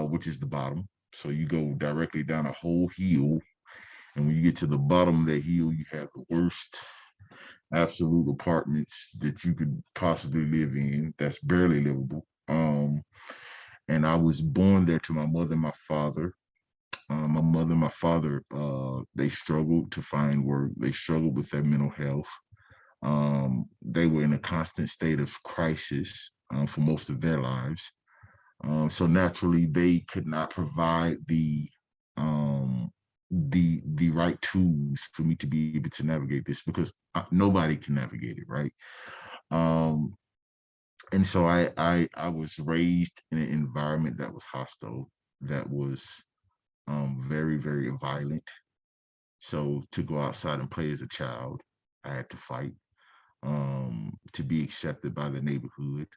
which is the bottom. So you go directly down a whole hill. And when you get to the bottom of that hill, you have the worst absolute apartments that you could possibly live in. That's barely livable. And I was born there to my mother and my father. My mother and my father, they struggled to find work. They struggled with their mental health. They were in a constant state of crisis. for most of their lives. So naturally, they could not provide the right tools for me to be able to navigate this, because nobody can navigate it, right? And so I was raised in an environment that was hostile, that was very, very violent. So to go outside and play as a child, I had to fight. To be accepted by the neighborhood,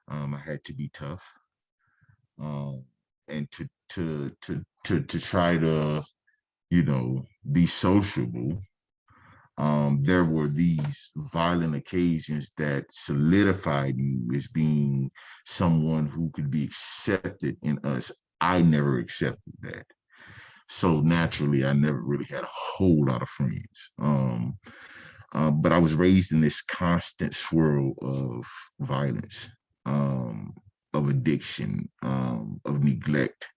I had to be tough. And to try to, be sociable, there were these violent occasions that solidified you as being someone who could be accepted in us. I never accepted that. So naturally, I never really had a whole lot of friends. But I was raised in this constant swirl of violence, of addiction, of neglect.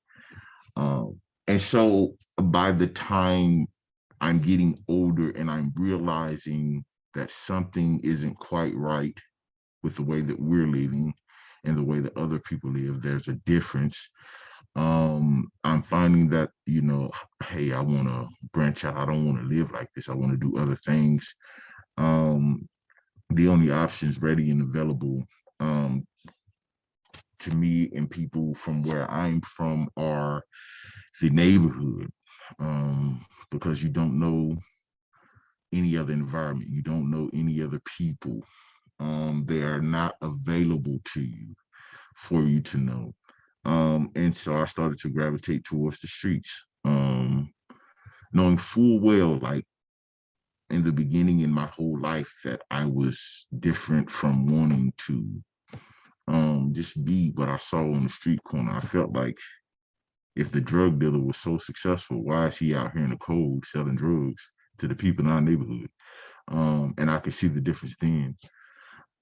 And so by the time I'm getting older and I'm realizing that something isn't quite right with the way that we're living and the way that other people live, there's a difference. I'm finding that, hey, I want to branch out. I don't want to live like this. I want to do other things. The only options ready and available to me and people from where I'm from are the neighborhood, because you don't know any other environment. You don't know any other people. They are not available to you for you to know. And so I started to gravitate towards the streets, knowing full well, like in the beginning in my whole life, that I was different from wanting to just be what I saw on the street corner. I felt like if the drug dealer was so successful, why is he out here in the cold selling drugs to the people in our neighborhood? And I could see the difference then.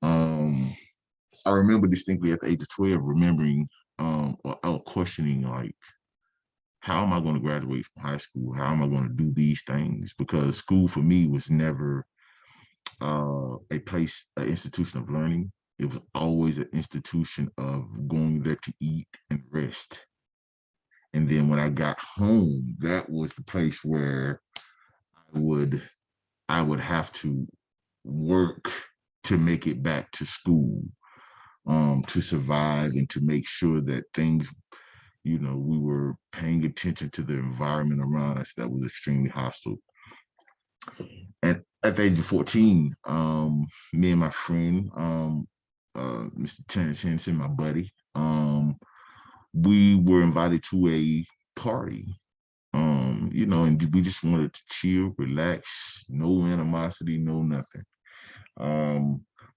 I remember distinctly at the age of 12, remembering or questioning, like, how am I going to graduate from high school? How am I going to do these things? Because school for me was never an institution of learning. It was always an institution of going there to eat and rest. And then when I got home, that was the place where I would have to work to make it back to school, to survive and to make sure that things, we were paying attention to the environment around us that was extremely hostile. And at the age of 14, me and my friend, Mr. Terrence Henson, my buddy, we were invited to a party, and we just wanted to chill, relax, no animosity, no nothing.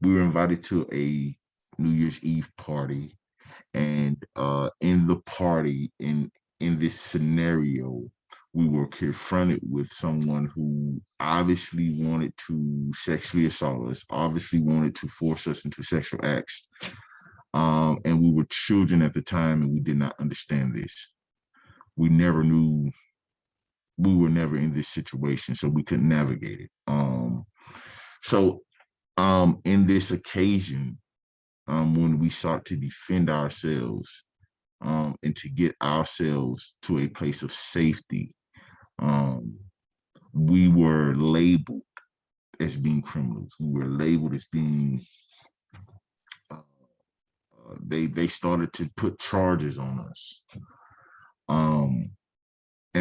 We were invited to a New Year's Eve party, and in the party, in this scenario, we were confronted with someone who obviously wanted to sexually assault us, obviously wanted to force us into sexual acts. And we were children at the time, and we did not understand this. We never knew, we were never in this situation, so we couldn't navigate it. In this occasion, when we sought to defend ourselves and to get ourselves to a place of safety, we were labeled as being criminals. We were labeled as being, they started to put charges on us. And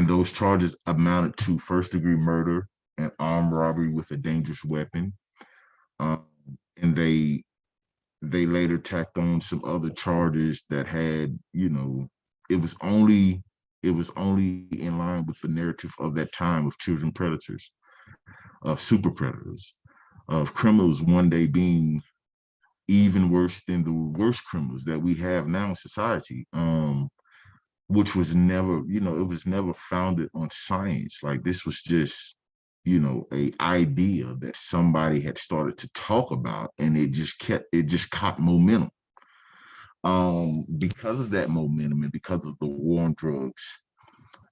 those charges amounted to first-degree murder and armed robbery with a dangerous weapon. And they later tacked on some other charges that had, it was only in line with the narrative of that time of children predators, of super predators, of criminals one day being even worse than the worst criminals that we have now in society, which was never, it was never founded on science. Like, this was just, a idea that somebody had started to talk about, and it just caught momentum. Because of that momentum, and because of the war on drugs,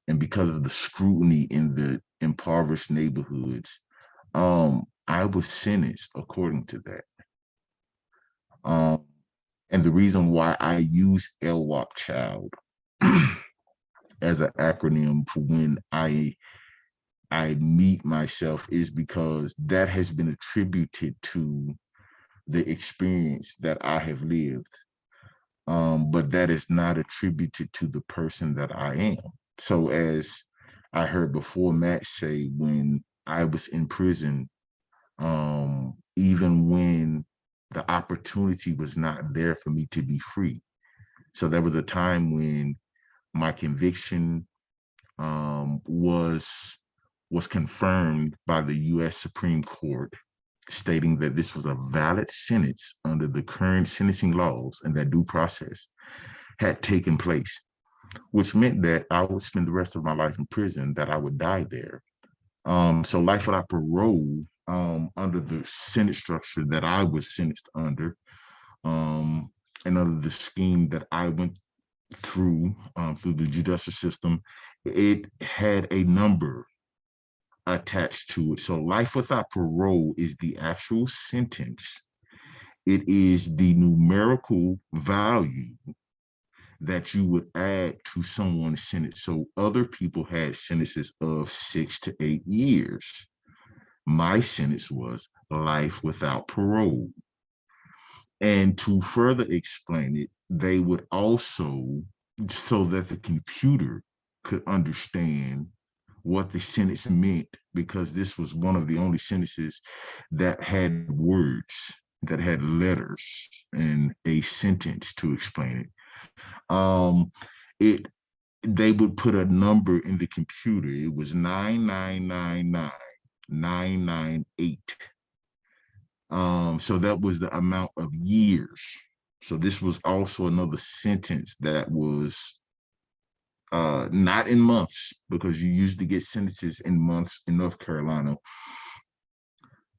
and because of the scrutiny in the impoverished neighborhoods, I was sentenced according to that. And the reason why I use LWOP child as an acronym for when I meet myself is because that has been attributed to the experience that I have lived. But that is not attributed to the person that I am. So as I heard before Matt say, when I was in prison, even when the opportunity was not there for me to be free. So there was a time when my conviction was confirmed by the U.S. Supreme Court, stating that this was a valid sentence under the current sentencing laws and that due process had taken place, which meant that I would spend the rest of my life in prison, that I would die there. So life without parole, under the sentence structure that I was sentenced under, and under the scheme that I went through the judicial system, it had a number attached to it. So life without parole is the actual sentence. It is the numerical value that you would add to someone's sentence. So other people had sentences of 6 to 8 years. My sentence was life without parole. And to further explain it, they would also, so that the computer could understand what the sentence meant, because this was one of the only sentences that had words, that had letters and a sentence to explain it. They would put a number in the computer. It was 9999998. So that was the amount of years. So this was also another sentence that was not in months, because you usually get sentences in months in North Carolina.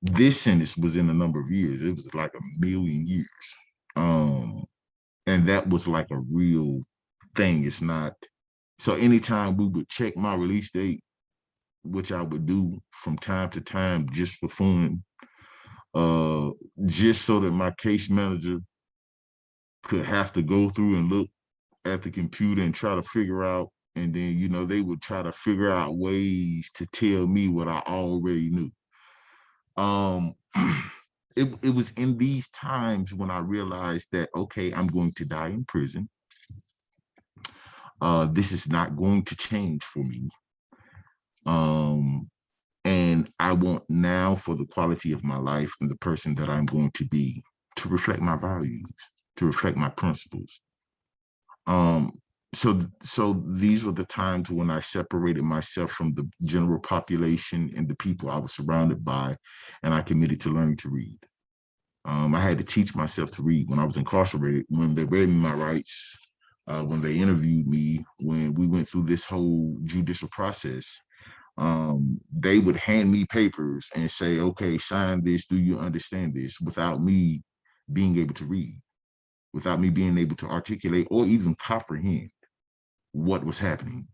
This sentence was in a number of years. It was like 1,000,000 years. And that was like a real thing. It's not. So anytime we would check my release date, which I would do from time to time just for fun, just so that my case manager could have to go through and look at the computer and try to figure out, and then, you know, they would try to figure out ways to tell me what I already knew. It was in these times when I realized that, okay, I'm going to die in prison. This is not going to change for me. And I want now for the quality of my life and the person that I'm going to be to reflect my values, to reflect my principles. So these were the times when I separated myself from the general population and the people I was surrounded by, and I committed to learning to read. I had to teach myself to read when I was incarcerated. When they read me my rights, when they interviewed me, when we went through this whole judicial process, they would hand me papers and say, okay, sign this, do you understand this, without me being able to read, without me being able to articulate or even comprehend what was happening.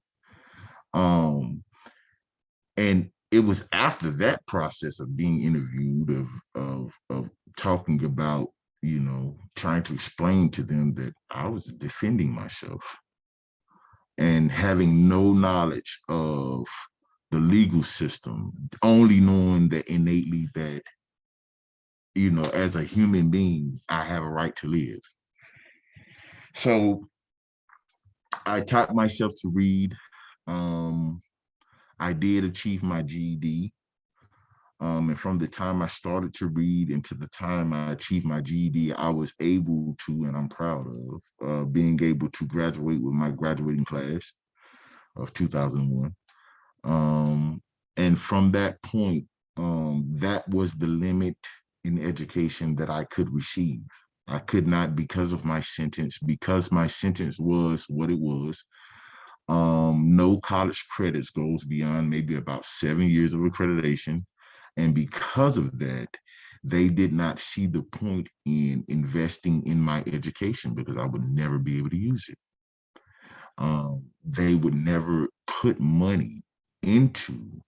And it was after that process of being interviewed, of talking about, you know, trying to explain to them that I was defending myself and having no knowledge of the legal system, only knowing that innately that, you know, as a human being, I have a right to live. So I taught myself to read. I did achieve my GED. And from the time I started to read into the time I achieved my GED, I was able to, and I'm proud of, being able to graduate with my graduating class of 2001. And from that point, that was the limit in education that I could receive. I could not, because of my sentence was what it was. No college credits goes beyond maybe about 7 years of accreditation. And because of that, they did not see the point in investing in my education because I would never be able to use it. They would never put money into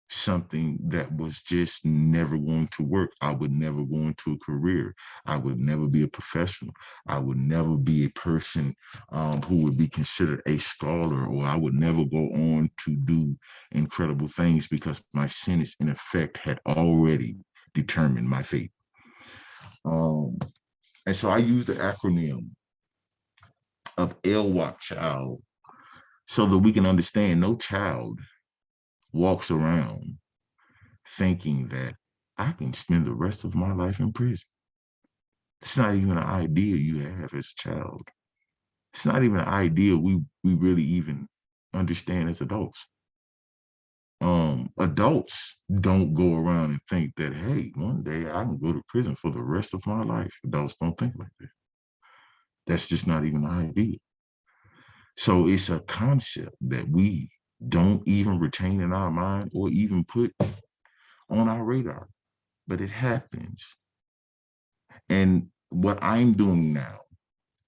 something that was just never going to work. I would never go into a career. I would never be a professional. I would never be a person who would be considered a scholar, or I would never go on to do incredible things because my sentence, in effect, had already determined my fate. And so I use the acronym of LWOP, child, so that we can understand no child walks around thinking that I can spend the rest of my life in prison. It's not even an idea you have as a child. It's not even an idea we really even understand as adults. Adults don't go around and think that, hey, one day I can go to prison for the rest of my life. Adults don't think like that. That's just not even an idea. So it's a concept that we don't even retain in our mind or even put on our radar, but it happens. And what I'm doing now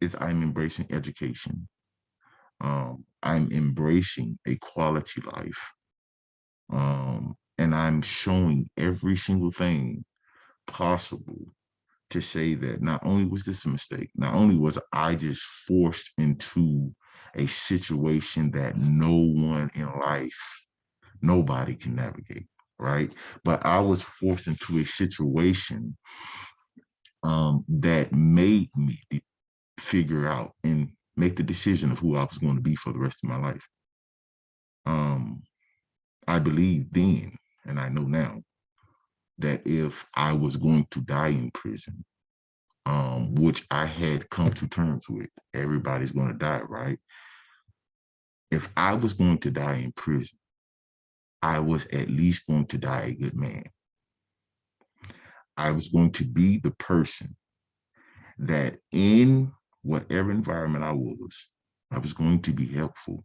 is I'm embracing education. I'm embracing a quality life. And I'm showing every single thing possible to say that not only was this a mistake, not only was I just forced into a situation that no one in life, nobody can navigate, right? But I was forced into a situation that made me figure out and make the decision of who I was going to be for the rest of my life. I believed then, and I know now, that if I was going to die in prison, which I had come to terms with, everybody's going to die, right? If I was going to die in prison, I was at least going to die a good man. I was going to be the person that in whatever environment I was going to be helpful.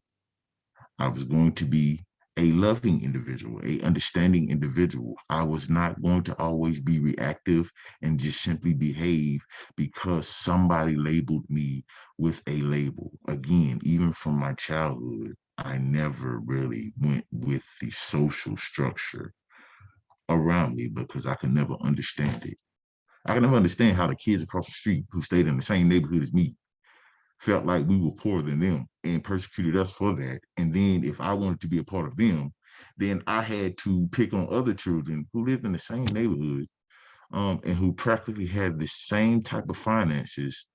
I was going to be a loving individual, a understanding individual. I was not going to always be reactive and just simply behave because somebody labeled me with a label. Again, even from my childhood, I never really went with the social structure around me because I could never understand it. I could never understand how the kids across the street who stayed in the same neighborhood as me felt like we were poorer than them and persecuted us for that. And then if I wanted to be a part of them, then I had to pick on other children who lived in the same neighborhood and who practically had the same type of finances,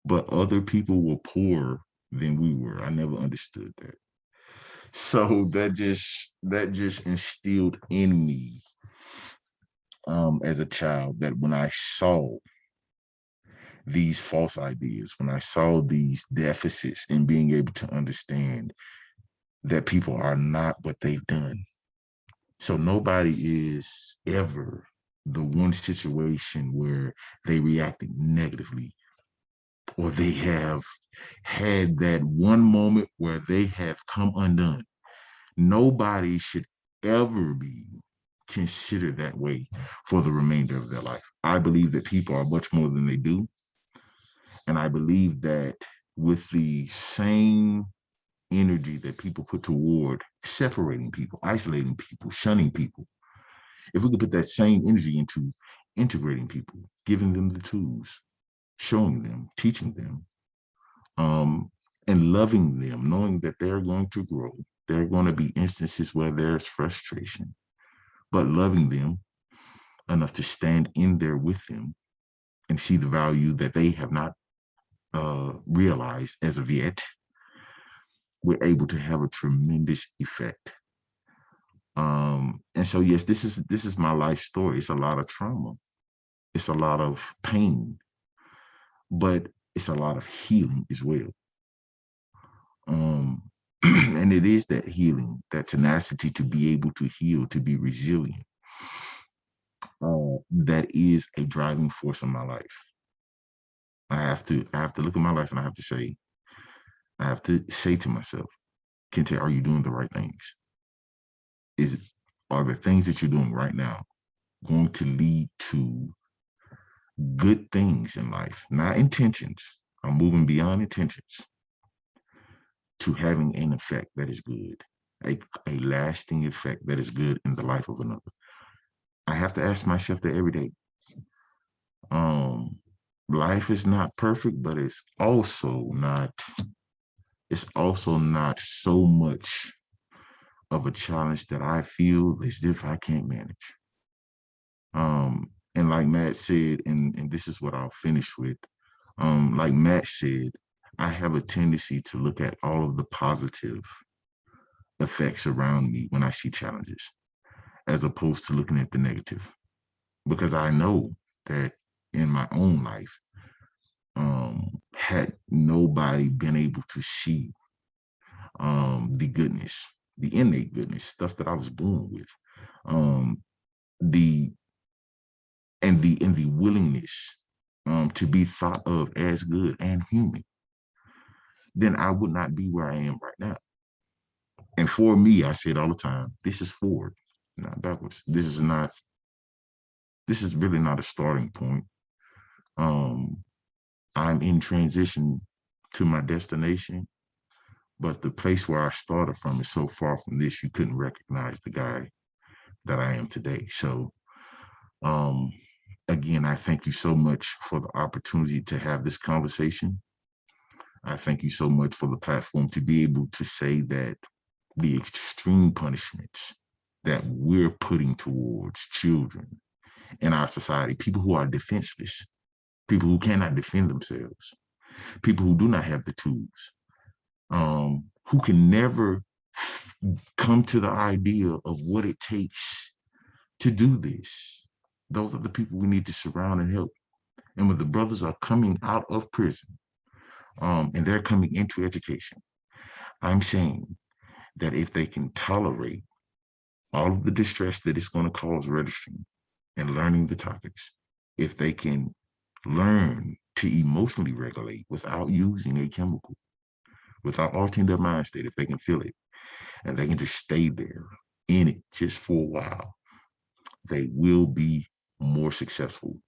but other people were poorer than we were. I never understood that. So that just instilled in me as a child that when I saw these false ideas, when I saw these deficits in being able to understand that people are not what they've done. So nobody is ever the one situation where they reacted negatively or they have had that one moment where they have come undone. Nobody should ever be considered that way for the remainder of their life. I believe that people are much more than they do. And I believe that with the same energy that people put toward separating people, isolating people, shunning people, if we could put that same energy into integrating people, giving them the tools, showing them, teaching them, and loving them, knowing that they're going to grow. There are going to be instances where there's frustration, but loving them enough to stand in there with them and see the value that they have not realized as of yet, we're able to have a tremendous effect. And so, yes, this is my life story. It's a lot of trauma. It's a lot of pain, but it's a lot of healing as well. And it is that healing, that tenacity to be able to heal, to be resilient, that is a driving force in my life. I have to look at my life and I have to say to myself, Kente, are you doing the right things? Are the things that you're doing right now going to lead to good things in life, not intentions? I'm moving beyond intentions to having an effect that is good. a lasting effect that is good in the life of another. I have to ask myself that every day. Life is not perfect, but it's also not so much of a challenge that I feel as if I can't manage. And like Matt said, and this is what I'll finish with, like Matt said, I have a tendency to look at all of the positive effects around me when I see challenges, as opposed to looking at the negative. Because I know that in my own life, had nobody been able to see the goodness, the innate goodness, stuff that I was born with, the willingness to be thought of as good and human, then I would not be where I am right now. And for me, I say it all the time, this is forward, not backwards. This is really not a starting point. I'm in transition to my destination, but the place where I started from is so far from this, you couldn't recognize the guy that I am today. So again, I thank you so much for the opportunity to have this conversation. I thank you so much for the platform to be able to say that the extreme punishments that we're putting towards children in our society, people who are defenseless, people who cannot defend themselves, people who do not have the tools, who can never come to the idea of what it takes to do this. Those are the people we need to surround and help. And when the brothers are coming out of prison, and they're coming into education, I'm saying that if they can tolerate all of the distress that it's going to cause registering and learning the topics, if they can learn to emotionally regulate without using a chemical, without altering their mind state, if they can feel it, and they can just stay there in it just for a while, they will be more successful.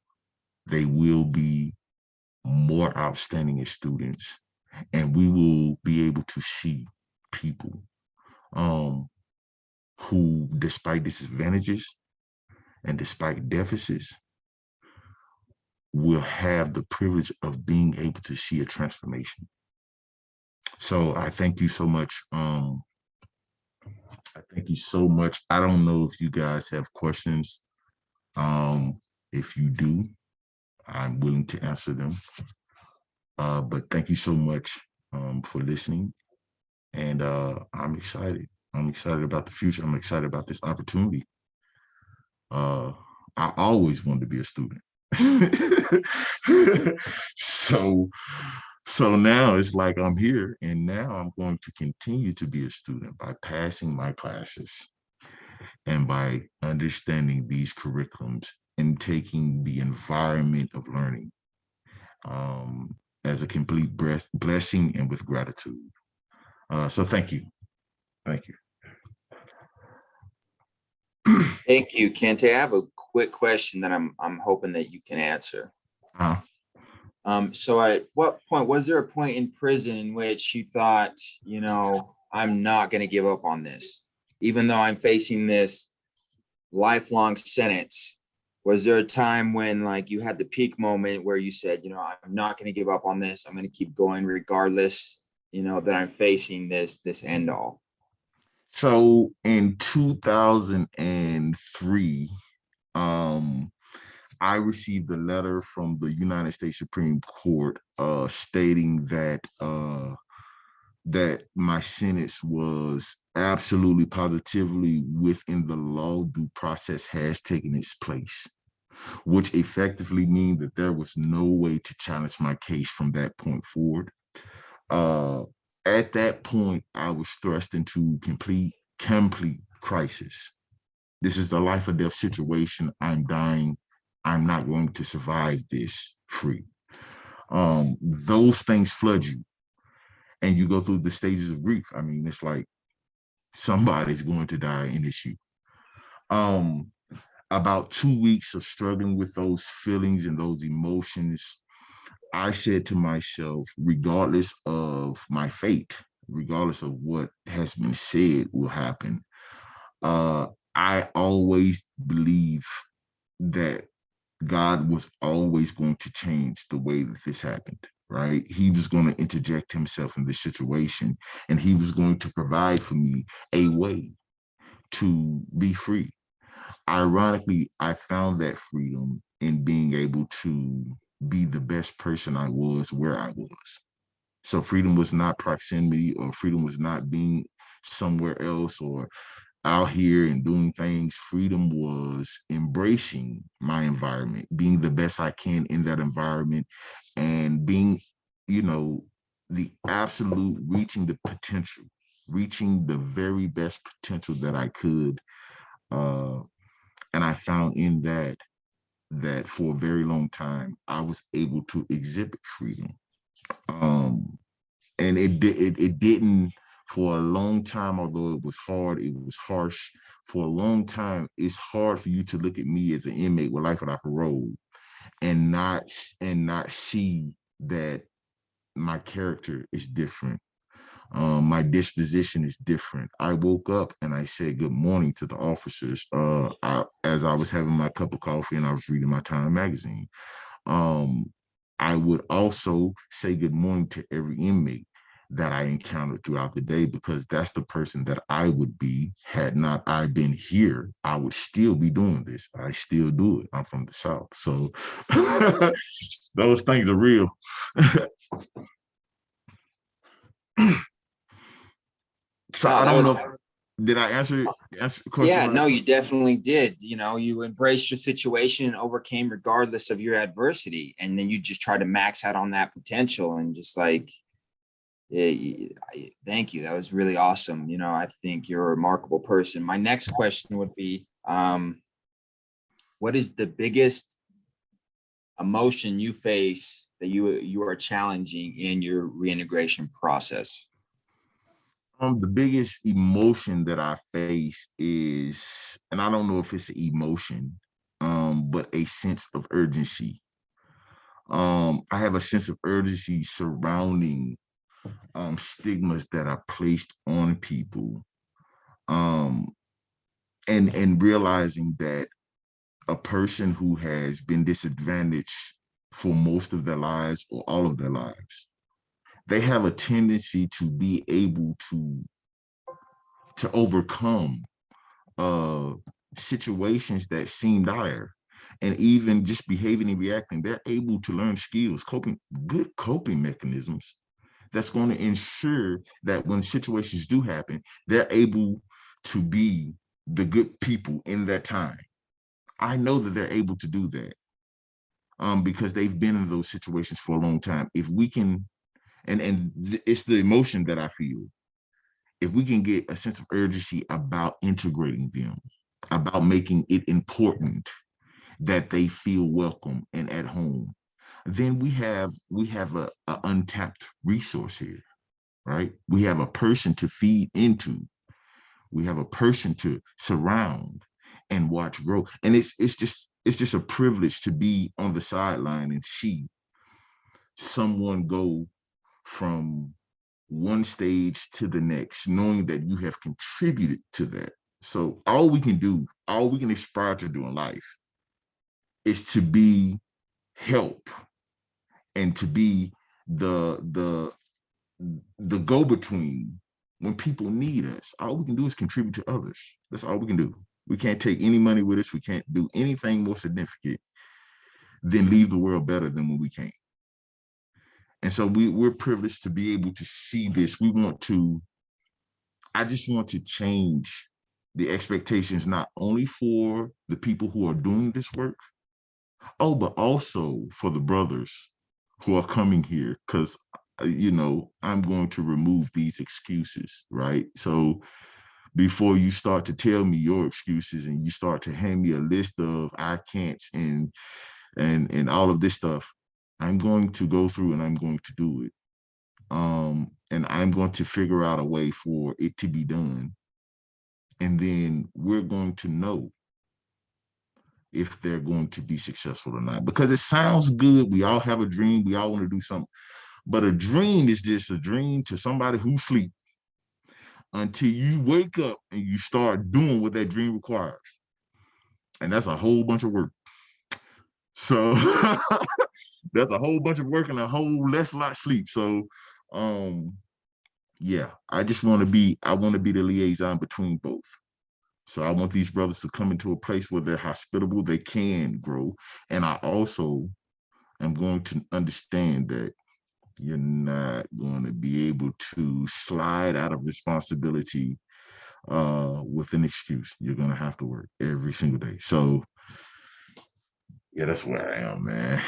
They will be more outstanding as students, and we will be able to see people who, despite disadvantages and despite deficits, will have the privilege of being able to see a transformation. So I thank you so much. I thank you so much. I don't know if you guys have questions. If you do, I'm willing to answer them. But thank you so much for listening. And I'm excited. I'm excited about the future. I'm excited about this opportunity. I always wanted to be a student. So now it's like I'm here, and now I'm going to continue to be a student by passing my classes and by understanding these curriculums and taking the environment of learning as a complete blessing and with gratitude. So thank you. Thank you. Thank you, Kente. I have a quick question that I'm hoping that you can answer. So at what point, was there a point in prison in which you thought, you know, I'm not going to give up on this, even though I'm facing this lifelong sentence? Was there a time when like you had the peak moment where you said, you know, I'm not going to give up on this. I'm going to keep going regardless, you know, that I'm facing this end all? So in 2003, I received a letter from the United States Supreme Court stating that that my sentence was absolutely positively within the law. Due process has taken its place, which effectively means that there was no way to challenge my case from that point forward. At that point, I was thrust into complete crisis. This is the life or death situation. I'm dying. I'm not going to survive this free. Those things flood you, and you go through the stages of grief. I mean, it's like somebody's going to die, and it's you. About 2 weeks of struggling with those feelings and those emotions, I said to myself, regardless of my fate, regardless of what has been said, will happen. I always believe that God was always going to change the way that this happened, right? He was going to interject himself in this situation, and he was going to provide for me a way to be free. Ironically, I found that freedom in being able to be the best person I was where I was. So freedom was not proximity, or freedom was not being somewhere else or out here and doing things. Freedom was embracing my environment, being the best I can in that environment, and being, you know, the absolute reaching the potential, reaching the very best potential that I could. And I found in that for a very long time, I was able to exhibit freedom. And it didn't, for a long time, although it was hard, it was harsh. For a long time, it's hard for you to look at me as an inmate with life without parole and not see that my character is different. My disposition is different. I woke up and I said good morning to the officers as I was having my cup of coffee and I was reading my Time magazine. I would also say good morning to every inmate that I encountered throughout the day, because that's the person that I would be had not I been here. I would still be doing this. I still do it. I'm from the South. So those things are real. So I don't know. Did I answer the question? Yeah, no, you definitely did. You know, you embraced your situation and overcame regardless of your adversity. And then you just try to max out on that potential and just like, thank you. That was really awesome. You know, I think you're a remarkable person. My next question would be, what is the biggest emotion you face that you are challenging in your reintegration process? The biggest emotion that I face is, and I don't know if it's an emotion, but a sense of urgency. I have a sense of urgency surrounding stigmas that are placed on people, and realizing that a person who has been disadvantaged for most of their lives or all of their lives, they have a tendency to be able to overcome situations that seem dire, and even just behaving and reacting. They're able to learn skills, good coping mechanisms that's going to ensure that when situations do happen, they're able to be the good people in that time. I know that they're able to do that because they've been in those situations for a long time. If we can, it's the emotion that I feel. If we can get a sense of urgency about integrating them, about making it important that they feel welcome and at home, then we have a untapped resource here, right? We have a person to feed into. We have a person to surround and watch grow. And it's just a privilege to be on the sideline and see someone go from one stage to the next, knowing that you have contributed to that. So all we can aspire to do in life is to be help and to be the go-between when people need us. All we can do is contribute to others. That's all we can do. We can't take any money with us. We can't do anything more significant than leave the world better than when we came. And so we're privileged to be able to see this. I just want to change the expectations, not only for the people who are doing this work, but also for the brothers who are coming here, because, I'm going to remove these excuses, right? So before you start to tell me your excuses and you start to hand me a list of I can'ts and all of this stuff, I'm going to go through and I'm going to do it. And I'm going to figure out a way for it to be done. And then we're going to know if they're going to be successful or not, because it sounds good. We all have a dream. We all want to do something. But a dream is just a dream to somebody who sleep until you wake up and you start doing what that dream requires. And that's a whole bunch of work. So that's a whole bunch of work and a whole less lot sleep. So yeah, I want to be the liaison between both. So I want these brothers to come into a place where they're hospitable, they can grow. And I also am going to understand that you're not going to be able to slide out of responsibility with an excuse. You're going to have to work every single day. So yeah, that's where I am, man.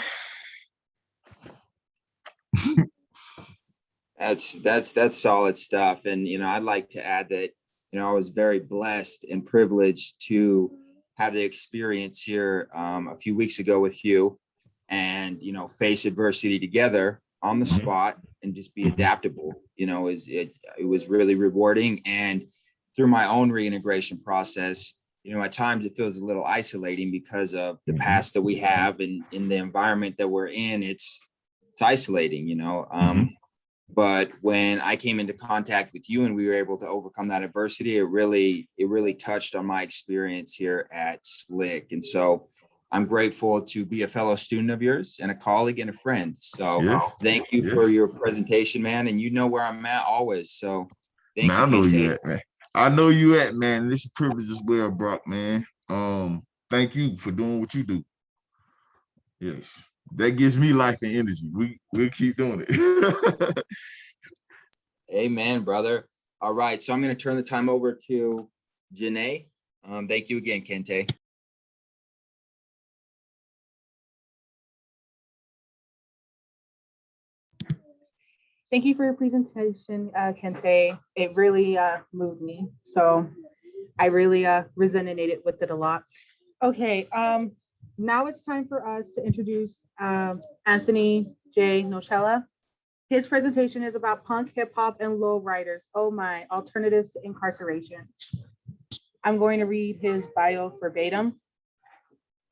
That's solid stuff. And, I'd like to add that, I was very blessed and privileged to have the experience here a few weeks ago with you and, face adversity together on the spot and just be adaptable. It was really rewarding. And through my own reintegration process, at times it feels a little isolating because of the past that we have, and in the environment that we're in, it's isolating, But when I came into contact with you and we were able to overcome that adversity, it really touched on my experience here at SLIC. And so I'm grateful to be a fellow student of yours and a colleague and a friend. So thank you for your presentation, man. And you know where I'm at always. So thank you. I know you at, man. I know you at, man. This is a privilege as well, Brock, man. Thank you for doing what you do. Yes. That gives me life and energy. We'll keep doing it. Amen, brother. All right. So I'm going to turn the time over to Janae. Thank you again, Kente. Thank you for your presentation, Kente. It really moved me. So I really resonated with it a lot. Okay, now it's time for us to introduce Anthony J. Nocella. His presentation is about punk, hip hop, and low riders. Oh my, alternatives to incarceration. I'm going to read his bio verbatim.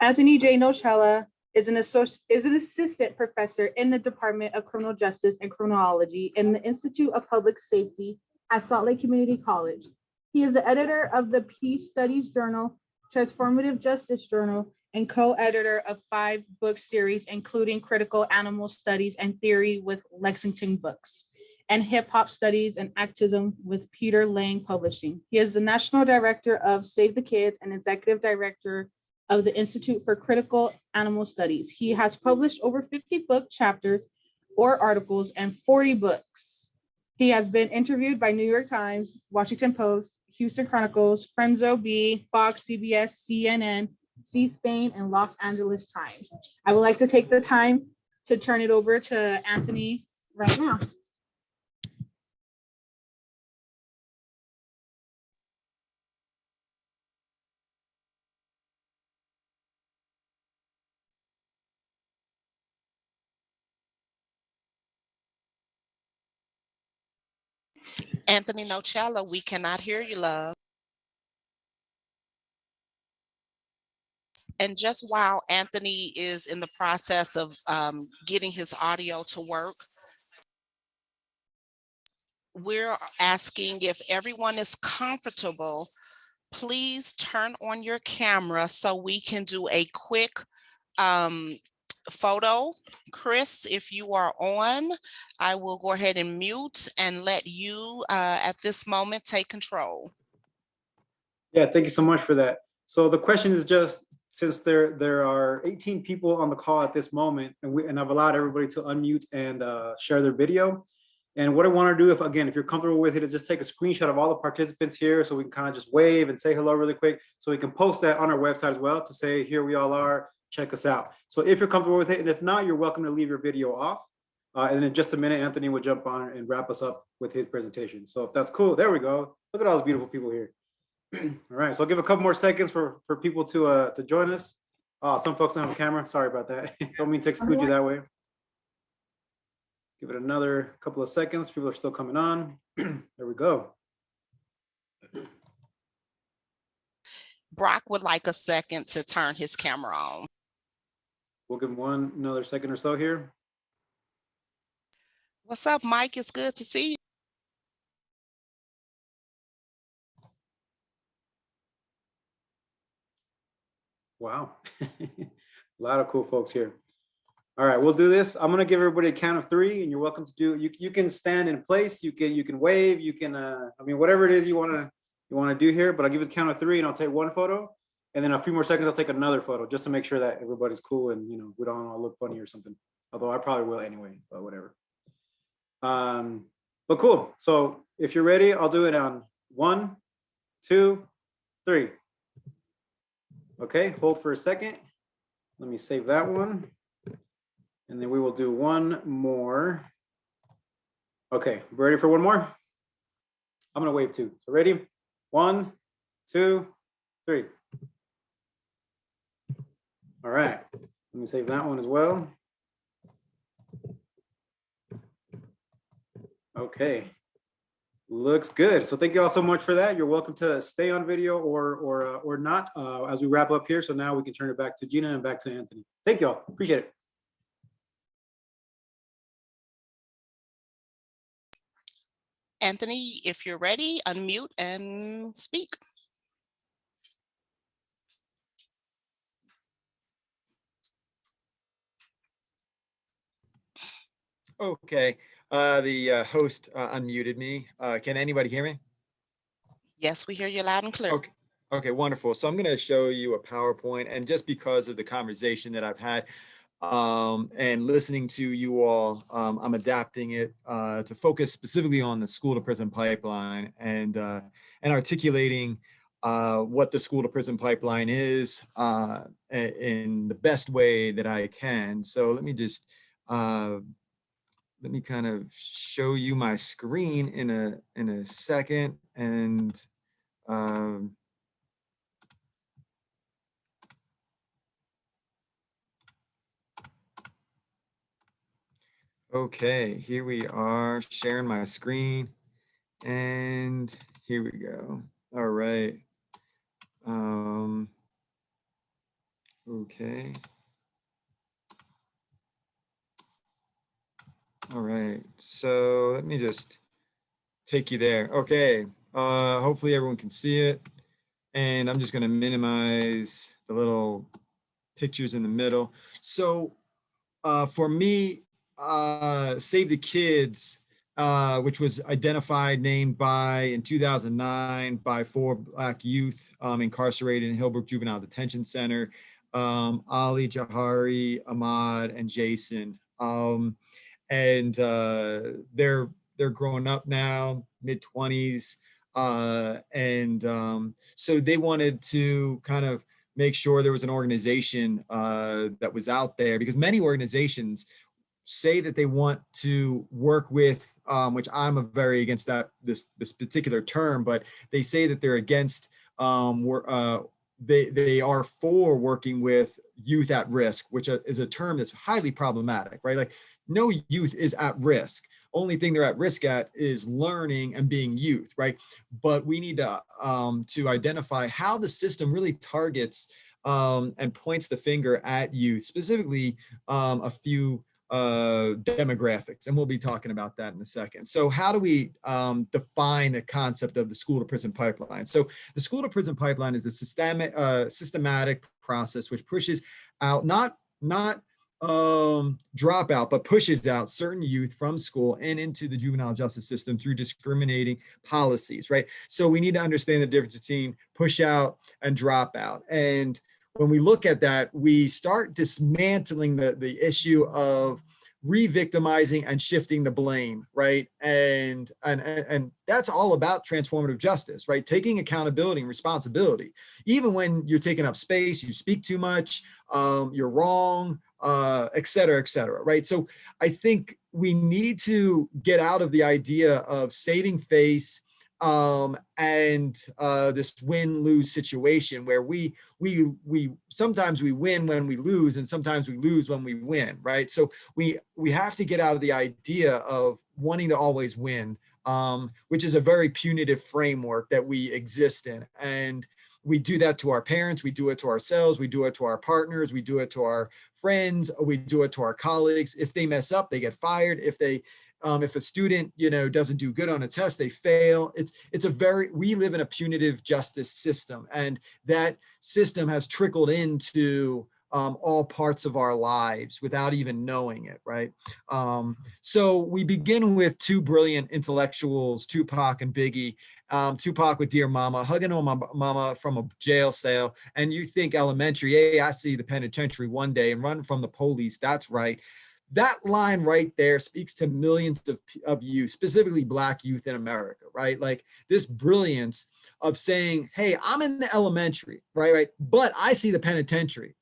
Anthony J. Nocella is an assistant professor in the Department of Criminal Justice and Criminology in the Institute of Public Safety at Salt Lake Community College. He is the editor of the Peace Studies Journal, Transformative Justice Journal, and co-editor of 5 book series, including Critical Animal Studies and Theory with Lexington Books, and Hip Hop Studies and Activism with Peter Lang Publishing. He is the National Director of Save the Kids and Executive Director of the Institute for Critical Animal Studies. He has published over 50 book chapters or articles and 40 books. He has been interviewed by New York Times, Washington Post, Houston Chronicles, Frenzo B, Fox, CBS, CNN, C-SPAN, and Los Angeles Times. I would like to take the time to turn it over to Anthony right now. Anthony Nocella, we cannot hear you, love. And just while Anthony is in the process of getting his audio to work, we're asking if everyone is comfortable, please turn on your camera so we can do a quick photo. Chris, if you are on, I will go ahead and mute and let you at this moment take control. Yeah, thank you so much for that. So the question is just, since there are 18 people on the call at this moment, and I've allowed everybody to unmute and share their video. And what I want to do, if you're comfortable with it, is just take a screenshot of all the participants here so we can kind of just wave and say hello really quick, so we can post that on our website as well to say, here we all are, check us out. So if you're comfortable with it, and if not, you're welcome to leave your video off. And then in just a minute, Anthony will jump on and wrap us up with his presentation. So if that's cool, there we go. Look at all those beautiful people here. All right, so I'll give a couple more seconds for people to join us. Some folks don't have a camera. Sorry about that. Don't mean to exclude you that way. Give it another couple of seconds. People are still coming on. There we go. Brock would like a second to turn his camera on. We'll give him another second or so here. What's up, Mike? It's good to see you. Wow. A lot of cool folks here. All right, we'll do this. I'm gonna give everybody a count of 3, and you're welcome to do. You can stand in place. You can wave. You can. I mean, whatever it is you wanna do here. But I'll give it a count of 3, and I'll take one photo, and then a few more seconds I'll take another photo just to make sure that everybody's cool and we don't all look funny or something. Although I probably will anyway. But whatever. But cool. So if you're ready, I'll do it on 1, 2, 3. Okay. Hold for a second. Let me save that one. And then we will do one more. Okay, ready for one more? I'm gonna wave 2. So ready? 1, 2, 3. All right, let me save that one as well. Okay, looks good. So thank you all so much for that. You're welcome to stay on video or not as we wrap up here. So now we can turn it back to Gina and back to Anthony. Thank you all, appreciate it. Anthony, if you're ready, unmute and speak. Okay, the host unmuted me. Can anybody hear me? Yes, we hear you loud and clear. Okay. Okay, wonderful. So I'm going to show you a PowerPoint, and just because of the conversation that I've had and listening to you all, I'm adapting it to focus specifically on the school to prison pipeline and articulating what the school to prison pipeline is in the best way that I can. So let me just let me kind of show you my screen in a second, and okay, here we are sharing my screen, and here we go. All right. Okay. All right, so let me just take you there. Okay, hopefully everyone can see it. And I'm just gonna minimize the little pictures in the middle. So for me, Save the Kids, which was identified, named in 2009 by 4 Black youth incarcerated in Hillbrook Juvenile Detention Center, Ali, Jahari, Ahmad, and Jason. And they're growing up now, mid-20s. So they wanted to kind of make sure there was an organization that was out there, because many organizations say that they want to work with, which I'm very against this particular term, but they say that they're against, they are for working with youth at risk, which is a term that's highly problematic, right? Like, no youth is at risk. Only thing they're at risk at is learning and being youth, right? But we need to identify how the system really targets and points the finger at youth, specifically a few demographics, and we'll be talking about that in a second. So how do we define the concept of the school to prison pipeline? So the school to prison pipeline is a systematic process which pushes out, not dropout, but pushes out certain youth from school and into the juvenile justice system through discriminating policies, right? So we need to understand the difference between push out and dropout. And when we look at that, we start dismantling the issue of re-victimizing and shifting the blame, right? And that's all about transformative justice, right? Taking accountability and responsibility. Even when you're taking up space, you speak too much, you're wrong, et cetera, right? So I think we need to get out of the idea of saving face and this win-lose situation where we sometimes we win when we lose, and sometimes we lose when we win, right? So we have to get out of the idea of wanting to always win, which is a very punitive framework that we exist in. And we do that to our parents, we do it to ourselves, we do it to our partners, we do it to our friends, we do it to our colleagues. If they mess up, they get fired. If they If a student, doesn't do good on a test, they fail. We live in a punitive justice system, and that system has trickled into all parts of our lives without even knowing it, right? So we begin with two brilliant intellectuals, Tupac and Biggie. Tupac with Dear Mama, hugging on my mama from a jail cell. And you think elementary, hey, I see the penitentiary one day and run from the police. That's right. That line right there speaks to millions of youth, specifically Black youth in America, right? Like this brilliance of saying, hey, I'm in the elementary, right? But I see the penitentiary.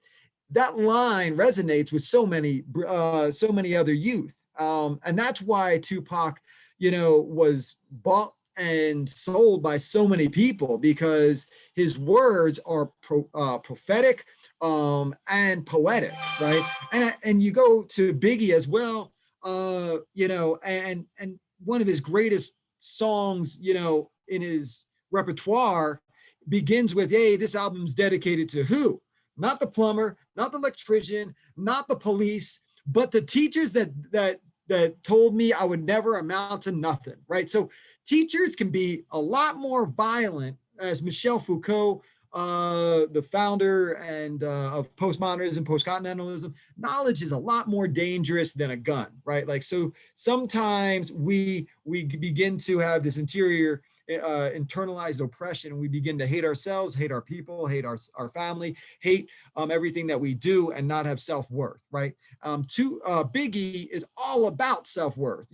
That line resonates with so many other youth. And that's why Tupac, was bought and sold by so many people, because his words are prophetic and poetic, right? And you go to Biggie as well, and one of his greatest songs, in his repertoire begins with, hey, this album's dedicated to who? Not the plumber, not the electrician, not the police, but the teachers that told me I would never amount to nothing, right? So teachers can be a lot more violent, as Michel Foucault, the founder and of postmodernism, postcontinentalism. Knowledge is a lot more dangerous than a gun, right? Like, so sometimes we begin to have this interior internalized oppression, and we begin to hate ourselves, hate our people, hate our family, hate everything that we do, and not have self-worth, right? Biggie is all about self-worth.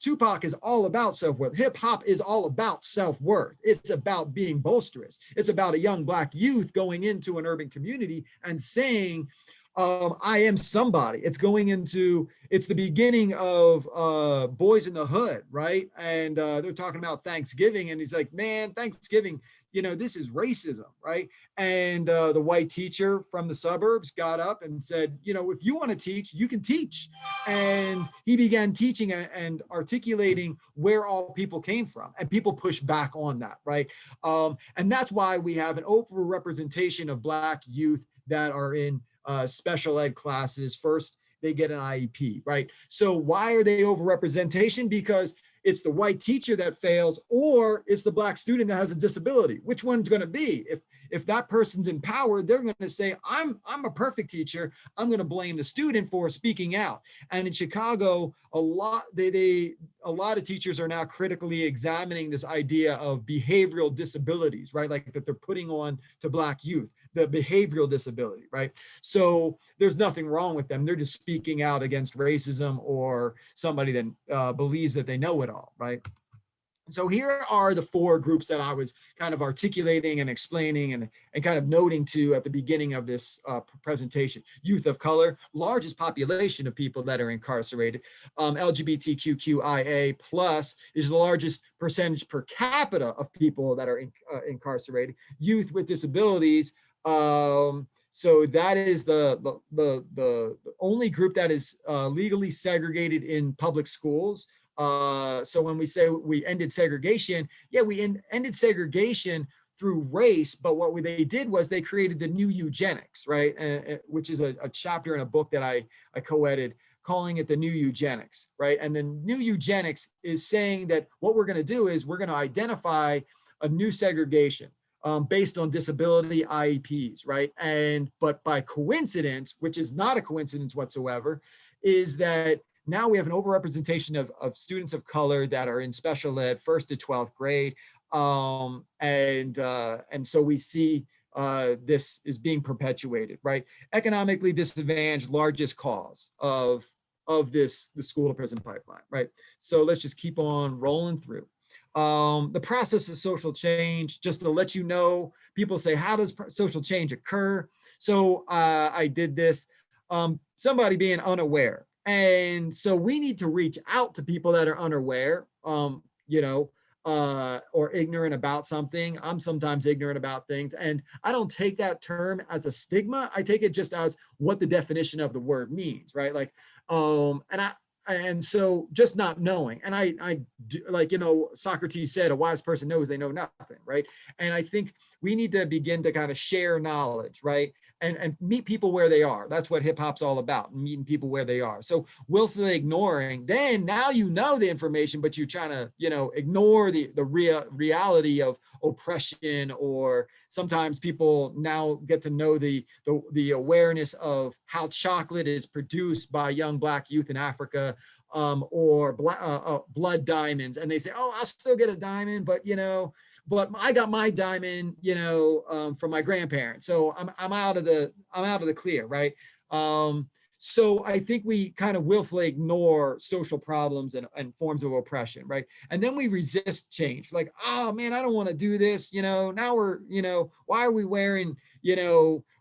Tupac is all about self-worth. Hip hop is all about self-worth. It's about being boisterous. It's about a young Black youth going into an urban community and saying, I am somebody. It's the beginning of Boys in the Hood, right? And they're talking about Thanksgiving, and he's like, man, Thanksgiving, this is racism, right? And the white teacher from the suburbs got up and said, if you want to teach, you can teach. And he began teaching and articulating where all people came from, and people pushed back on that, right? And that's why we have an overrepresentation of Black youth that are in special ed classes. First, they get an IEP, right? So why are they overrepresentation? Because it's the white teacher that fails, or it's the Black student that has a disability. Which one's going to be? If that person's in power, they're going to say, I'm a perfect teacher. I'm going to blame the student for speaking out. And in Chicago, a lot of teachers are now critically examining this idea of behavioral disabilities, right? Like that they're putting on to Black youth, the behavioral disability, right? So there's nothing wrong with them. They're just speaking out against racism or somebody that believes that they know it all, right? So here are the four groups that I was kind of articulating and explaining and kind of noting to at the beginning of this presentation. Youth of color, largest population of people that are incarcerated. LGBTQIA plus is the largest percentage per capita of people that are incarcerated. Youth with disabilities. So that is the only group that is legally segregated in public schools. So when we say we ended segregation, yeah, we ended segregation through race, but what they did was they created the new eugenics, right? Which is a chapter in a book that I co-edited, calling it the new eugenics, right? And the new eugenics is saying that what we're going to do is we're going to identify a new segregation based on disability IEPs, right? But by coincidence, which is not a coincidence whatsoever, is that now we have an overrepresentation of students of color that are in special ed, 1st to 12th grade. And so we see this is being perpetuated, right? Economically disadvantaged, largest cause of the school to prison pipeline, right? So let's just keep on rolling through. The process of social change, just to let you know, people say, how does social change occur? So I did this, somebody being unaware. And so we need to reach out to people that are unaware, or ignorant about something. I'm sometimes ignorant about things. And I don't take that term as a stigma. I take it just as what the definition of the word means, right? Like, and so just not knowing. And I do, like, Socrates said, a wise person knows they know nothing, right? And I think we need to begin to kind of share knowledge, right? And meet people where they are. That's what hip hop's all about, meeting people where they are. So willfully ignoring, then now you know the information, but you're trying to, ignore the reality of oppression, or sometimes people now get to know the awareness of how chocolate is produced by young Black youth in Africa, or blood diamonds. And they say, oh, I'll still get a diamond, but but I got my diamond, from my grandparents. So I'm out of the clear, right? So I think we kind of willfully ignore social problems and forms of oppression, right? And then we resist change. Like, oh man, I don't want to do this. Now we're, why are we wearing,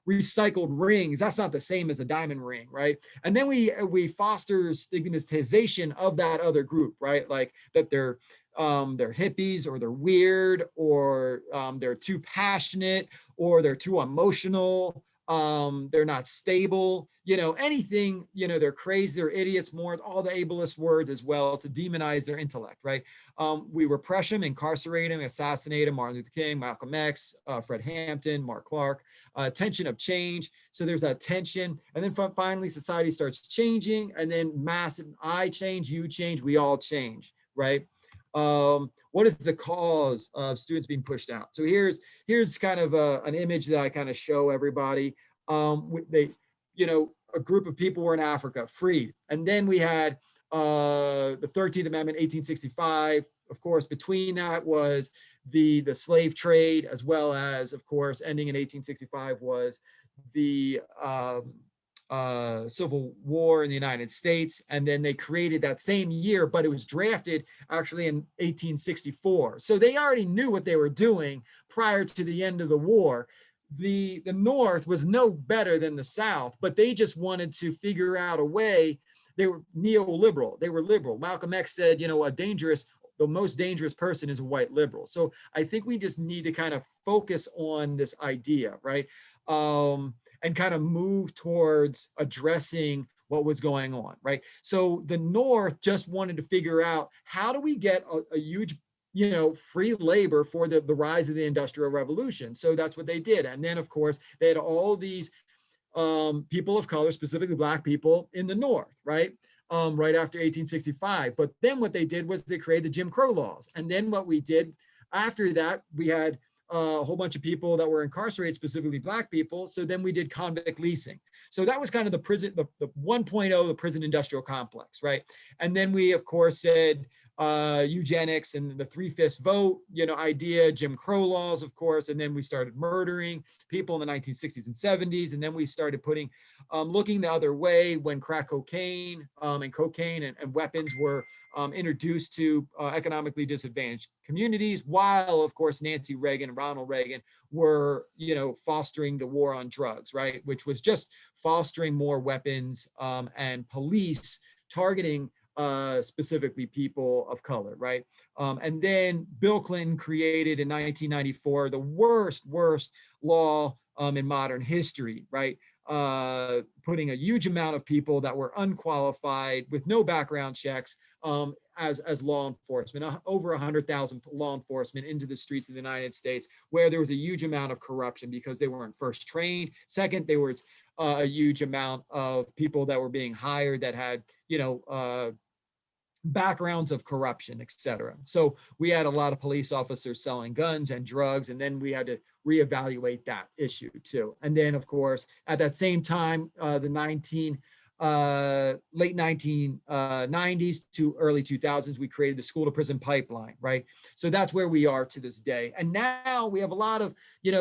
recycled rings? That's not the same as a diamond ring, right? And then we foster stigmatization of that other group, right? Like that they're hippies, or they're weird, or they're too passionate, or they're too emotional, they're not stable, anything, they're crazy, they're idiots, more, all the ableist words as well, to demonize their intellect, right? We repress them, incarcerate them, assassinate them, Martin Luther King, Malcolm X, Fred Hampton, Mark Clark, tension of change. So there's that tension. And then finally, society starts changing, and then massive, I change, you change, we all change, right? What is the cause of students being pushed out? So here's kind of an image that I kind of show everybody. A group of people were in Africa, freed. And then we had the 13th Amendment, 1865. Of course, between that was the slave trade, as well as, of course, ending in 1865 was the Civil War in the United States. And then they created that same year, but it was drafted actually in 1864. So they already knew what they were doing prior to the end of the war. The North was no better than the South, but they just wanted to figure out a way. They were neoliberal. They were liberal. Malcolm X said, the most dangerous person is a white liberal. So I think we just need to kind of focus on this idea, right? And kind of move towards addressing what was going on, right? So the North just wanted to figure out, how do we get a huge, free labor for the rise of the Industrial Revolution? So that's what they did. And then, of course, they had all these people of color, specifically Black people in the North, right? Right after 1865. But then what they did was they created the Jim Crow laws. And then what we did after that, we had a whole bunch of people that were incarcerated, specifically Black people. So then we did convict leasing. So that was kind of the prison, the 1.0, the prison industrial complex, right? And then we, of course, said eugenics and the 3/5 vote, idea, Jim Crow laws, of course. And then we started murdering people in the 1960s and 70s. And then we started looking the other way when crack cocaine and cocaine and weapons were introduced to economically disadvantaged communities, while, of course, Nancy Reagan and Ronald Reagan were, fostering the war on drugs, right? Which was just fostering more weapons and police targeting specifically people of color, right? And then Bill Clinton created in 1994 the worst law in modern history, right? Putting a huge amount of people that were unqualified with no background checks as law enforcement, over 100,000 law enforcement into the streets of the United States, where there was a huge amount of corruption because they weren't first trained. Second, there was a huge amount of people that were being hired that had, backgrounds of corruption, et cetera. So we had a lot of police officers selling guns and drugs, and then we had to reevaluate that issue too. And then, of course, at that same time, the late 1990s to early 2000s, we created the school to prison pipeline, right? So that's where we are to this day. And now we have a lot of,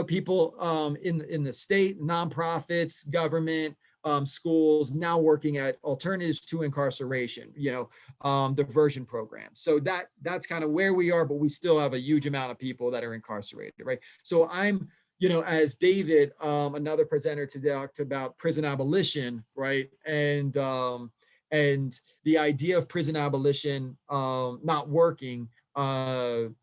people in the state, nonprofits, government, schools now working at alternatives to incarceration, diversion programs. So that's kind of where we are, but we still have a huge amount of people that are incarcerated, right? So I'm, as David, another presenter today, talked about prison abolition, right? And the idea of prison abolition not working. And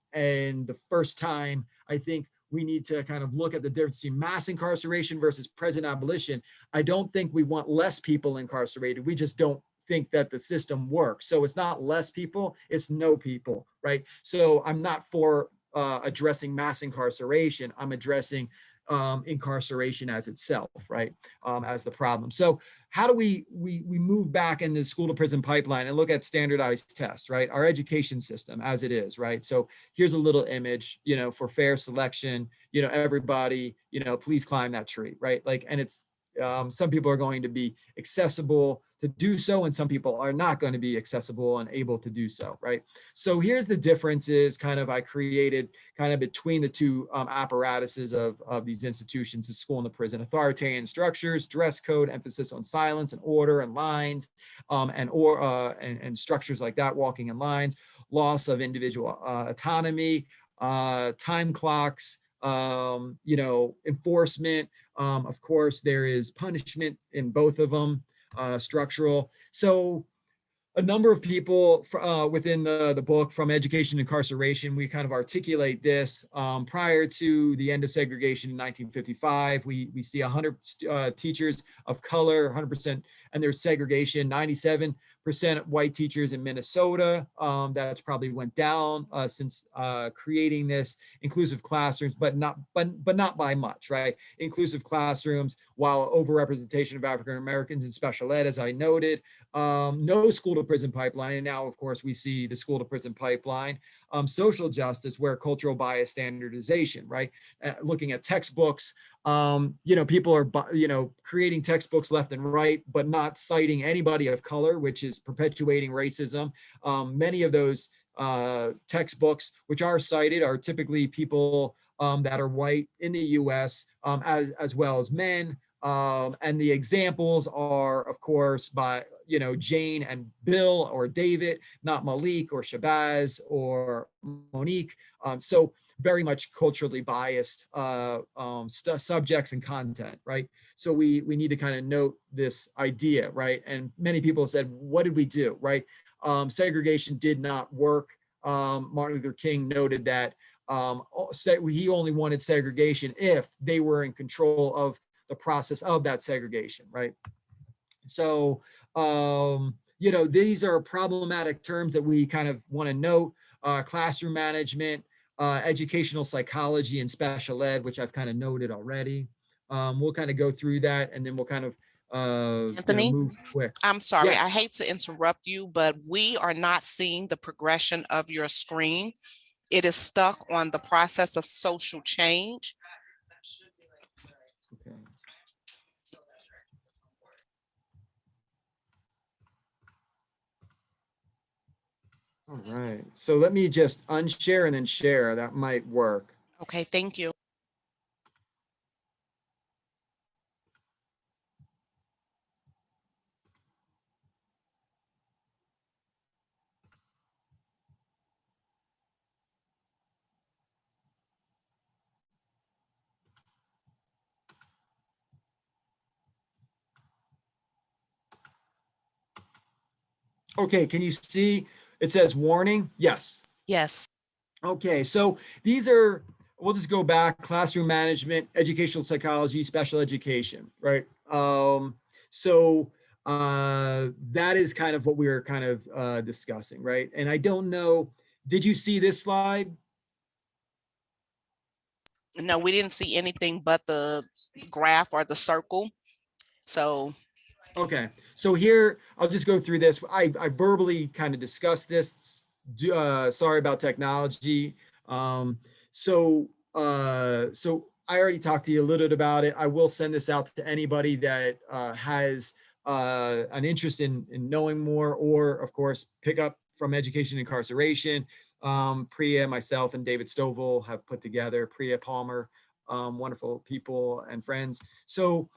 the first time, I think, we need to kind of look at the difference between mass incarceration versus prison abolition. I don't think we want less people incarcerated. We just don't think that the system works. So it's not less people, it's no people, right? So I'm not for addressing mass incarceration. I'm addressing incarceration as itself, right? As the problem. So how do we move back in the school to prison pipeline and look at standardized tests, right? Our education system as it is, right? So here's a little image, for fair selection, everybody, please climb that tree, right? Like, and it's, some people are going to be accessible to do so, and some people are not going to be accessible and able to do so, right? So here's the differences I created between the two apparatuses of these institutions, the school and the prison: authoritarian structures, dress code, emphasis on silence and order and lines, and structures like that, walking in lines, loss of individual autonomy, time clocks, enforcement. Of course, there is punishment in both of them, structural. So a number of people within the book, From Education to Incarceration, we kind of articulate this. Prior to the end of segregation in 1955, we see 100 teachers of color, 100%, and there's segregation, 97% white teachers in Minnesota. That's probably went down since creating this inclusive classrooms, but not by much, right? Inclusive classrooms, while overrepresentation of African Americans in special ed, as I noted, no school to prison pipeline. And now, of course, we see the school to prison pipeline, social justice, where cultural bias standardization, right? Looking at textbooks, people are, creating textbooks left and right, but not citing anybody of color, which is perpetuating racism. Many of those textbooks which are cited are typically people that are white in the US, as well as men. And the examples are, of course, by, Jane and Bill or David, not Malik or Shabazz or Monique. So very much culturally biased subjects and content, right? So we need to kind of note this idea, right? And many people said, what did we do, right? Segregation did not work. Martin Luther King noted that he only wanted segregation if they were in control of the process of that segregation, right? So, these are problematic terms that we kind of want to note: classroom management, educational psychology, and special ed, which I've kind of noted already. We'll kind of go through that, and then we'll kind of Anthony, move quick. I'm sorry, Yes. I hate to interrupt you, but we are not seeing the progression of your screen. It is stuck on the process of social change. Okay. All right, so let me just unshare and then share. That might work. Okay, thank you. Okay, can you see it says warning? Yes. Yes. Okay, so these are, we'll just go back: classroom management, educational psychology, special education, right? So that is kind of what we were kind of discussing, right? And I don't know, did you see this slide? No, we didn't see anything but the graph or the circle. So. Okay, so here, I'll just go through this. I verbally kind of discussed this. Sorry about technology. So I already talked to you a little bit about it. I will send this out to anybody that has an interest in knowing more, or of course, pick up From Education to Incarceration. Priya, myself, and David Stovall have put together. Priya Palmer, wonderful people and friends. So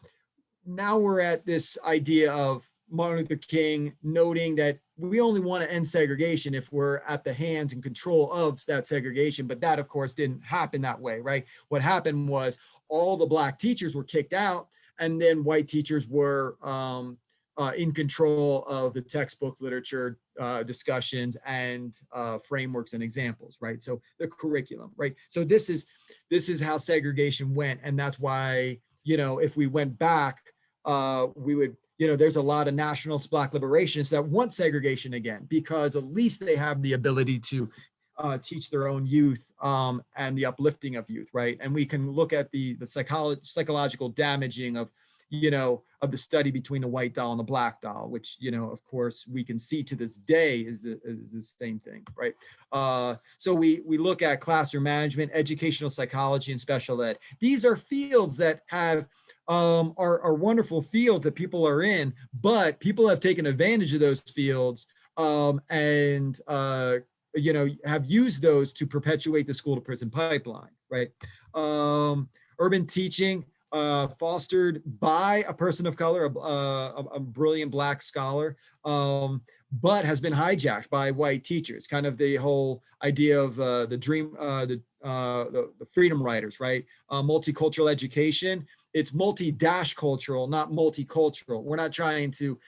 now we're at this idea of Martin Luther King noting that we only want to end segregation if we're at the hands and control of that segregation. But that, of course, didn't happen that way, right? What happened was all the Black teachers were kicked out, and then white teachers were in control of the textbook, literature, discussions, and frameworks and examples, right? So the curriculum, right? So this is how segregation went, and that's why, if we went back, we would, there's a lot of nationalist Black liberationists that want segregation again, because at least they have the ability to teach their own youth and the uplifting of youth, right? And we can look at the psychological damaging of, of the study between the white doll and the black doll, which, of course, we can see to this day is the same thing, right? So we look at classroom management, educational psychology, and special ed. These are fields that have are wonderful fields that people are in, but people have taken advantage of those fields and have used those to perpetuate the school to prison pipeline, right? Urban teaching, fostered by a person of color, a brilliant Black scholar, but has been hijacked by white teachers. Kind of the whole idea of the freedom riders, right? Multicultural education. It's multi-cultural, not multicultural. We're not trying to,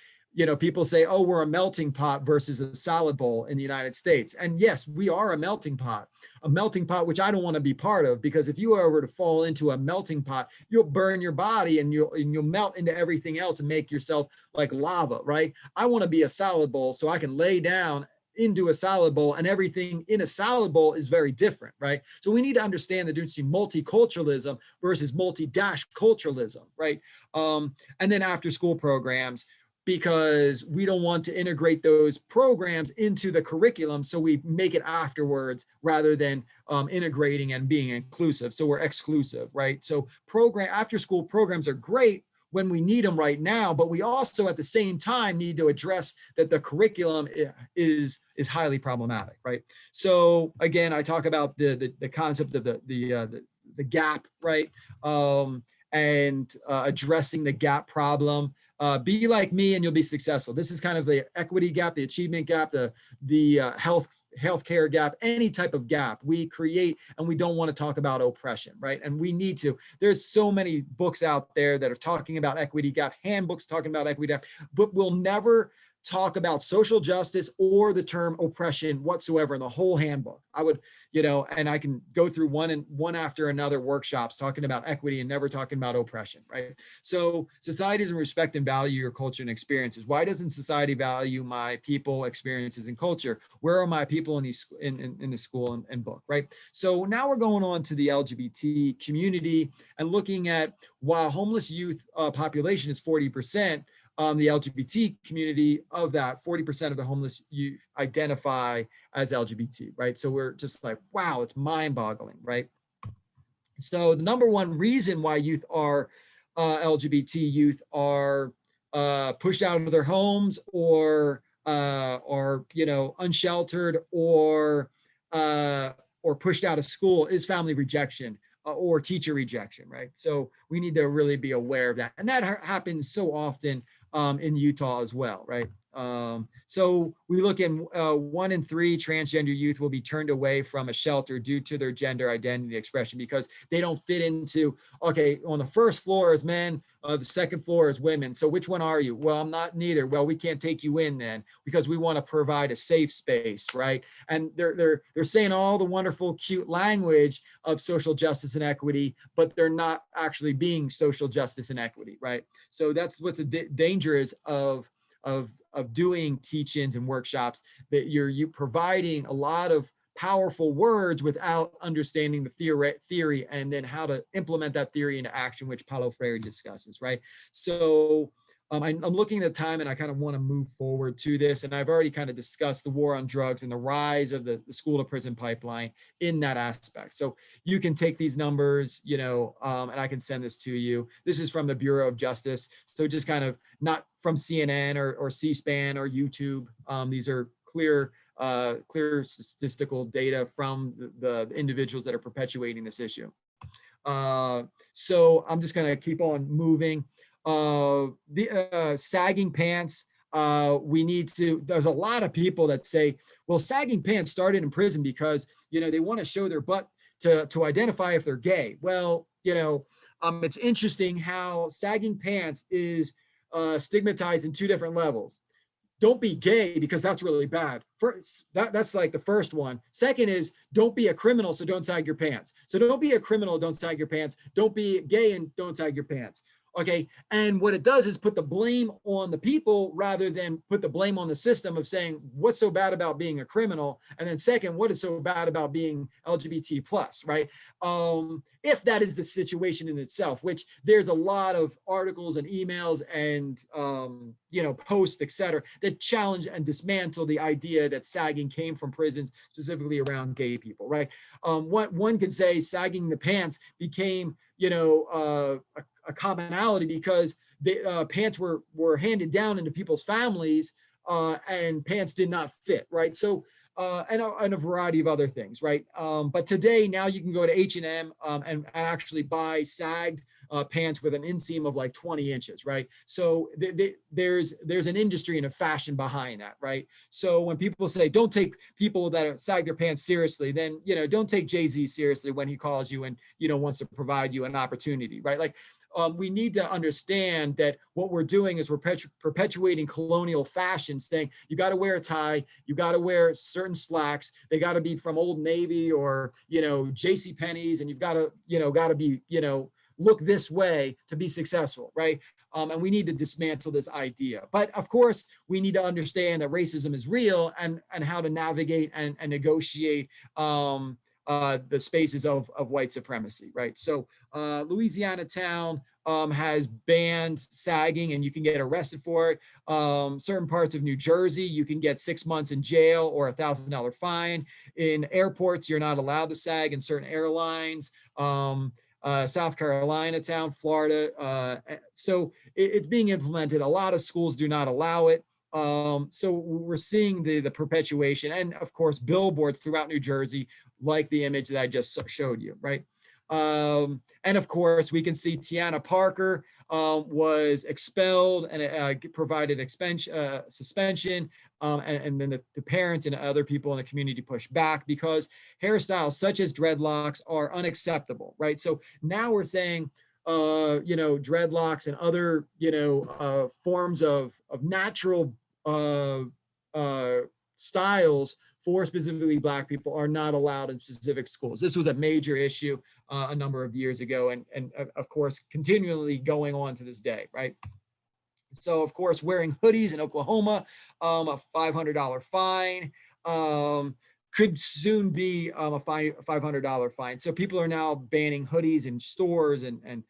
people say, oh, we're a melting pot versus a salad bowl in the United States. And yes, we are a melting pot which I don't want to be part of, because if you were to fall into a melting pot, you'll burn your body and you'll melt into everything else and make yourself like lava, right? I want to be a salad bowl so I can lay down into a salad bowl, and everything in a salad bowl is very different, right? So we need to understand the difference between multiculturalism versus multi-culturalism, right? And then after school programs, because we don't want to integrate those programs into the curriculum, so we make it afterwards rather than integrating and being inclusive. So we're exclusive, right? So after school programs are great when we need them right now, but we also at the same time need to address that the curriculum is highly problematic, right? So again, I talk about the concept of the gap, right? And addressing the gap problem. Be like me and you'll be successful. This is kind of the equity gap, the achievement gap, the healthcare gap, any type of gap we create, and we don't want to talk about oppression, right? And we need to. There's so many books out there that are talking about equity gap, handbooks talking about equity gap, but we'll never talk about social justice or the term oppression whatsoever in the whole handbook. I would, and I can go through one after another workshops talking about equity and never talking about oppression, right? So society doesn't respect and value your culture and experiences. Why doesn't society value my people, experiences, and culture? Where are my people in these in the school and book, right? So now we're going on to the LGBT community and looking at, while homeless youth population is 40%, the LGBT community, of that 40% of the homeless youth identify as LGBT, right? So we're just like, wow, it's mind-boggling, right? So the number one reason why youth are LGBT youth are pushed out of their homes or unsheltered or pushed out of school is family rejection or teacher rejection, right? So we need to really be aware of that, and that happens so often in Utah as well, right? So we look in 1 in 3 transgender youth will be turned away from a shelter due to their gender identity expression because they don't fit into, okay, on the first floor is men, the second floor is women. So which one are you? Well, I'm not neither. Well, we can't take you in then because we want to provide a safe space, right? And they're saying all the wonderful, cute language of social justice and equity, but they're not actually being social justice and equity, right? So that's what the danger is of doing teach-ins and workshops, that you're providing a lot of powerful words without understanding the theory and then how to implement that theory into action, which Paulo Freire discusses, right? So I'm looking at the time and I kind of want to move forward to this. And I've already kind of discussed the war on drugs and the rise of the school to prison pipeline in that aspect. So you can take these numbers, and I can send this to you. This is from the Bureau of Justice. So just kind of not from CNN or C-SPAN or YouTube. These are clear statistical data from the individuals that are perpetuating this issue. So I'm just going to keep on moving. The sagging pants, there's a lot of people that say, well, sagging pants started in prison because, they want to show their butt to identify if they're gay. Well, it's interesting how sagging pants is stigmatized in 2 different levels. Don't be gay because that's really bad. First, that's like the first one. Second is don't be a criminal, so don't sag your pants. So don't be a criminal, don't sag your pants. Don't be gay and don't sag your pants. Okay. And what it does is put the blame on the people rather than put the blame on the system of saying, what's so bad about being a criminal? And then second, what is so bad about being LGBT plus, right? If that is the situation in itself, which there's a lot of articles and emails and, posts, et cetera, that challenge and dismantle the idea that sagging came from prisons, specifically around gay people, right? One could say sagging the pants became, a commonality because the pants were handed down into people's families and pants did not fit, right? So, and a variety of other things, right? But today, now you can go to H&M and actually buy sagged pants with an inseam of like 20 inches, right? So there's an industry and a fashion behind that, right? So when people say, don't take people that sag their pants seriously, then, don't take Jay-Z seriously when he calls you and, wants to provide you an opportunity, right? Like, we need to understand that what we're doing is we're perpetuating colonial fashion, saying you got to wear a tie, you got to wear certain slacks, they got to be from Old Navy or J.C. Penney's, and you've got to be look this way to be successful, right? And we need to dismantle this idea. But of course, we need to understand that racism is real and how to navigate and negotiate the spaces of white supremacy, right? So Louisiana Town has banned sagging and you can get arrested for it. Certain parts of New Jersey, you can get 6 months in jail or $1,000 fine. In airports, you're not allowed to sag in certain airlines. South Carolina Town, Florida. So it's being implemented. A lot of schools do not allow it. So we're seeing the perpetuation and of course billboards throughout New Jersey, like the image that I just showed you, right? And of course we can see Tiana Parker was expelled and provided suspension. And then the parents and other people in the community pushed back because hairstyles such as dreadlocks are unacceptable, right? So now we're saying, dreadlocks and other, forms of natural styles for specifically Black people are not allowed in specific schools. This was a major issue a number of years ago and of course, continually going on to this day, right? So of course, wearing hoodies in Oklahoma, a $500 fine, could soon be a $500 fine. So people are now banning hoodies in stores and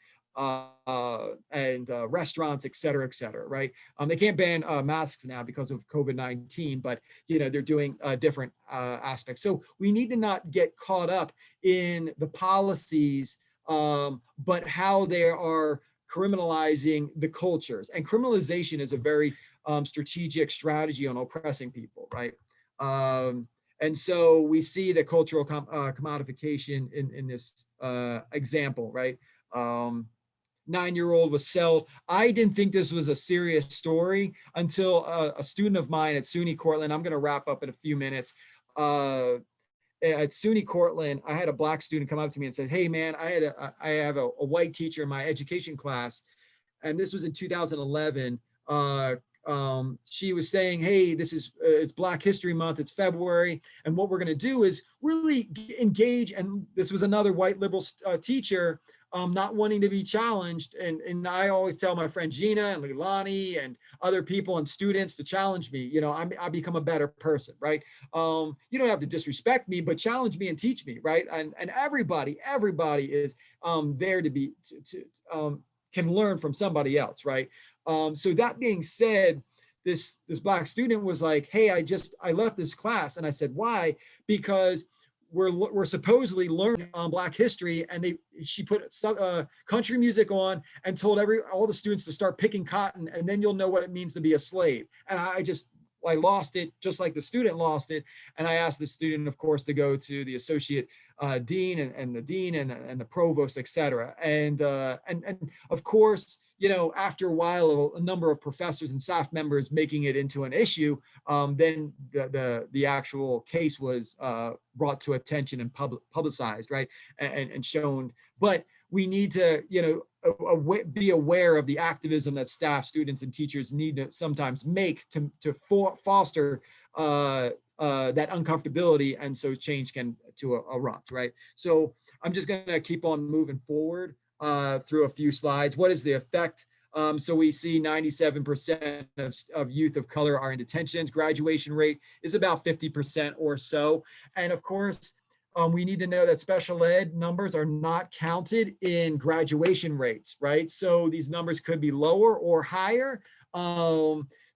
restaurants, et cetera, right? They can't ban masks now because of COVID-19, but they're doing different aspects. So we need to not get caught up in the policies, but how they are criminalizing the cultures. And criminalization is a very strategic strategy on oppressing people, right? And so we see the cultural commodification in this example, right? 9-year-old was sold. I didn't think this was a serious story until a student of mine at SUNY Cortland, I'm going to wrap up in a few minutes. At SUNY Cortland, I had a Black student come up to me and said, hey man, I have a white teacher in my education class. And this was in 2011. She was saying, hey, it's Black History Month, it's February. And what we're going to do is really engage. And this was another white liberal teacher, not wanting to be challenged. And I always tell my friend Gina and Leilani and other people and students to challenge me. I become a better person, right? You don't have to disrespect me, but challenge me and teach me, right? And everybody is there to can learn from somebody else, right? So that being said, this Black student was like, hey, I left this class. And I said, why? Because we're supposedly learning on Black history, and she put country music on and told all the students to start picking cotton, and then you'll know what it means to be a slave. And I lost it, just like the student lost it. And I asked the student, of course, to go to the associate dean and the dean and the provost, et cetera. And of course, after a while, a number of professors and staff members making it into an issue, then the actual case was brought to attention and publicized, right, and shown. But we need to, be aware of the activism that staff, students, and teachers need to sometimes make to foster that uncomfortability, and so change can erupt, right? So I'm just going to keep on moving forward. through a few slides. What is the effect? So we see 97% of youth of color are in detentions. Graduation rate is about 50% or so. And of course, we need to know that special ed numbers are not counted in graduation rates, right? So these numbers could be lower or higher.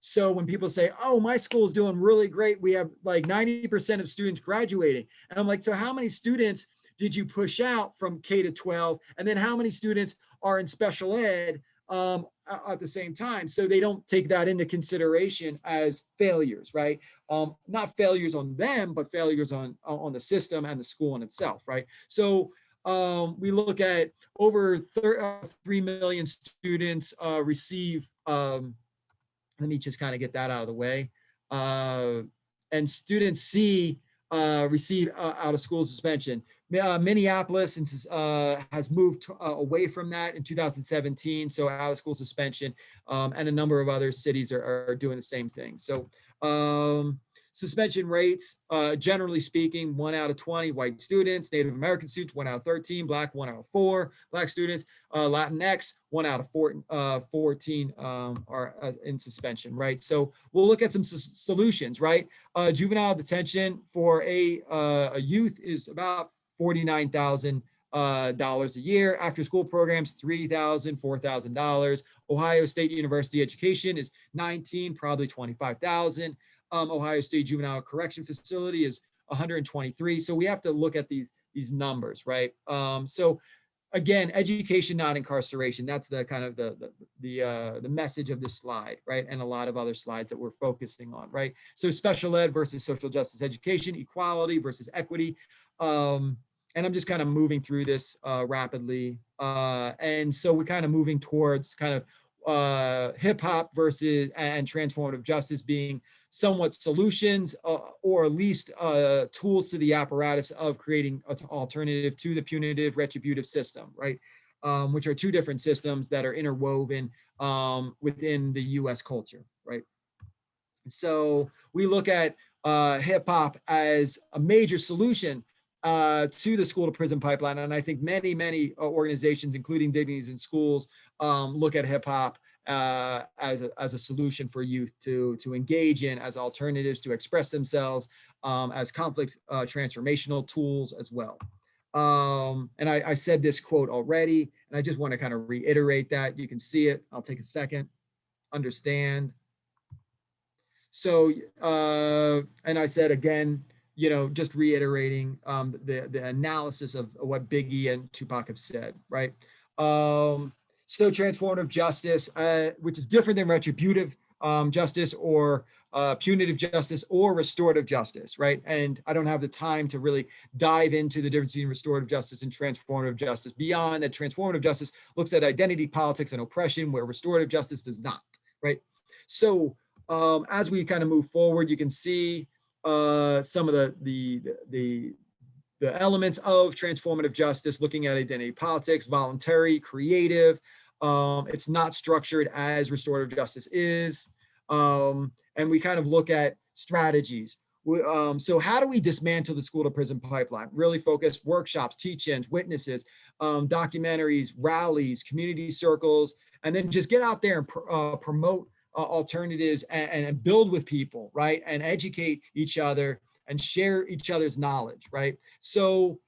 So when people say, oh, my school is doing really great, we have like 90% of students graduating. And I'm like, so how many students did you push out from K to 12? And then how many students are in special ed at the same time? So they don't take that into consideration as failures, right? Not failures on them, but failures on the system and the school in itself, right? So we look at over 3 million students receive, let me just kind of get that out of the way. And students receive out of school suspension. Minneapolis has moved away from that in 2017, so out of school suspension, and a number of other cities are doing the same thing. So suspension rates, generally speaking, 1 out of 20 white students, Native American students, 1 out of 13, Black, 1 out of 4 Black students, Latinx, 1 out of 14 are in suspension, right? So we'll look at some solutions, right? Juvenile detention for a youth is about $49,000 a year. After school programs, $3,000, $4,000. Ohio State University education is 19, probably 25,000. Ohio State Juvenile Correction Facility is 123. So we have to look at these numbers, right? So again, education, not incarceration. That's the kind of the message of this slide, right? And a lot of other slides that we're focusing on, right? So special ed versus social justice education, equality versus equity. And I'm just kind of moving through this rapidly. And so we're kind of moving towards kind of hip hop versus and transformative justice being somewhat solutions or at least tools to the apparatus of creating an alternative to the punitive retributive system, right? Which are two different systems that are interwoven within the US culture, right? So we look at hip hop as a major solution to the school to prison pipeline. And I think many organizations, including Dignities in Schools, look at hip hop as a solution for youth to engage in, as alternatives to express themselves, as conflict transformational tools as well. And I said this quote already, and I just want to kind of reiterate that. You can see it. I'll take a second. Understand. So, and I said again, you know, just reiterating the analysis of what Biggie and Tupac have said, right? So transformative justice, which is different than retributive justice or punitive justice or restorative justice, right? And I don't have the time to really dive into the difference between restorative justice and transformative justice, beyond that transformative justice looks at identity, politics, and oppression, where restorative justice does not, right? So as we kind of move forward, you can see some of the elements of transformative justice, looking at identity politics, voluntary, creative. It's not structured as restorative justice is. And we kind of look at strategies. So how do we dismantle the school to prison pipeline? Really focus workshops, teach-ins, witnesses, documentaries, rallies, community circles, and then just get out there and promote alternatives and build with people, right? And educate each other and share each other's knowledge, right? So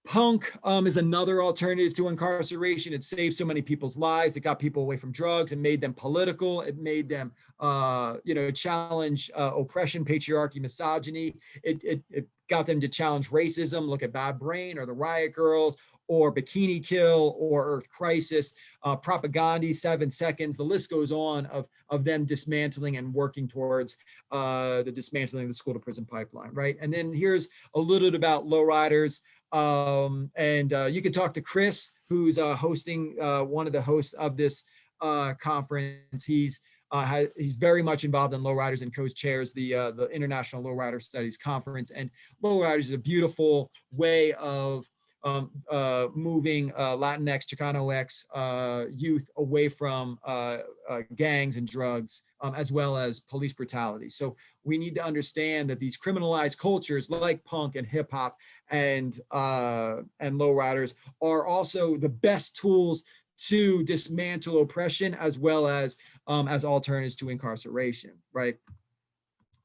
punk is another alternative to incarceration. It saved so many people's lives. It got people away from drugs. It made them political. It made them, challenge oppression, patriarchy, misogyny. It got them to challenge racism. Look at Bad Brain or the Riot Girls or Bikini Kill or Earth Crisis, Propaganda, 7 Seconds. The list goes on of them dismantling and working towards the dismantling of the school to prison pipeline, right? And then here's a little bit about lowriders. You can talk to Chris, who's hosting one of the hosts of this conference. He's very much involved in lowriders and co-chairs the International Lowrider Studies Conference. And lowriders is a beautiful way of moving Latinx, Chicano-X youth away from gangs and drugs, as well as police brutality. So we need to understand that these criminalized cultures like punk and hip hop and lowriders are also the best tools to dismantle oppression, as well as alternatives to incarceration, right?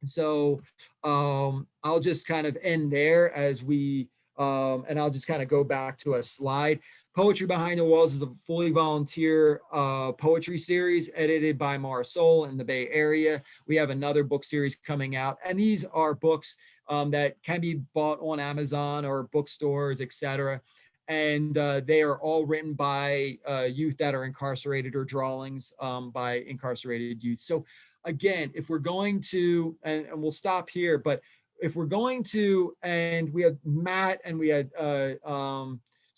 So I'll just kind of end there as we, and I'll just kind of go back to a slide. Poetry Behind the Walls is a fully volunteer poetry series edited by Marisol in the Bay Area. We have another book series coming out, and these are books that can be bought on Amazon or bookstores, etc. And they are all written by youth that are incarcerated, or drawings by incarcerated youth. So again, if we're going to, and we'll stop here, but if we're going to, and we had Matt and we had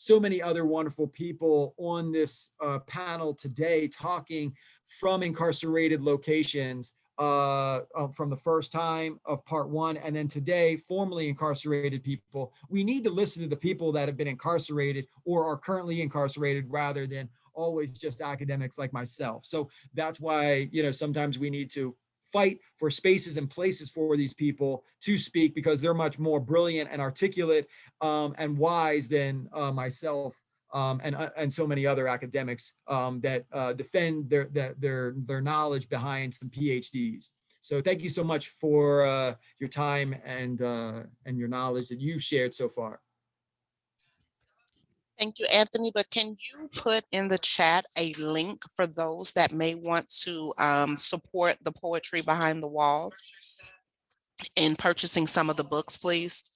so many other wonderful people on this panel today talking from incarcerated locations from the first time of part one, and then today, formerly incarcerated people. We need to listen to the people that have been incarcerated or are currently incarcerated, rather than always just academics like myself. So that's why, sometimes we need to fight for spaces and places for these people to speak, because they're much more brilliant and articulate and wise than myself and so many other academics that defend their knowledge behind some PhDs. So thank you so much for your time and your knowledge that you've shared so far. Thank you, Anthony, but can you put in the chat a link for those that may want to support the Poetry Behind the Walls in purchasing some of the books, please?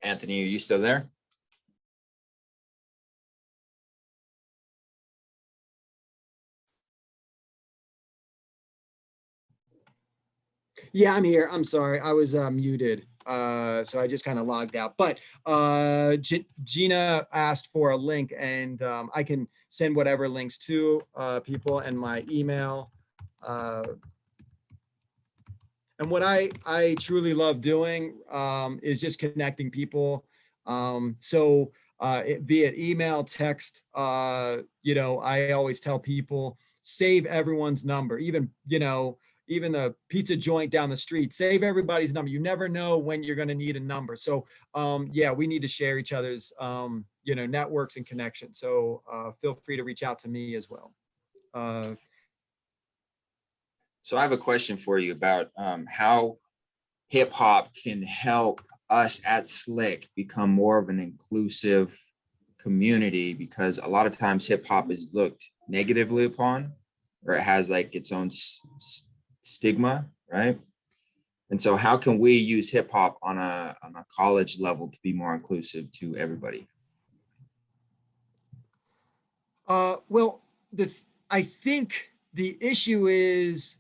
Anthony, are you still there? Yeah, I'm here. I'm sorry. I was muted. So I just kind of logged out. But Gina asked for a link, and I can send whatever links to people, and my email. And what I truly love doing is just connecting people. So be it email, text, I always tell people, save everyone's number, even the pizza joint down the street, save everybody's number. You never know when you're going to need a number. So yeah, we need to share each other's, networks and connections. So feel free to reach out to me as well. So I have a question for you about how hip hop can help us at SLIC become more of an inclusive community, because a lot of times hip hop is looked negatively upon, or it has like its own stigma, right? And so how can we use hip hop on a college level to be more inclusive to everybody? Well, I think the issue is,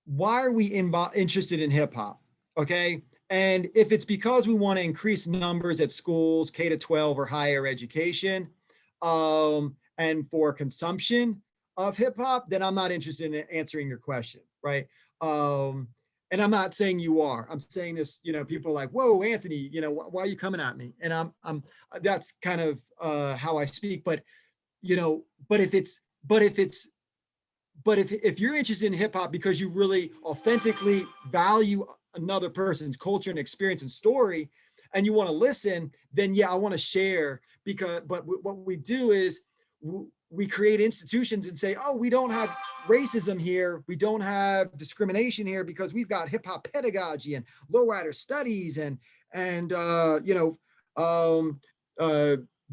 why are we interested in hip hop? Okay. And if it's because we want to increase numbers at schools, K-12 or higher education, and for consumption of hip hop, then I'm not interested in answering your question, right? And I'm not saying you are. I'm saying this, people are like, whoa, Anthony, why are you coming at me? And I'm that's kind of how I speak. But if you're interested in hip hop because you really authentically value another person's culture and experience and story, and you want to listen, then yeah, I want to share. But what we do is we create institutions and say, oh, we don't have racism here, we don't have discrimination here, because we've got hip hop pedagogy and lowrider studies and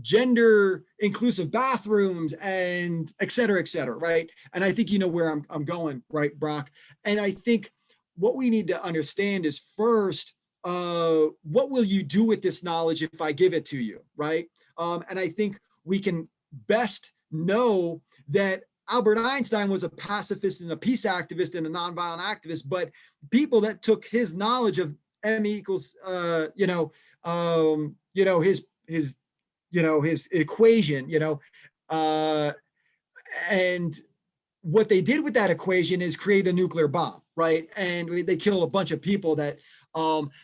gender inclusive bathrooms and et cetera, right? And I think you know where I'm going, right, Brock? And I think what we need to understand is first, what will you do with this knowledge if I give it to you, right? And I think we can best know that Albert Einstein was a pacifist and a peace activist and a nonviolent activist, but people that took his knowledge of M equals, his equation, and what they did with that equation is create a nuclear bomb, right? And they kill a bunch of people that,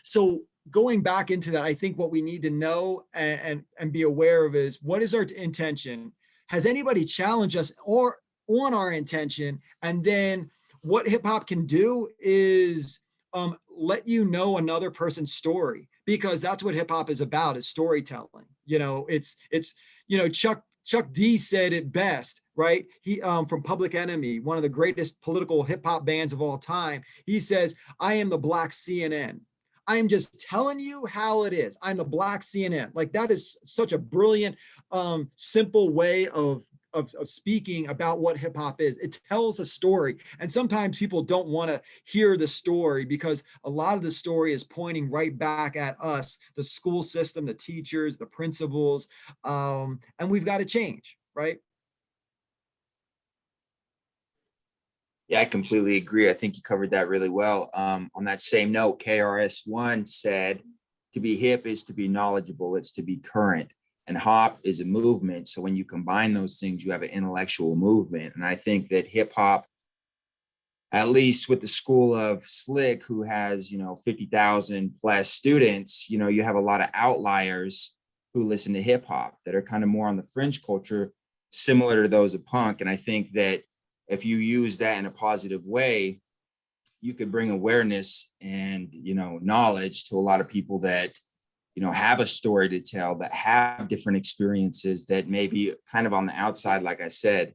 so going back into that, I think what we need to know and be aware of is, what is our intention? Has anybody challenged us or on our intention? And then what hip hop can do is let you know another person's story, because that's what hip hop is about, is storytelling. It's Chuck D said it best, right? He from Public Enemy, one of the greatest political hip hop bands of all time. He says, "I am the Black CNN. I am just telling you how it is. I'm the Black CNN." Like, that is such a brilliant, simple way of speaking about what hip hop is. It tells a story. And sometimes people don't want to hear the story, because a lot of the story is pointing right back at us, the school system, the teachers, the principals, and we've got to change, right? Yeah, I completely agree. I think you covered that really well. On that same note, KRS-One said, to be hip is to be knowledgeable, it's to be current. And hop is a movement. So when you combine those things, you have an intellectual movement. And I think that hip hop, at least with the school of Slick, who has, 50,000 plus students, you have a lot of outliers who listen to hip hop that are kind of more on the fringe culture, similar to those of punk. And I think that if you use that in a positive way, you could bring awareness and, knowledge to a lot of people that, have a story to tell, that have different experiences that may be kind of on the outside, like I said.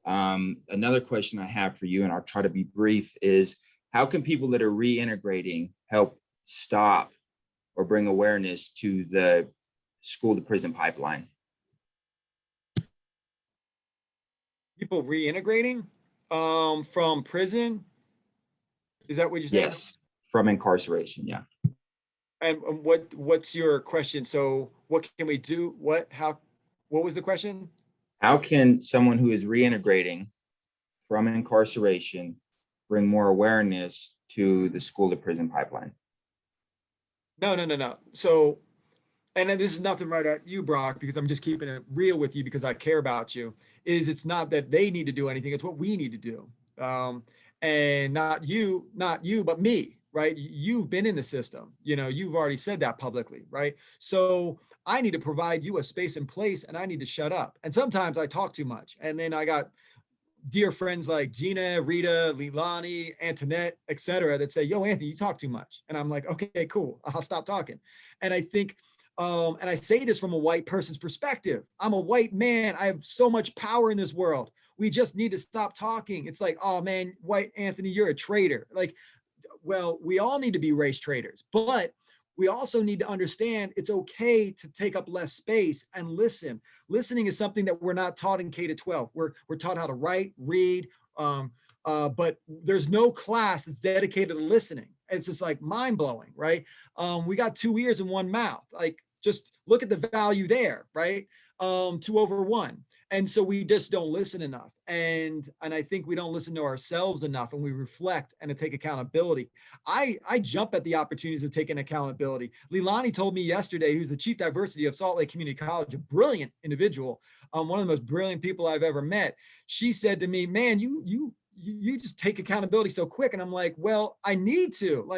Another question I have for you, and I'll try to be brief, is how can people that are reintegrating help stop or bring awareness to the school to prison pipeline? People reintegrating from prison? Is that what you're saying? Yes, from incarceration, yeah. And what's your question? So what can we do? What was the question? How can someone who is reintegrating from incarceration bring more awareness to the school to prison pipeline? No. So, and then this is nothing right at you, Brock, because I'm just keeping it real with you because I care about you, is it's not that they need to do anything, it's what we need to do. And not you, but me, right? You've been in the system, you've already said that publicly, right? So I need to provide you a space and place, and I need to shut up. And sometimes I talk too much. And then I got dear friends like Gina, Rita, Leilani, Antoinette, et cetera, that say, "Yo, Anthony, you talk too much." And I'm like, okay, cool, I'll stop talking. And I think, and I say this from a white person's perspective. I'm a white man. I have so much power in this world. We just need to stop talking. It's like, oh man, white Anthony, you're a traitor. Like, well, we all need to be race traitors, but we also need to understand it's okay to take up less space and listen. Listening is something that we're not taught in K to 12. We're taught how to write, read, but there's no class that's dedicated to listening. It's just like mind blowing, right? We got 2 ears and 1 mouth. Like, just look at the value there, right? 2/1. And so we just don't listen enough. And I think we don't listen to ourselves enough, and we reflect and to take accountability. I jump at the opportunities of taking accountability. Leilani told me yesterday, who's the chief diversity of Salt Lake Community College, a brilliant individual, one of the most brilliant people I've ever met. She said to me, "Man, you just take accountability so quick." And I'm like, well, I need to.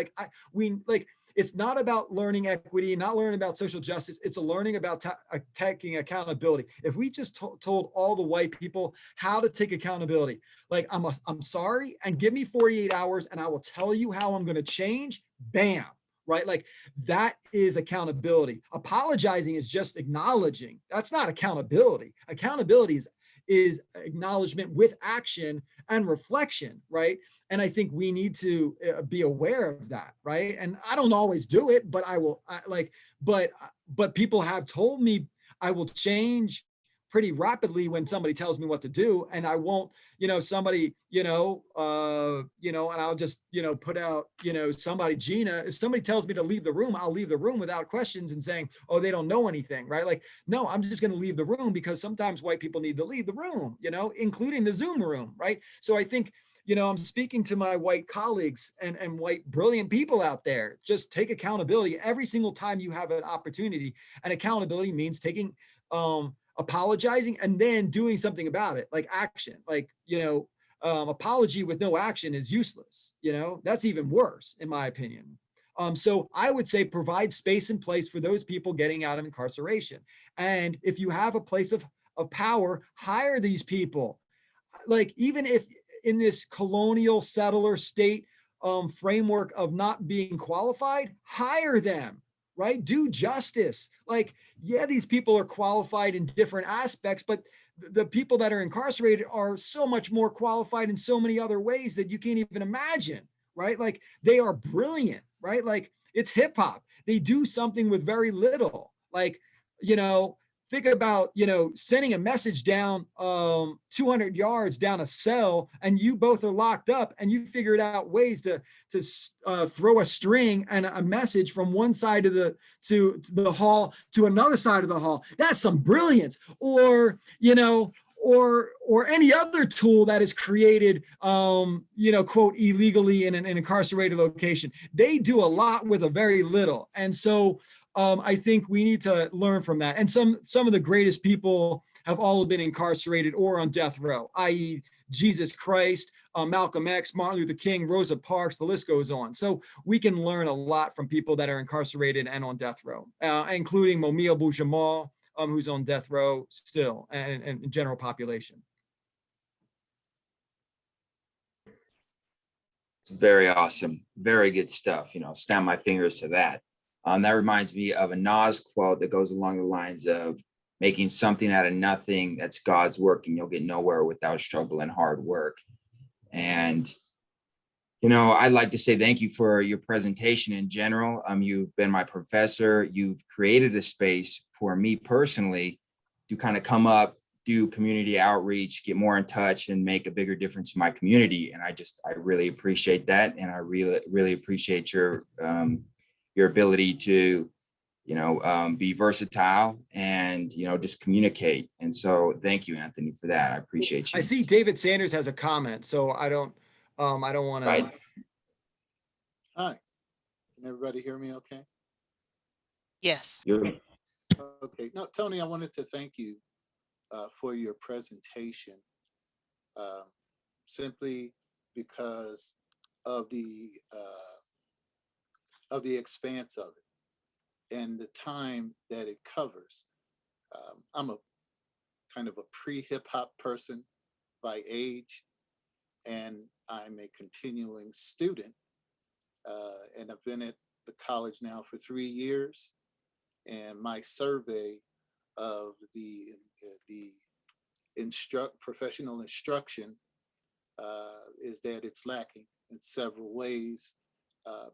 It's not about learning equity, not learning about social justice. It's a learning about taking accountability. If we just told all the white people how to take accountability, like, I'm sorry, and give me 48 hours and I will tell you how I'm going to change, bam, right? Like, that is accountability. Apologizing is just acknowledging. That's not accountability. Accountability is acknowledgement with action and reflection, right? And I think we need to be aware of that, right? And I don't always do it, but but people have told me I will change pretty rapidly when somebody tells me what to do, and I won't, somebody, and I'll just, put out, somebody, Gina, if somebody tells me to leave the room, I'll leave the room without questions and saying, oh, they don't know anything, right? Like, no, I'm just going to leave the room because sometimes white people need to leave the room, including the Zoom room, right? So I think, I'm speaking to my white colleagues and white brilliant people out there. Just take accountability every single time you have an opportunity. And accountability means taking, apologizing and then doing something about it, like action. Like, apology with no action is useless. That's even worse, in my opinion. So I would say provide space and place for those people getting out of incarceration. And if you have a place of power, hire these people. Like, even if in this colonial settler state framework of not being qualified, hire them, right? Do justice. Like, yeah, these people are qualified in different aspects, but the people that are incarcerated are so much more qualified in so many other ways that you can't even imagine, right? Like, they are brilliant, right? Like, it's hip hop. They do something with very little. Like, think about, sending a message down 200 yards down a cell, and you both are locked up, and you figured out ways to throw a string and a message from one side of the hall to another side of the hall. That's some brilliance. Or, or any other tool that is created, quote, illegally in an incarcerated location. They do a lot with a very little. And so I think we need to learn from that. And some of the greatest people have all been incarcerated or on death row, i.e. Jesus Christ, Malcolm X, Martin Luther King, Rosa Parks, the list goes on. So we can learn a lot from people that are incarcerated and on death row, including Mumia Abu-Jamal, who's on death row still, and general population. It's very awesome. Very good stuff. Snap my fingers to that. That reminds me of a Nas quote that goes along the lines of making something out of nothing. That's God's work, and you'll get nowhere without struggle and hard work. And, I'd like to say thank you for your presentation in general. You've been my professor. You've created a space for me personally to kind of come up, do community outreach, get more in touch, and make a bigger difference in my community. And I really appreciate that. And I really appreciate your ability to, be versatile and, just communicate. And so thank you, Anthony, for that. I appreciate you. I see David Sanders has a comment, so I don't want to. Right. Hi, can everybody hear me okay? Yes. Okay. No, Tony, I wanted to thank you for your presentation, simply because of the expanse of it and the time that it covers. I'm a kind of a pre-hip hop person by age, and I'm a continuing student, and I've been at the college now for 3 years. And my survey of the professional instruction is that it's lacking in several ways,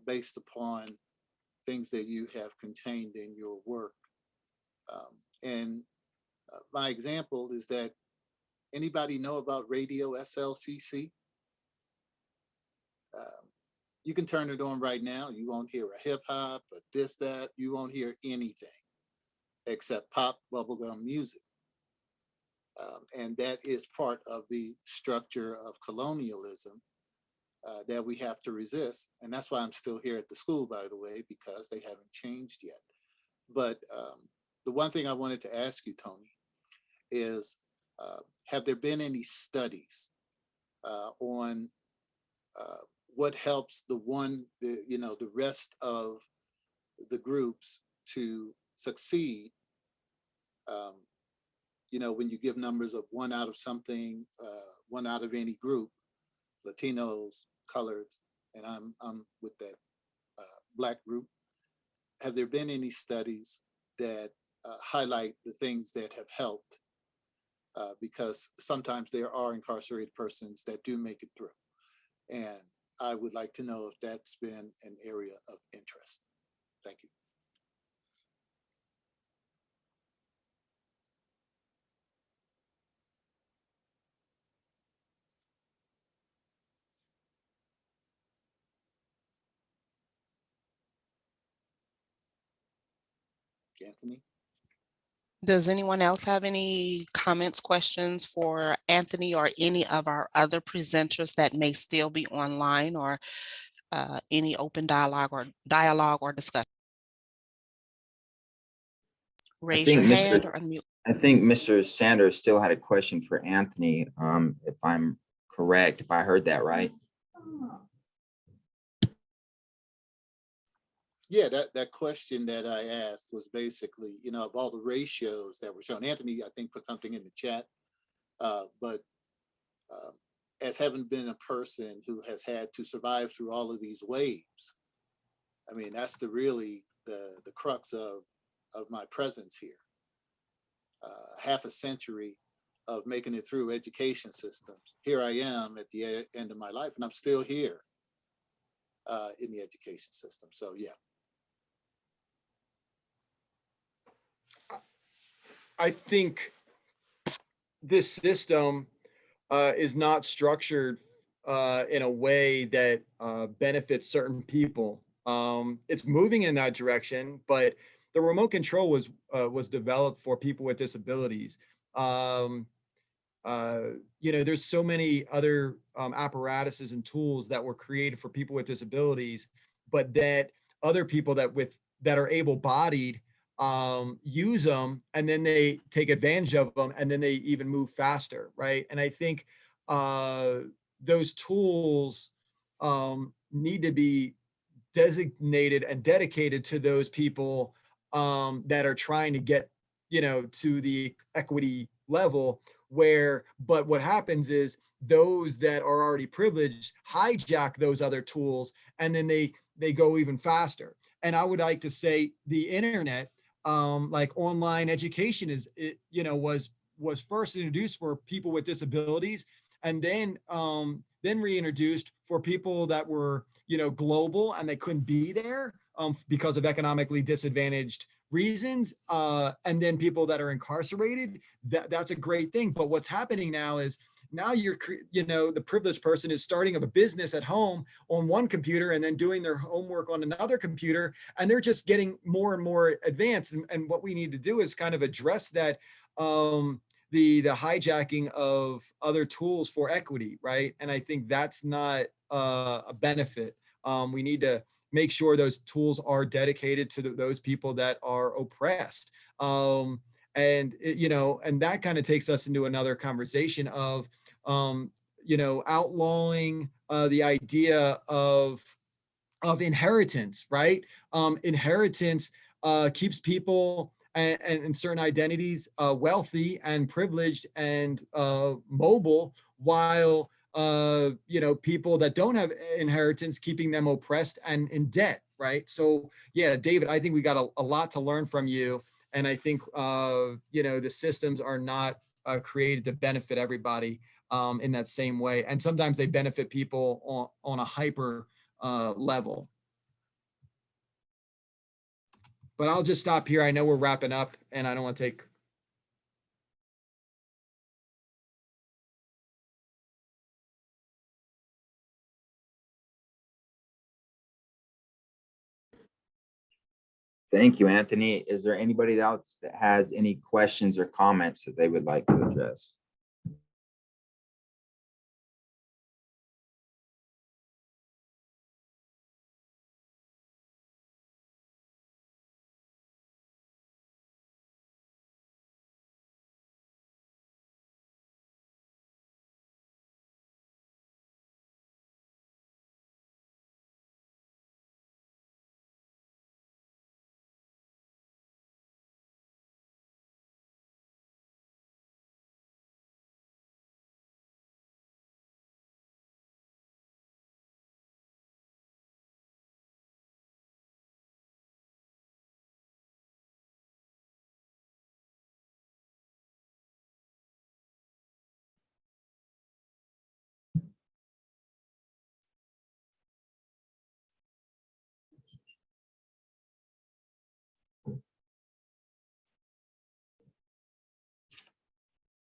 based upon things that you have contained in your work. And my example is that, anybody know about radio SLCC? You can turn it on right now. You won't hear a hip hop, a this, that. You won't hear anything except pop, bubblegum music. And that is part of the structure of colonialism that we have to resist. And that's why I'm still here at the school, by the way, because they haven't changed yet. But the one thing I wanted to ask you, Tony, is have there been any studies on what helps the rest of the groups to succeed? When you give numbers of 1 out of something, 1 out of any group, Latinos, coloreds, and I'm with that Black group. Have there been any studies that highlight the things that have helped? Because sometimes there are incarcerated persons that do make it through. And I would like to know if that's been an area of interest. Thank you. Anthony. Does anyone else have any comments, questions for Anthony or any of our other presenters that may still be online, or any open dialogue or discussion? Raise your hand or unmute. I think Mr. Sanders still had a question for Anthony, if I'm correct, if I heard that right. Yeah, that question that I asked was basically, of all the ratios that were shown, Anthony, I think, put something in the chat, but as having been a person who has had to survive through all of these waves, I mean, that's really the crux of my presence here. Half a century of making it through education systems. Here I am at the end of my life, and I'm still here in the education system. So yeah. I think this system is not structured in a way that benefits certain people. It's moving in that direction, but the remote control was developed for people with disabilities. There's so many other apparatuses and tools that were created for people with disabilities, but that other people that are able-bodied use them, and then they take advantage of them, and then they even move faster, right? And I think those tools need to be designated and dedicated to those people that are trying to get, to the equity level, but what happens is those that are already privileged hijack those other tools, and then they go even faster. And I would like to say the internet, like online education was first introduced for people with disabilities, and then reintroduced for people that were, global and they couldn't be there because of economically disadvantaged reasons, and then people that are incarcerated. That's a great thing. But what's happening now is the privileged person is starting up a business at home on one computer and then doing their homework on another computer, and they're just getting more and more advanced. And what we need to do is kind of address that, the hijacking of other tools for equity, right? And I think that's not a benefit. We need to make sure those tools are dedicated to those people that are oppressed. And that kind of takes us into another conversation of, outlawing the idea of inheritance, right? Inheritance keeps people and certain identities wealthy and privileged and mobile, while people that don't have inheritance, keeping them oppressed and in debt, right? So yeah, David, I think we got a lot to learn from you. And I think, the systems are not created to benefit everybody in that same way. And sometimes they benefit people on a hyper level. But I'll just stop here. I know we're wrapping up and I don't want to take. Thank you, Anthony. Is there anybody else that has any questions or comments that they would like to address?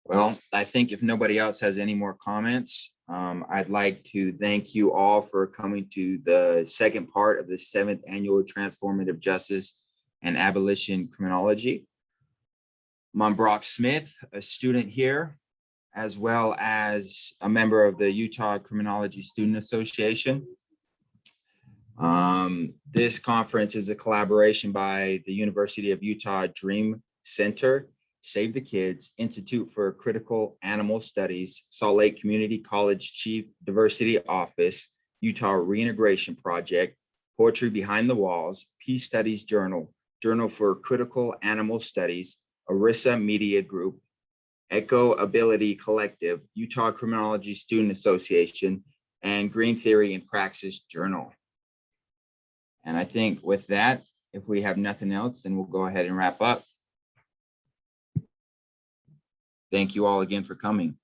Well, I think if nobody else has any more comments, I'd like to thank you all for coming to the second part of the 7th annual Transformative Justice and Abolition Criminology. Brock Smith, a student here, as well as a member of the Utah Criminology Student Association. This conference is a collaboration by the University of Utah Dream Center, Save the Kids, Institute for Critical Animal Studies, Salt Lake Community College Chief Diversity Office, Utah Reintegration Project, Poetry Behind the Walls, Peace Studies Journal, Journal for Critical Animal Studies, Arisa Media Group, Echo Ability Collective, Utah Criminology Student Association, and Green Theory and Praxis Journal. And I think with that, if we have nothing else, then we'll go ahead and wrap up. Thank you all again for coming.